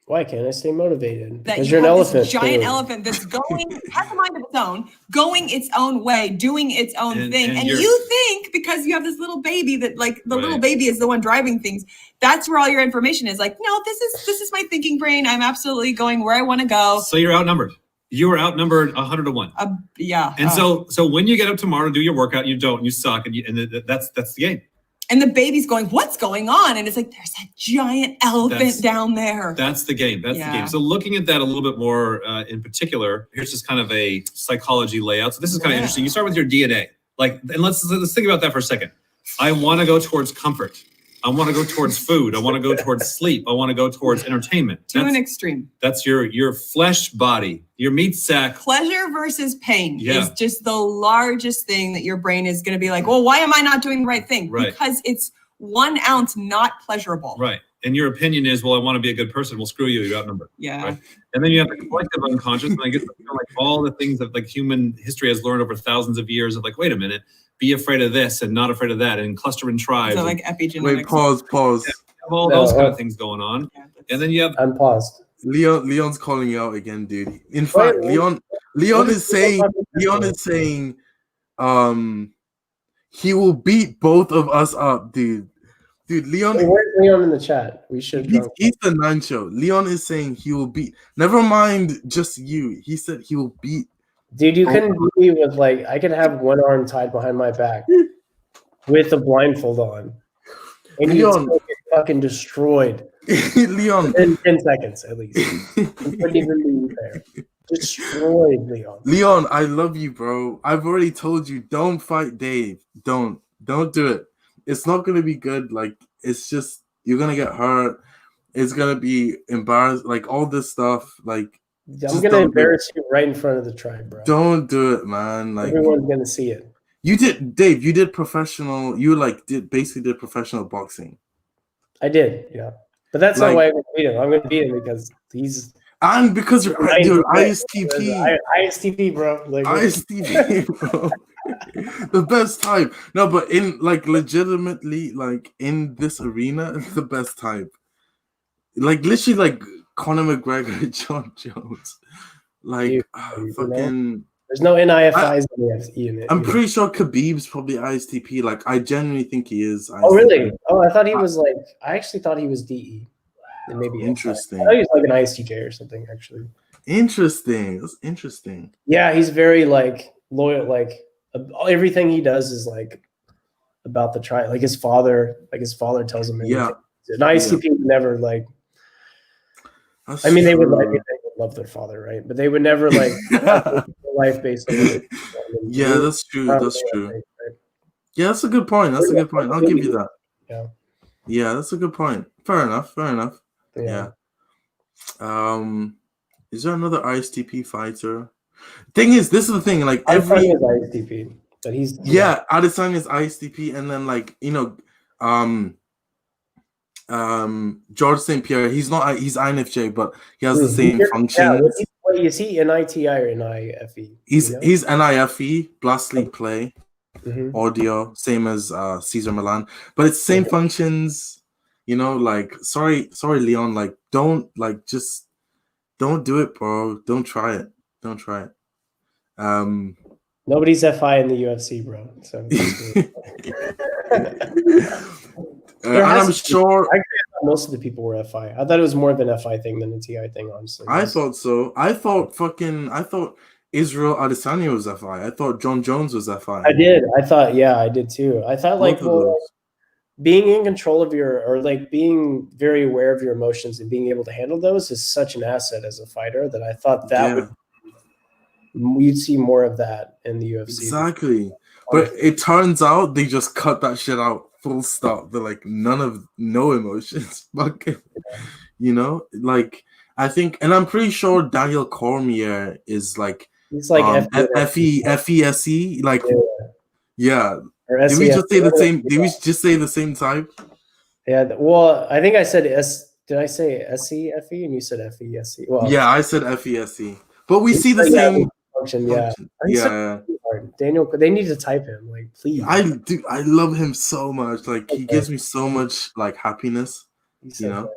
Why can't I stay motivated? That because you're an elephant. Giant elephant that's has a mind of its own, going its own way, doing its own thing. And you think because you have this little baby that little baby is the one driving things, that's where all your information is. Like, no, this is my thinking brain. I'm absolutely going where I want to go. So you're outnumbered. You are outnumbered 100 to 1. Yeah. And so when you get up tomorrow to do your workout, you don't, you suck, and that's the game. And the baby's going, what's going on? And it's like, there's that giant elephant down there. That's the game. That's the game. So looking at that a little bit more in particular, here's just kind of a psychology layout. So this is kind of interesting. You start with your DNA. And let's think about that for a second. I want to go towards comfort. I want to go towards food. I want to go towards sleep. I want to go towards entertainment. To an extreme. That's your flesh body, your meat sack. Pleasure versus pain is just the largest thing that your brain is going to be like, well, why am I not doing the right thing? Right. Because it's 1 ounce not pleasurable. Right. And your opinion is, well, I want to be a good person. Well, screw you. You're outnumbered. Yeah. Right? And then you have the collective unconscious. And I guess all the things that human history has learned over thousands of years of wait a minute. Be afraid of this and not afraid of that, and cluster in tribes. So epigenetics. Wait, pause. all those kind of things going on. And then you have I'm paused. Leon's calling you out again, dude. In fact, Leon is saying he will beat both of us up, dude. Dude, Leon. Hey, where's Leon in the chat? We should. He's the Nancho. Leon is saying he will beat. Never mind, just you. He said he will beat. Dude, you couldn't beat me with like I could have one arm tied behind my back with a blindfold on, and you'd still get fucking destroyed. Leon, in 10 seconds at least. You couldn't even be there. Destroyed, Leon. Leon, I love you, bro. I've already told you, don't fight Dave. Don't do it. It's not gonna be good. Like, it's just you're gonna get hurt. It's gonna be embarrassed. Like all this stuff. Like, I'm gonna embarrass you right in front of the tribe, bro. Don't do it, man. Like everyone's gonna see it. You did, Dave. You did professional. You basically did professional boxing. I did, yeah. But that's not why I'm gonna beat him. I'm gonna beat him because he's. And because you're ISTP. ISTP, bro. Like, ISTP, bro. The best type. No, but in like legitimately, like in this arena, it's the best type. Like literally, like Conor McGregor, John Jones. Like dude, fucking. There's no NIFIs in it. I'm pretty sure Khabib's probably ISTP. Like I genuinely think he is. ISTP. Oh really? Oh, I thought he was like. I actually thought he was DE. And maybe interesting. I thought he was like an ISTJ or something. Actually. Interesting. That's interesting. Yeah, he's very like loyal. Like everything he does is like about the tribe. Like his father tells him. Yeah. An ISTP would never like. That's I mean, they would true. like they would love their father, right? But they would never like life based on it. Yeah, that's true. That's true. Right? Yeah, that's a good point. That's a good point. I'll give you that. Yeah. Yeah, that's a good point. Fair enough. Yeah. Is there another ISTP fighter? Thing is, this is the thing. Like every ISTP, but he's Adesanya is ISTP, and then like George St. Pierre. He's not. He's INFJ, but he has the same functions. Yeah, is he NITI or NIFE? He's NIFE, Blast League Play, audio, same as Cesar Milan, but it's same functions. You know, like sorry, Leon. Like don't do it, bro. Don't try it. Nobody's FI in the UFC, bro. So. And I'm sure most of the people were FI. I thought it was more of an FI thing than a TI thing, honestly. I thought so. I thought Israel Adesanya was FI. I thought John Jones was FI. I did. I did too. I thought like being in control of being very aware of your emotions and being able to handle those is such an asset as a fighter that I thought we'd see more of that in the UFC. Exactly. But it turns out they just cut that shit out. Full stop. They're like no emotions. You know, like I think, and I'm pretty sure Daniel Cormier is like he's like FESE. Like yeah. Did we just say the same? Did we just say the same type? Yeah. Well, I think I said S. Did I say SEFE and you said FESE? Well, yeah, I said FESE. But we see the same function. Yeah. Daniel, they need to type him. Like, please. I love him so much. Like, he gives me so much like happiness. You know.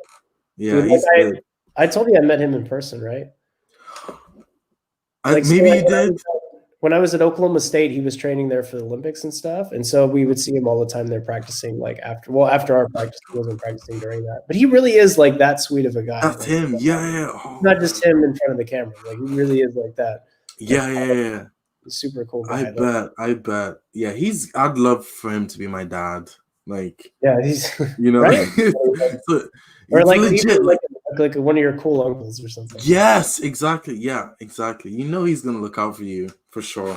Yeah. Dude, I told you I met him in person, right? Maybe you did. When I was at Oklahoma State, he was training there for the Olympics and stuff. And so we would see him all the time there practicing, like after our practice, he wasn't practicing during that. But he really is like that sweet of a guy. That's him. Yeah. Oh, not just him in front of the camera. Like he really is like that. Yeah. Super cool guy. I bet. Yeah, I'd love for him to be my dad. Like he's you know right? Or like legit, like one of your cool uncles or something. Yes, exactly. Yeah, exactly. You know he's gonna look out for you for sure.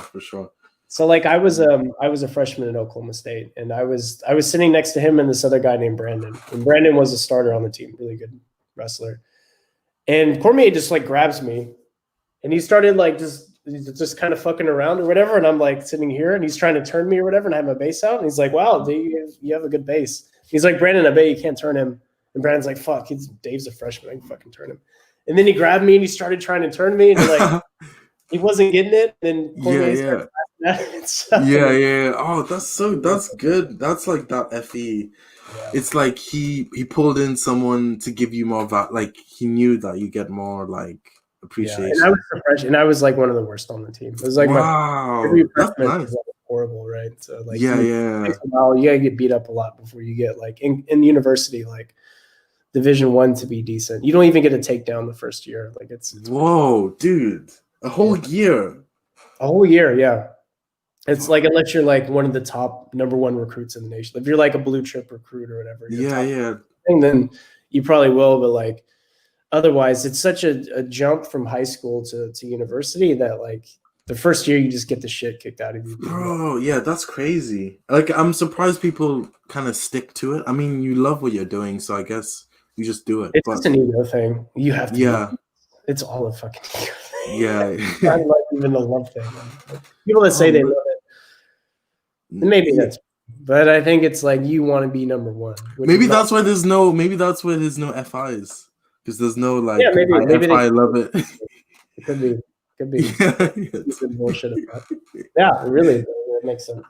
So like I was a freshman at Oklahoma State, and I was sitting next to him and this other guy named Brandon. And Brandon was a starter on the team, really good wrestler. And Cormier just like grabs me, and he started like just kind of fucking around or whatever. And I'm like sitting here, and he's trying to turn me or whatever, and I have my bass out, and he's like, "Wow, you have a good bass." He's like, "Brandon, I bet you can't turn him." And Brandon's like, "Fuck, Dave's a freshman. I can fucking turn him." And then he grabbed me and he started trying to turn me, and like he wasn't getting it. And then Cormier started Yeah. Oh, that's good. That's like that FE. Yeah. It's like he pulled in someone to give you more like he knew that you get more like appreciation. And I was the fresh, and I was like one of the worst on the team. It was like wow, that's nice. Was, like, horrible, right? So like yeah. It takes a while. You gotta get beat up a lot before you get like in university, like Division I to be decent. You don't even get a takedown the first year. Like it's whoa, dude, a whole year. A whole year, yeah. It's like unless you're like one of the top #1 recruits in the nation. If you're like a blue chip recruit or whatever, then you probably will. But like otherwise, it's such a jump from high school to university that like the first year you just get the shit kicked out of you. Bro, yeah, that's crazy. Like I'm surprised people kind of stick to it. I mean, you love what you're doing, so I guess you just do it. It's just an ego thing. You have to. Yeah. It's all a fucking ego thing. Yeah. I like even the love thing. People that say they love it. Maybe that's, but I think it's like you want to be #1. Maybe that's why there's no. Maybe that's why there's no FIs because there's no like. Yeah, maybe FI, I love it. It could be. Bullshit about it. Yeah, really, it makes sense.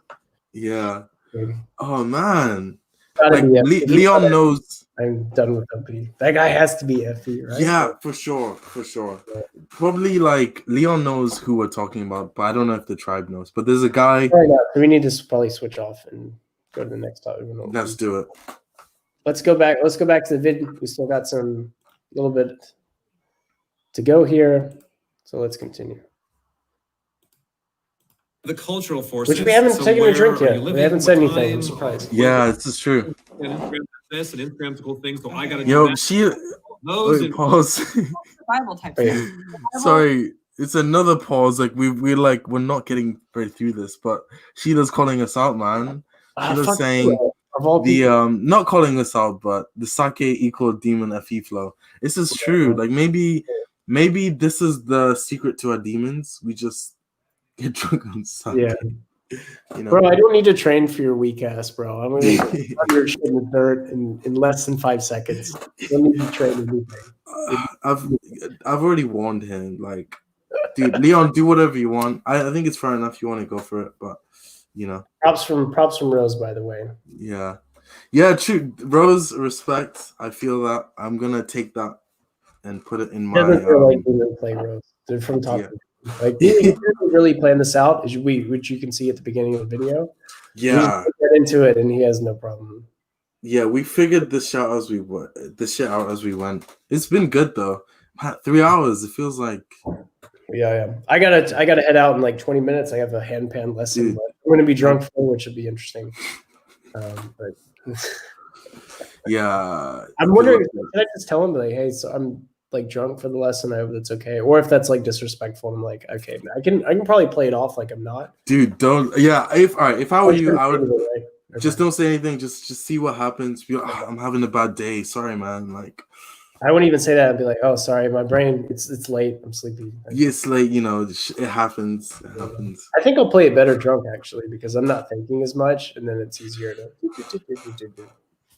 Yeah. Maybe. Oh man. Like, Leon knows. I'm done with FE. That guy has to be FE, right? Yeah, for sure. Yeah. Probably like Leon knows who we're talking about, but I don't know if the tribe knows. But there's a guy. Right now, so we need to probably switch off and go to the next topic. Let's do it. Let's go back. Let's go back to the vid. We still got some little bit to go here, so let's continue. The cultural forces. Which we haven't taken a drink yet. We haven't said anything. I'm surprised. Yeah, this is true. This and Instagram's a cool thing, so I gotta. Yo, pause. Survival type. Sorry, it's another pause. Like we're not getting very through this, but Sheila's calling us out, man. Sheila's saying the not calling us out, but the sake equal demon FE flow. This is true. Like maybe this is the secret to our demons. We just get drunk on sake. Yeah. You know? Bro, I don't need to train for your weak ass, bro. I'm gonna put your shit in the dirt in less than 5 seconds. You don't need to train anything. I've already warned him. Like, dude, Leon, do whatever you want. I think it's fair enough. You want to go for it, but you know. Props from Rose, by the way. Yeah, true. Rose, respect. I feel that I'm gonna take that and put it in my. Doesn't feel like we play Rose. They're from top. Yeah. Like he didn't really plan this out, which you can see at the beginning of the video. Yeah, we get into it, and he has no problem. Yeah, we figured this shit out as we went. It's been good though. 3 hours. It feels like. Yeah. I gotta head out in like 20 minutes. I have a handpan lesson. But I'm gonna be drunk for, which should be interesting. But yeah, I'm wondering. Can I just tell him like, hey, so I'm like drunk for the lesson. I hope that's okay. Or if that's like disrespectful, I'm like, okay, I can probably play it off like I'm not. Dude, don't. Yeah, if I were you, I would just don't say anything. Just see what happens. Be like, I'm having a bad day. Sorry, man. Like, I wouldn't even say that. I'd be like, oh, sorry, my brain. It's late. I'm sleepy. Yeah, it's late. You know, it happens. It happens. I think I'll play it better drunk actually because I'm not thinking as much, and then it's easier to.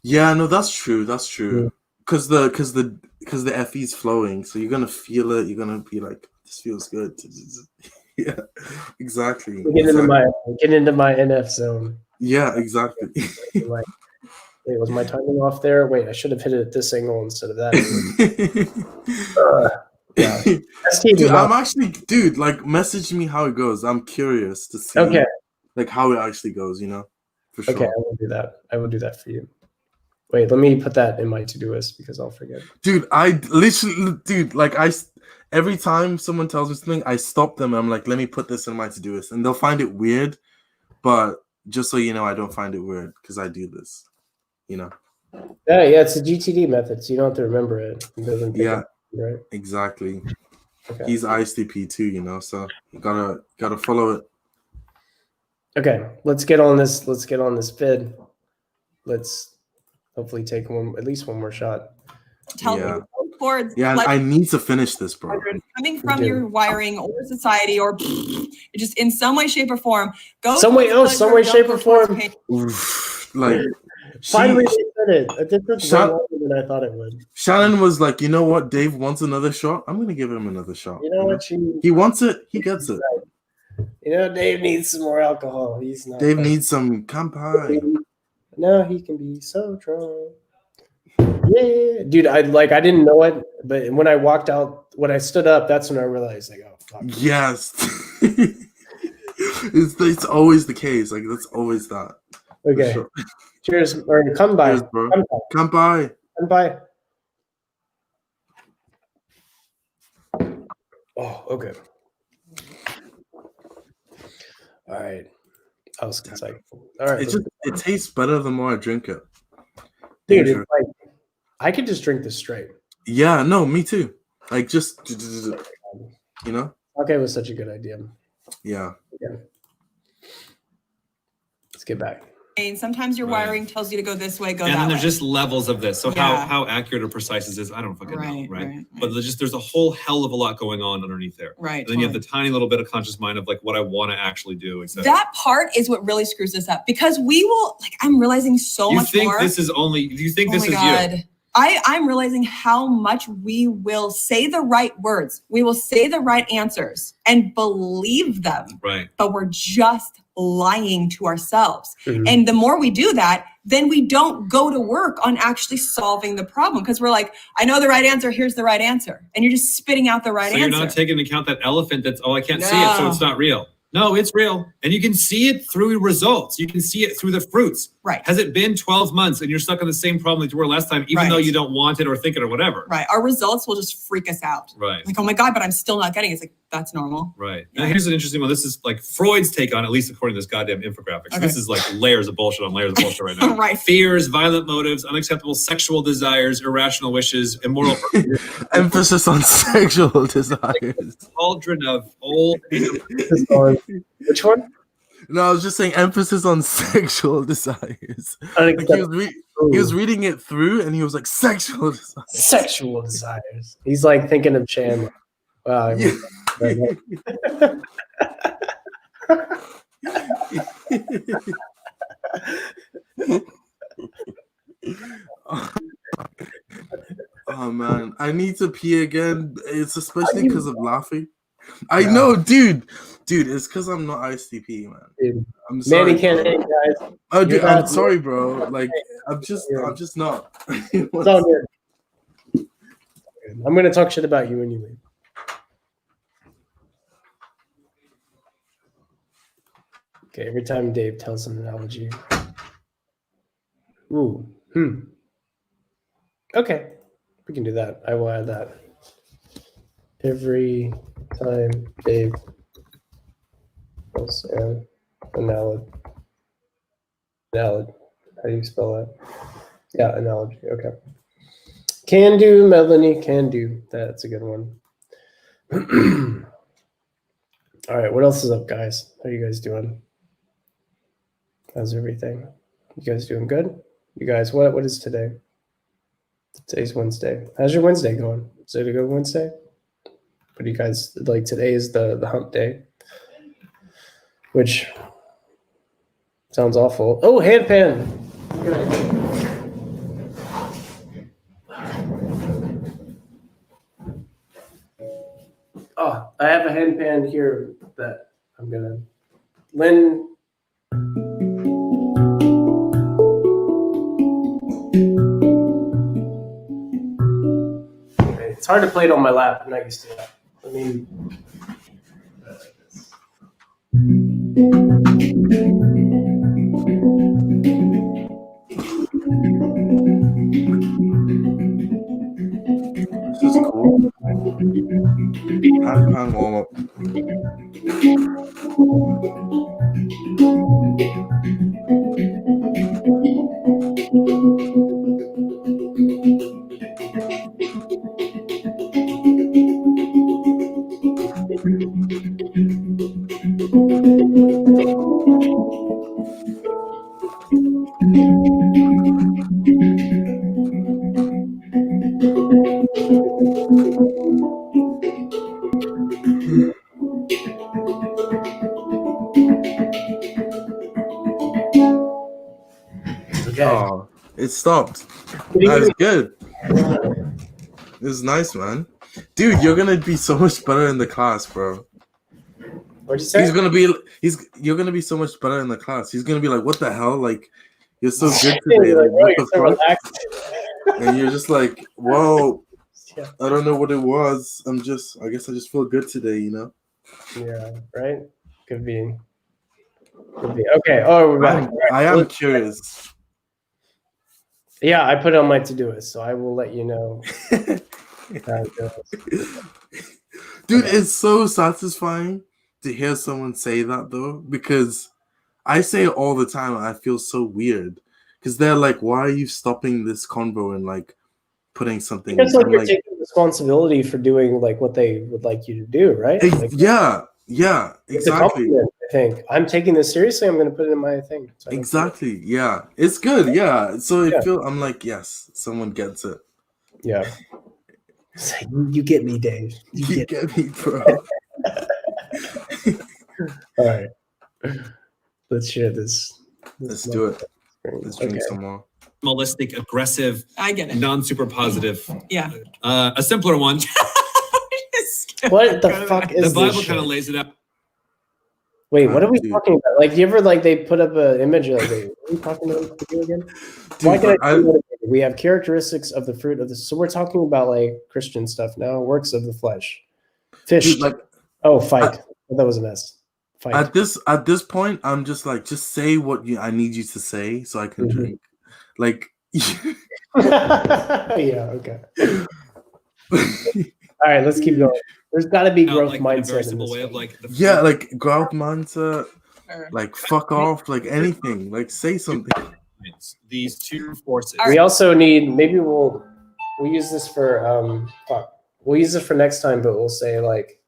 Yeah, no, that's true. That's true. Because the FE's flowing, so you're gonna feel it. You're gonna be like, this feels good. Yeah, exactly. Get into my NF zone. Yeah, exactly. Like, wait, was my timing off there? Wait, I should have hit it at this angle instead of that. Yeah. Dude, like, message me how it goes. I'm curious to see, like, how it actually goes. You know, for sure. Okay, I will do that. I will do that for you. Wait, let me put that in my to-do list because I'll forget. Dude, every time someone tells me something, I stop them. And I'm like, let me put this in my to-do list, and they'll find it weird. But just so you know, I don't find it weird because I do this. You know. Yeah, it's a GTD method, so you don't have to remember it. Right? Exactly. Okay. He's ISTP too, you know, so you gotta follow it. Okay, let's get on this. Let's get on this vid. Let's hopefully take at least one more shot. Yeah, I need to finish this, bro. Coming from your wiring or society or just in some way, shape, or form, some way, shape, or form. Like, finally they said it. A different way than I thought it would. Shannon was like, you know what? Dave wants another shot. I'm gonna give him another shot. You know what? He wants it. He gets it. You know, Dave needs some more alcohol. He's not. Dave needs some Handpan. No, he can be so drunk. Yeah, dude. I didn't know it, but when I stood up, that's when I realized, like, oh fuck. Yes. it's always the case. Like, that's always that. Okay. Sure. Cheers, or come by. Cheers, bro. Come by. Come by. Oh, okay. All right. I was excited. All right. It tastes better the more I drink it. Dude, it's like I could just drink this straight. Yeah, no, me too. Like, just, you know? Okay, it was such a good idea. Yeah. Let's get back. Sometimes your wiring tells you to go this way, go that way. And then there's just levels of this. So Yeah. how accurate or precise is this? I don't fucking know, right? Right. But there's a whole hell of a lot going on underneath there. Right. And then you have the tiny little bit of conscious mind of like what I want to actually do, etc. That part is what really screws us up because we will, like, I'm realizing so much more. You think this is you? I'm realizing how much we will say the right words. We will say the right answers and believe them. Right. But we're just lying to ourselves. Mm-hmm. And the more we do that, then we don't go to work on actually solving the problem because we're like, I know the right answer. Here's the right answer. And you're just spitting out the right answer. So you're not taking into account that elephant that's, I can't see it, so it's not real. No, it's real. And you can see it through results. You can see it through the fruits. Right. Has it been 12 months and you're stuck on the same problem that you were last time, even though you don't want it or think it or whatever? Right. Our results will just freak us out. Right. Like, oh my God, but I'm still not getting it. It's like, that's normal. Right. Now here's an interesting one. This is like Freud's take on, at least according to this goddamn infographic. So Okay. this is like layers of bullshit on layers of bullshit right now. Right. Fears, violent motives, unacceptable sexual desires, irrational wishes, immoral Emphasis on sexual desires. cauldron of old. Which one? No, I was just saying emphasis on sexual desires. Like he was reading it through and he was like, sexual desires. Sexual desires. He's like thinking of Chandler. Wow. Oh man, I need to pee again. It's especially because of laughing. I know, dude. It's because I'm not ISTP, man. Dude. I'm sorry. Manny can't hang, guys. Oh, dude, I'm sorry, bro. Like, I'm just not. It's all good. I'm gonna talk shit about you anyway. Okay, every time Dave tells an analogy. Ooh. Okay. We can do that. I will add that. Every time Dave tells an analogy. How do you spell that? Yeah, analogy. Okay. Can do, Melanie. Can do. That's a good one. All right. What else is up, guys? How are you guys doing? How's everything? You guys doing good? You guys, what is today? Today's Wednesday. How's your Wednesday going? Is it a good Wednesday? What do you guys like? Today is the hump day, which sounds awful. Oh, handpan. Oh, I have a handpan here that I'm gonna. Lynn. Okay, it's hard to play it on my lap. I'm not used to that. I mean. This is cool. Handpan warm up. Okay. Oh, it stopped. That was good. It was nice, man. Dude, you're gonna be so much better in the class, bro. What'd you say? You're gonna be so much better in the class. He's gonna be like, what the hell? Like, you're so good You're today. like, Like, oh, what you're so the fuck? relaxed. And you're just like, whoa, Yeah. I don't know what it was. I guess I just feel good today, you know? Yeah, right? Could be. Okay. Oh, we're back. I am curious. Yeah, I put it on my to-do list, so I will let you know. Dude, it's so satisfying to hear someone say that though, because I say it all the time and I feel so weird. Because they're like, why are you stopping this convo and like putting something? Because like I'm you're taking responsibility for doing like what they would like you to do, right? Like, yeah, it's a exactly. compliment, I think. I'm taking this seriously. I'm going to put it in my thing. So Exactly. Yeah, it's good. Yeah. So I'm like, yes, someone gets it. Yeah. It's like, you get me, Dave. You get me, bro. All right. Let's share this. Let's do it. Let's drink some more. Animalistic, aggressive. I get it. Non-super positive. Yeah. A simpler one. What the fuck is the Bible this kind of shit? lays it out. Wait, what are we talking about? Like, you ever like they put up an image like, wait, what are we talking about again? Why Dude, can we have characteristics of the fruit of the. So we're talking about like Christian stuff now. Works of the flesh. Fish. Dude, like, fight. That was an S. Fight. At this point, I'm just like, just say what I need you to say so I can drink. Like, yeah. Okay. All right, let's keep going. There's got to be growth like, mindset. In a very simple way of like. Yeah, like growth mindset. Like fuck off. Like anything. Like say something. These two forces. We also need. Maybe we'll use this for we'll use it for next time, but we'll say like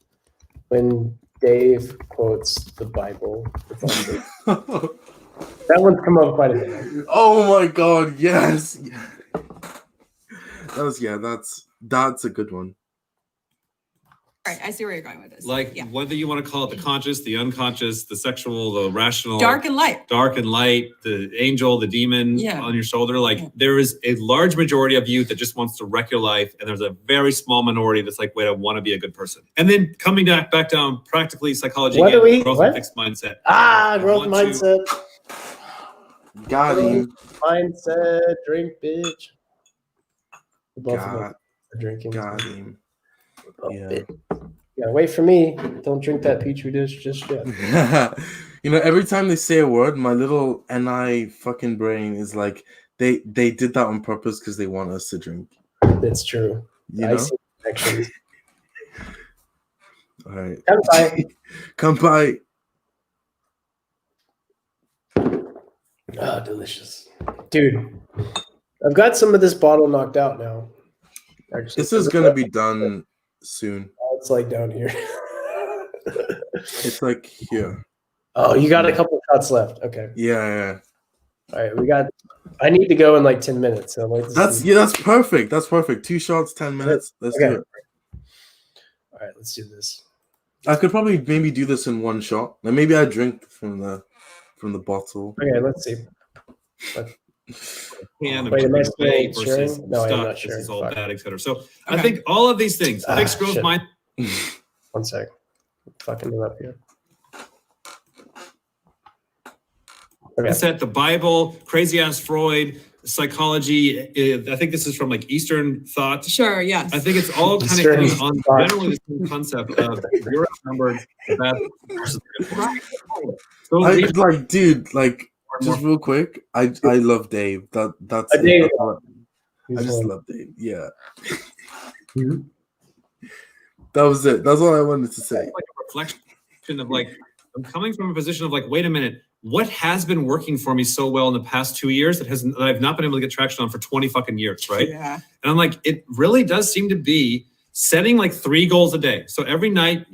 when Dave quotes the Bible. That one's come up quite a bit. Oh my god, yes. That's a good one. All right, I see where you're going with this. Like whether you want to call it the conscious, the unconscious, the sexual, the rational, Dark and light, the angel, the demon on your shoulder. Like there is a large majority of you that just wants to wreck your life, and there's a very small minority that's like, wait, I want to be a good person. And then coming back down, practically psychology, growth and fixed mindset. Growth mindset. Got him. Mindset, drink, bitch. Both of Got them are drinking. Got him. Yeah. Yeah, wait for me. Don't drink that Petri dish just yet. You know, every time they say a word, my little NI fucking brain is like, they did that on purpose because they want us to drink. That's true. You I know? see connections. All right. Come by. Come by. Oh, delicious. Dude, I've got some of this bottle knocked out now. Actually, this is going to be done soon. It's like down here. It's like here. Oh, you got a couple cuts left. Okay. Yeah. All right, I need to go in like 10 minutes. So that's perfect. That's perfect. 2 shots, 10 minutes. Let's do it. All right, let's do this. I could probably maybe do this in 1 shot. And maybe I drink from the bottle. Okay, let's see. Wait, am I still sharing? No, stuff, I'm not sharing. This is all bad, etc. So I think all of these things, fixed growth mind. 1 sec. Fucking it up here. Mindset, the Bible, crazy ass Freud, psychology. I think this is from like Eastern thought. Sure, yes. I think it's all kind of on generally the same concept of you're outnumbered, bad versus like, dude, like just real quick, I love Dave. That's Dave. I just love Dave. Yeah. That was it. That's all I wanted to say. Like a reflection of like, I'm coming from a position of like, wait a minute, what has been working for me so well in the past 2 years that I've not been able to get traction on for 20 fucking years, right? Yeah. And I'm like, it really does seem to be setting like 3 goals a day. So every night,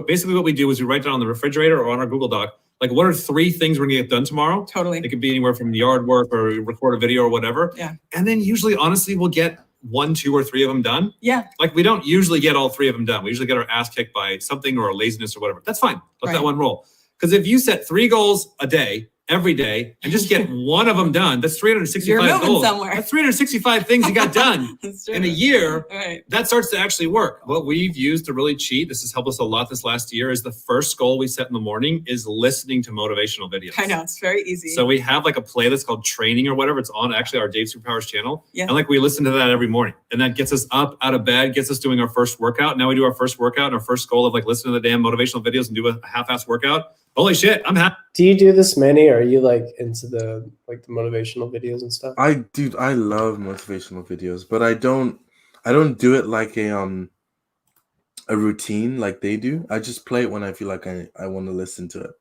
basically what we do is we write down on the refrigerator or on our Google Doc, like what are 3 things we're gonna get done tomorrow? Totally. It could be anywhere from yard work or record a video or whatever. Yeah. And then usually, honestly, we'll get 1, 2, or 3 of them done. Yeah. Like we don't usually get all 3 of them done. We usually get our ass kicked by something or a laziness or whatever. That's fine. Let that one roll. Because if you set 3 goals a day every day and just get one of them done. That's 365 You're moving goals. somewhere. That's 365 things you got done in a year. Right. That starts to actually work. What we've used to really cheat, this has helped us a lot this last year, is the first goal we set in the morning is listening to motivational videos. I know, it's very easy. So we have like a playlist called Training or whatever. It's on actually our Dave Superpowers channel. Yeah. And like we listen to that every morning. And that gets us up out of bed, gets us doing our first workout. Now we do our first workout and our first goal of like listening to the damn motivational videos and do a half-ass workout. Holy shit, I'm happy. Do you do this many? Or are you like into the motivational videos and stuff? I love motivational videos, but I don't do it like a routine like they do. I just play it when I feel like I want to listen to it.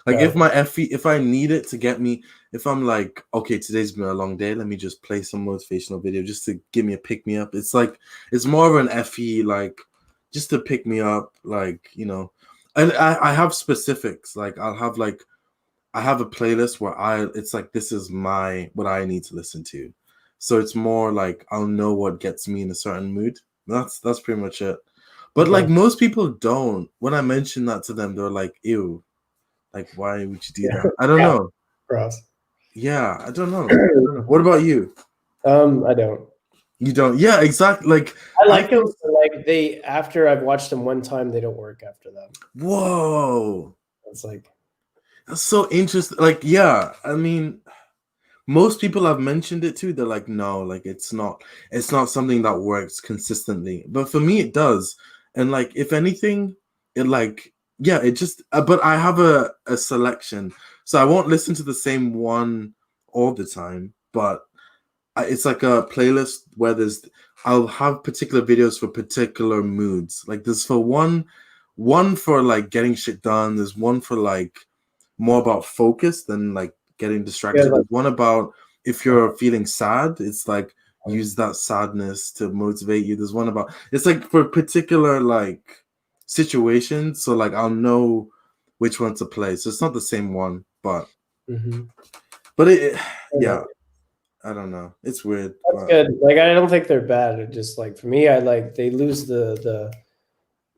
Like if I need it to get me, if I'm like, okay, today's been a long day, let me just play some motivational video just to give me a pick me up. It's like, it's more of an FE, like just to pick me up, like, you know. And I have specifics, like I have a playlist where it's like, this is what I need to listen to. So it's more like, I'll know what gets me in a certain mood. That's pretty much it. But like most people don't, when I mention that to them, they're like, ew. Like, why would you do that? I don't know. Gross. Yeah, I don't know. What about you? I don't. You don't? Yeah, exactly. Like I like them. Like after I've watched them one time, they don't work after that. Whoa. It's like, that's so interesting. Like, yeah, I mean, most people I've mentioned it to, they're like, no, like it's not something that works consistently. But for me, it does. And like, if anything, it like, yeah, it just, but I have a selection. So I won't listen to the same one all the time, but it's like a playlist where I'll have particular videos for particular moods. Like there's for one for like getting shit done. There's one for like more about focus than like getting distracted. Yeah, There's one about if you're feeling sad, it's like use that sadness to motivate you. There's one about, it's like for particular like situations, so like I'll know which one to play. So it's not the same one, but but it yeah, I don't know. It's weird. That's good. Like I don't think they're bad. It just like for me, I like they lose the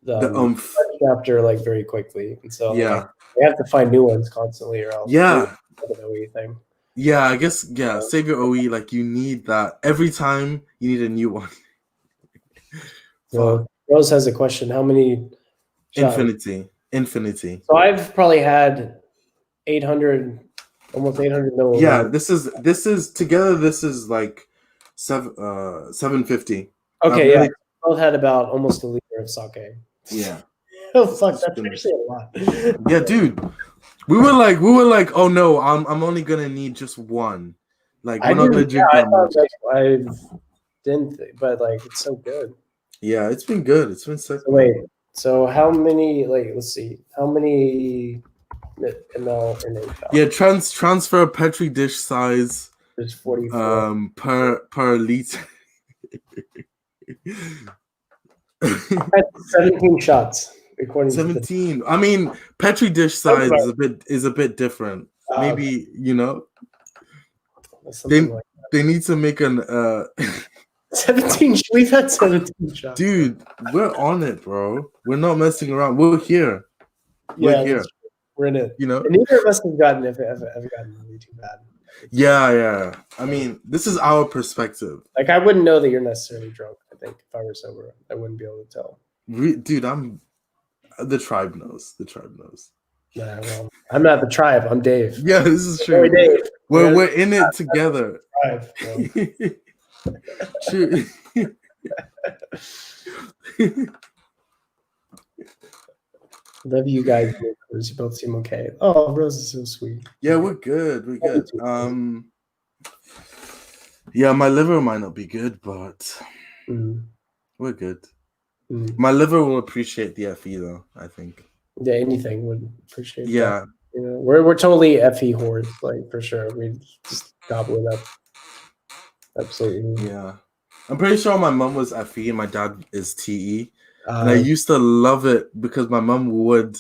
oomph after like very quickly, and so yeah, like, they have to find new ones constantly, or else yeah. Thing. Yeah, I guess yeah. Save your OE, like you need that every time. You need a new one. So Rose has a question. How many? Infinity. So I've probably had 800, almost 800 milliliters. Yeah, this is together. This is like 750. Okay, yeah. Both had about almost a liter of sake. Yeah. Oh fuck, that's actually a lot. Yeah, dude. We were like, oh no, I'm only gonna need just one. Like we're not gonna drink that much. I didn't, but like it's so good. Yeah, it's been good. It's been so. Wait, so how many? Like, let's see, how many ml in a cup? Yeah, transfer petri dish size. There's 44 per liter. 17 shots. According 17. I mean, petri dish size is a bit different. Maybe you know. They need to make an 17. We've had 17 shots. Dude, we're on it, bro. We're not messing around. We're here. We're here. We're in it. You know, and neither of us have gotten really too bad. Yeah. I mean, this is our perspective. Like, I wouldn't know that you're necessarily drunk. I think if I were sober, I wouldn't be able to tell. Dude, the tribe knows. The tribe knows. Nah, well, I'm not the tribe. I'm Dave. Yeah, this is true. Dave. We're in it together. Tribe, True. Love you guys. You both seem okay. Oh, Rose is so sweet. Yeah, we're good. We're good. Yeah, my liver might not be good, but we're good. My liver will appreciate the FE though, I think. Yeah, anything would appreciate. Yeah. That. You know, we're totally FE hordes, like for sure. We just gobble it up. Absolutely. Yeah. I'm pretty sure my mom was FE and my dad is TE. And I used to love it because my mom would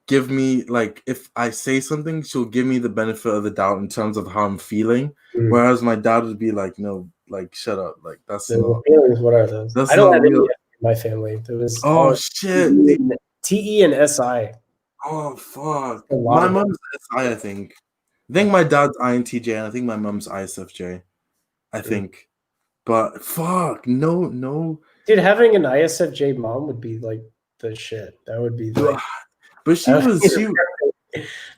give me, like, if I say something, she'll give me the benefit of the doubt in terms of how I'm feeling. Whereas my dad would be like, no, like, shut up. Like, that's not. Feelings, what are those? That's I don't have real. any in my family. There was shit. TE and SI. Oh, fuck. My mom's SI, I think. I think my dad's INTJ and I think my mom's ISFJ. I think. But fuck, no. Dude, having an ISFJ mom would be like the shit. That would be like, but she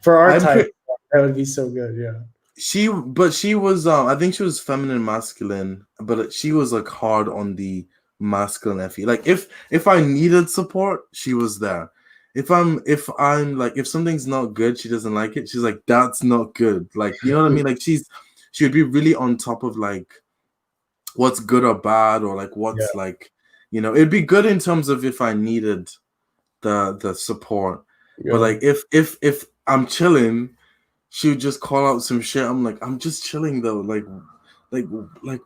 for our type, that would be so good, yeah. She was I think she was feminine masculine, but she was like hard on the masculine FE. Like if I needed support, she was there. If I'm like, if something's not good, she doesn't like it, she's like, that's not good. Like, you know what I mean? Like she would be really on top of like what's good or bad, or like what's like, you know, it'd be good in terms of if I needed the support. But like if I'm chilling, she would just call out some shit. I'm like, I'm just chilling though. Like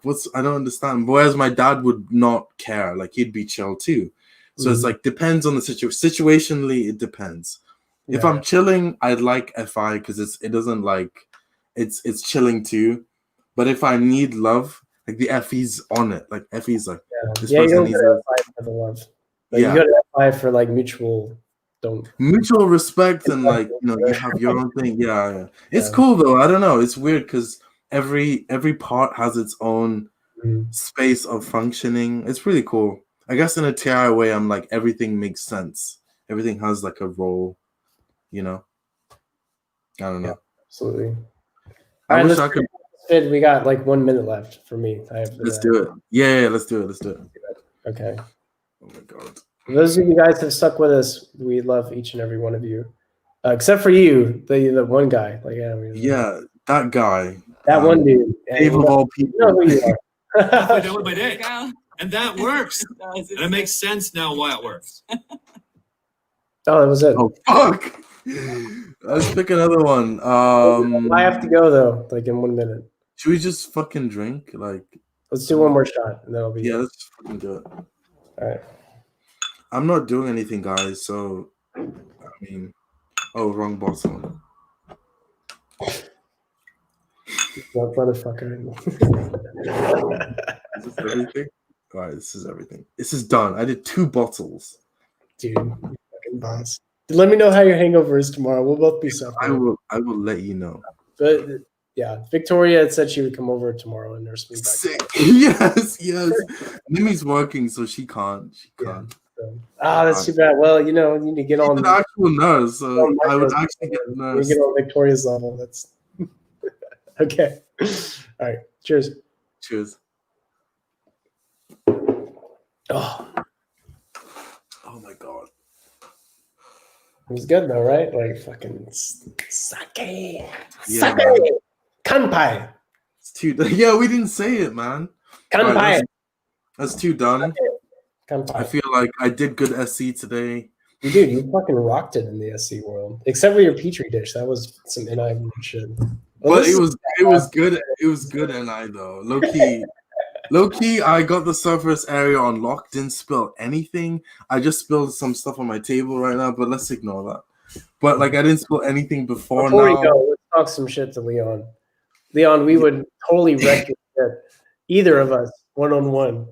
what's, I don't understand. Whereas my dad would not care. Like he'd be chill too. So it's like, depends on the situation. Situationally, it depends. If I'm chilling, I'd like FI because it doesn't like, it's chilling too. But if I need love, like the FE's on it. Like FE's like, this you person don't needs go to FI for the love. Like, you go to FI for like mutual respect and like, you know, you have your own thing. It's cool though. I don't know, it's weird because every part has its own space of functioning. It's really cool. I guess in a TI way, I'm like, everything makes sense, everything has like a role, you know. I don't know. Absolutely. I wish I could. We got like 1 minute left for me. Let's do it. Yeah, let's do it. Okay. Oh my god. For those of you guys who have stuck with us, we love each and every one of you, except for you, the one guy. Like, that guy, that one dude. Dave of all people. You know who you are. That was my day, and that works. And it makes sense now why it works. Oh, that was it. Oh fuck! Let's pick another one. I have to go though, like in 1 minute. Should we just fucking drink? Like, let's do one more shot, and that'll be. Yeah, let's just fucking do it. All right. I'm not doing anything, guys. So, I mean, wrong bottle. What motherfucker? Is this everything? All right, this is everything. This is done. I did 2 bottles. Dude, you fucking boss. Let me know how your hangover is tomorrow. We'll both be suffering. I will let you know. But yeah, Victoria had said she would come over tomorrow and nurse me back. Sick. Yes. Nimi's working, so she can't. That's too bad. Well, you know, you need to get on an actual nurse. So I would actually get a nurse. You get on Victoria's level. That's okay. All right. Cheers. Cheers. Oh my god. It was good though, right? Like fucking sake. Yeah, sake. Kanpai. It's too. Yeah, we didn't say it, man. Kanpai. Right, that's too done. Kanpai. I feel like I did good SC today. Dude, you fucking rocked it in the SC world. Except for your petri dish. That was some NI shit. Well, but it was good. It was good NI though. Low key, I got the surface area unlocked. Didn't spill anything. I just spilled some stuff on my table right now, but let's ignore that. But like, I didn't spill anything before we now. go, let's talk some shit to Leon. Leon, we would totally wreck your shit. Either of us, 1-on-1.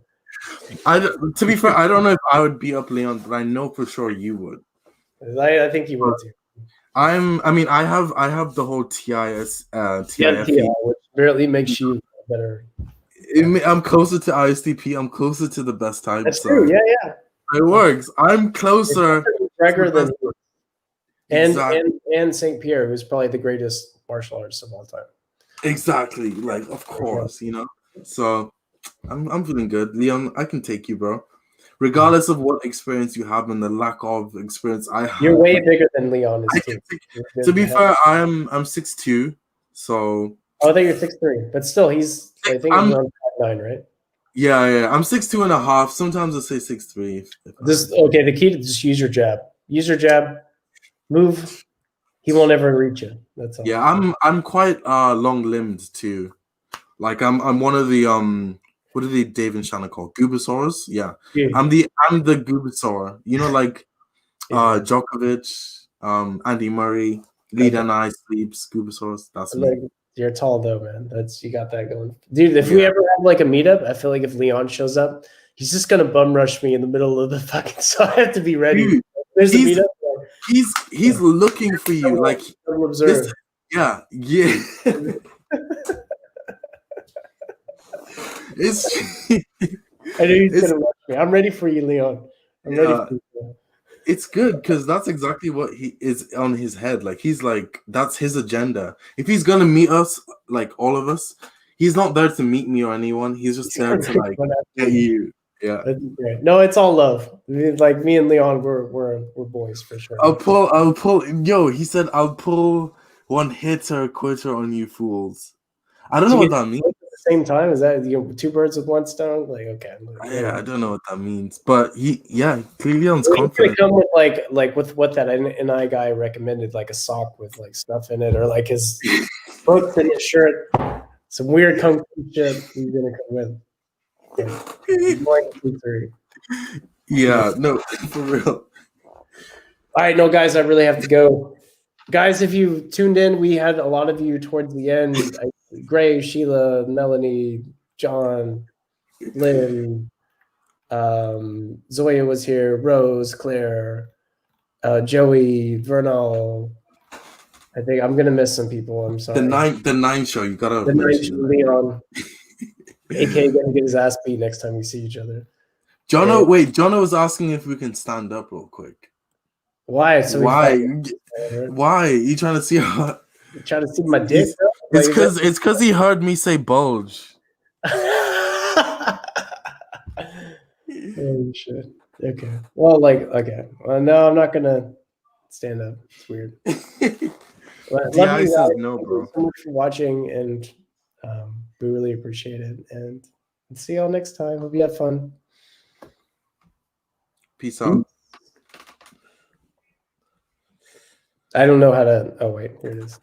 To be fair, I don't know if I would beat up Leon, but I know for sure you would. I think you would too. I have the whole TIS TIF, which barely makes you better. I'm closer to ISTP. I'm closer to the best type. That's true. Yeah. It works. I'm closer. Gregor than and St. Pierre, who's probably the greatest martial artist of all time. Exactly. Like, of course, you know. So I'm feeling good. Leon, I can take you, bro. Regardless of what experience you have and the lack of experience I have. You're way bigger than Leon is too. To be fair, I'm 6'2", so. Oh, I think you're 6'3", but still, I think he's around 5'9", right? Yeah. I'm 6'2.5". Sometimes I say 6'3". Okay, the key to just use your jab. Use your jab, move. He will never reach you. That's all. Yeah, I'm quite long-limbed too. Like I'm one of the what do they Dave and Shannon call Goobosaurs? Yeah. I'm the Goobosaur. You know, like Djokovic, Andy Murray, Lead and I sleeps, Goobosaurs. That's me. You're tall though, man. You got that going, dude. If we ever have like a meetup, I feel like if Leon shows up, he's just gonna bum rush me in the middle of the fucking. So I have to be ready. Dude, there's a meetup. He's looking for you. Like Yeah. It's I knew he's It's- gonna rush me. I'm ready for you, Leon. I'm ready for you. it's good because that's exactly what he is on his head. Like he's like, that's his agenda. If he's gonna meet us, like all of us, he's not there to meet me or anyone. He's just there to like get you. Yeah. That's great. No, it's all love. Like me and Leon, we're boys for sure. I'll pull. Yo, he said, I'll pull one hitter quitter on you fools. I don't know what that means. At the same time, is that two birds with one stone? Like, okay. Yeah, I don't know what that means, but clearly on He's gonna confident. come with like with what that NI guy recommended, like a sock with like stuff in it, or like his books and his shirt, some weird kung fu shit. He's gonna come with. Yeah, no, for real. All right, no, guys, I really have to go. Guys, if you tuned in, we had a lot of you towards the end. Gray, Sheila, Melanie, John, Lynn, Zoya was here, Rose, Claire, Joey, Vernal. I think I'm gonna miss some people. I'm sorry. The nine show, you gotta the night mention Leon. AK gonna get his ass beat next time we see each other. Jono was asking if we can stand up real quick. Why? Why? Why? You trying to see how? You trying to see my dick? It's because he heard me say bulge. Holy shit. Okay. Well, okay. Well, no, I'm not gonna stand up. It's weird. Love you guys. No, bro. Thank you so much for watching, and we really appreciate it. And see y'all next time. Hope you have fun. Peace out. I don't know how to. Oh wait, here it is.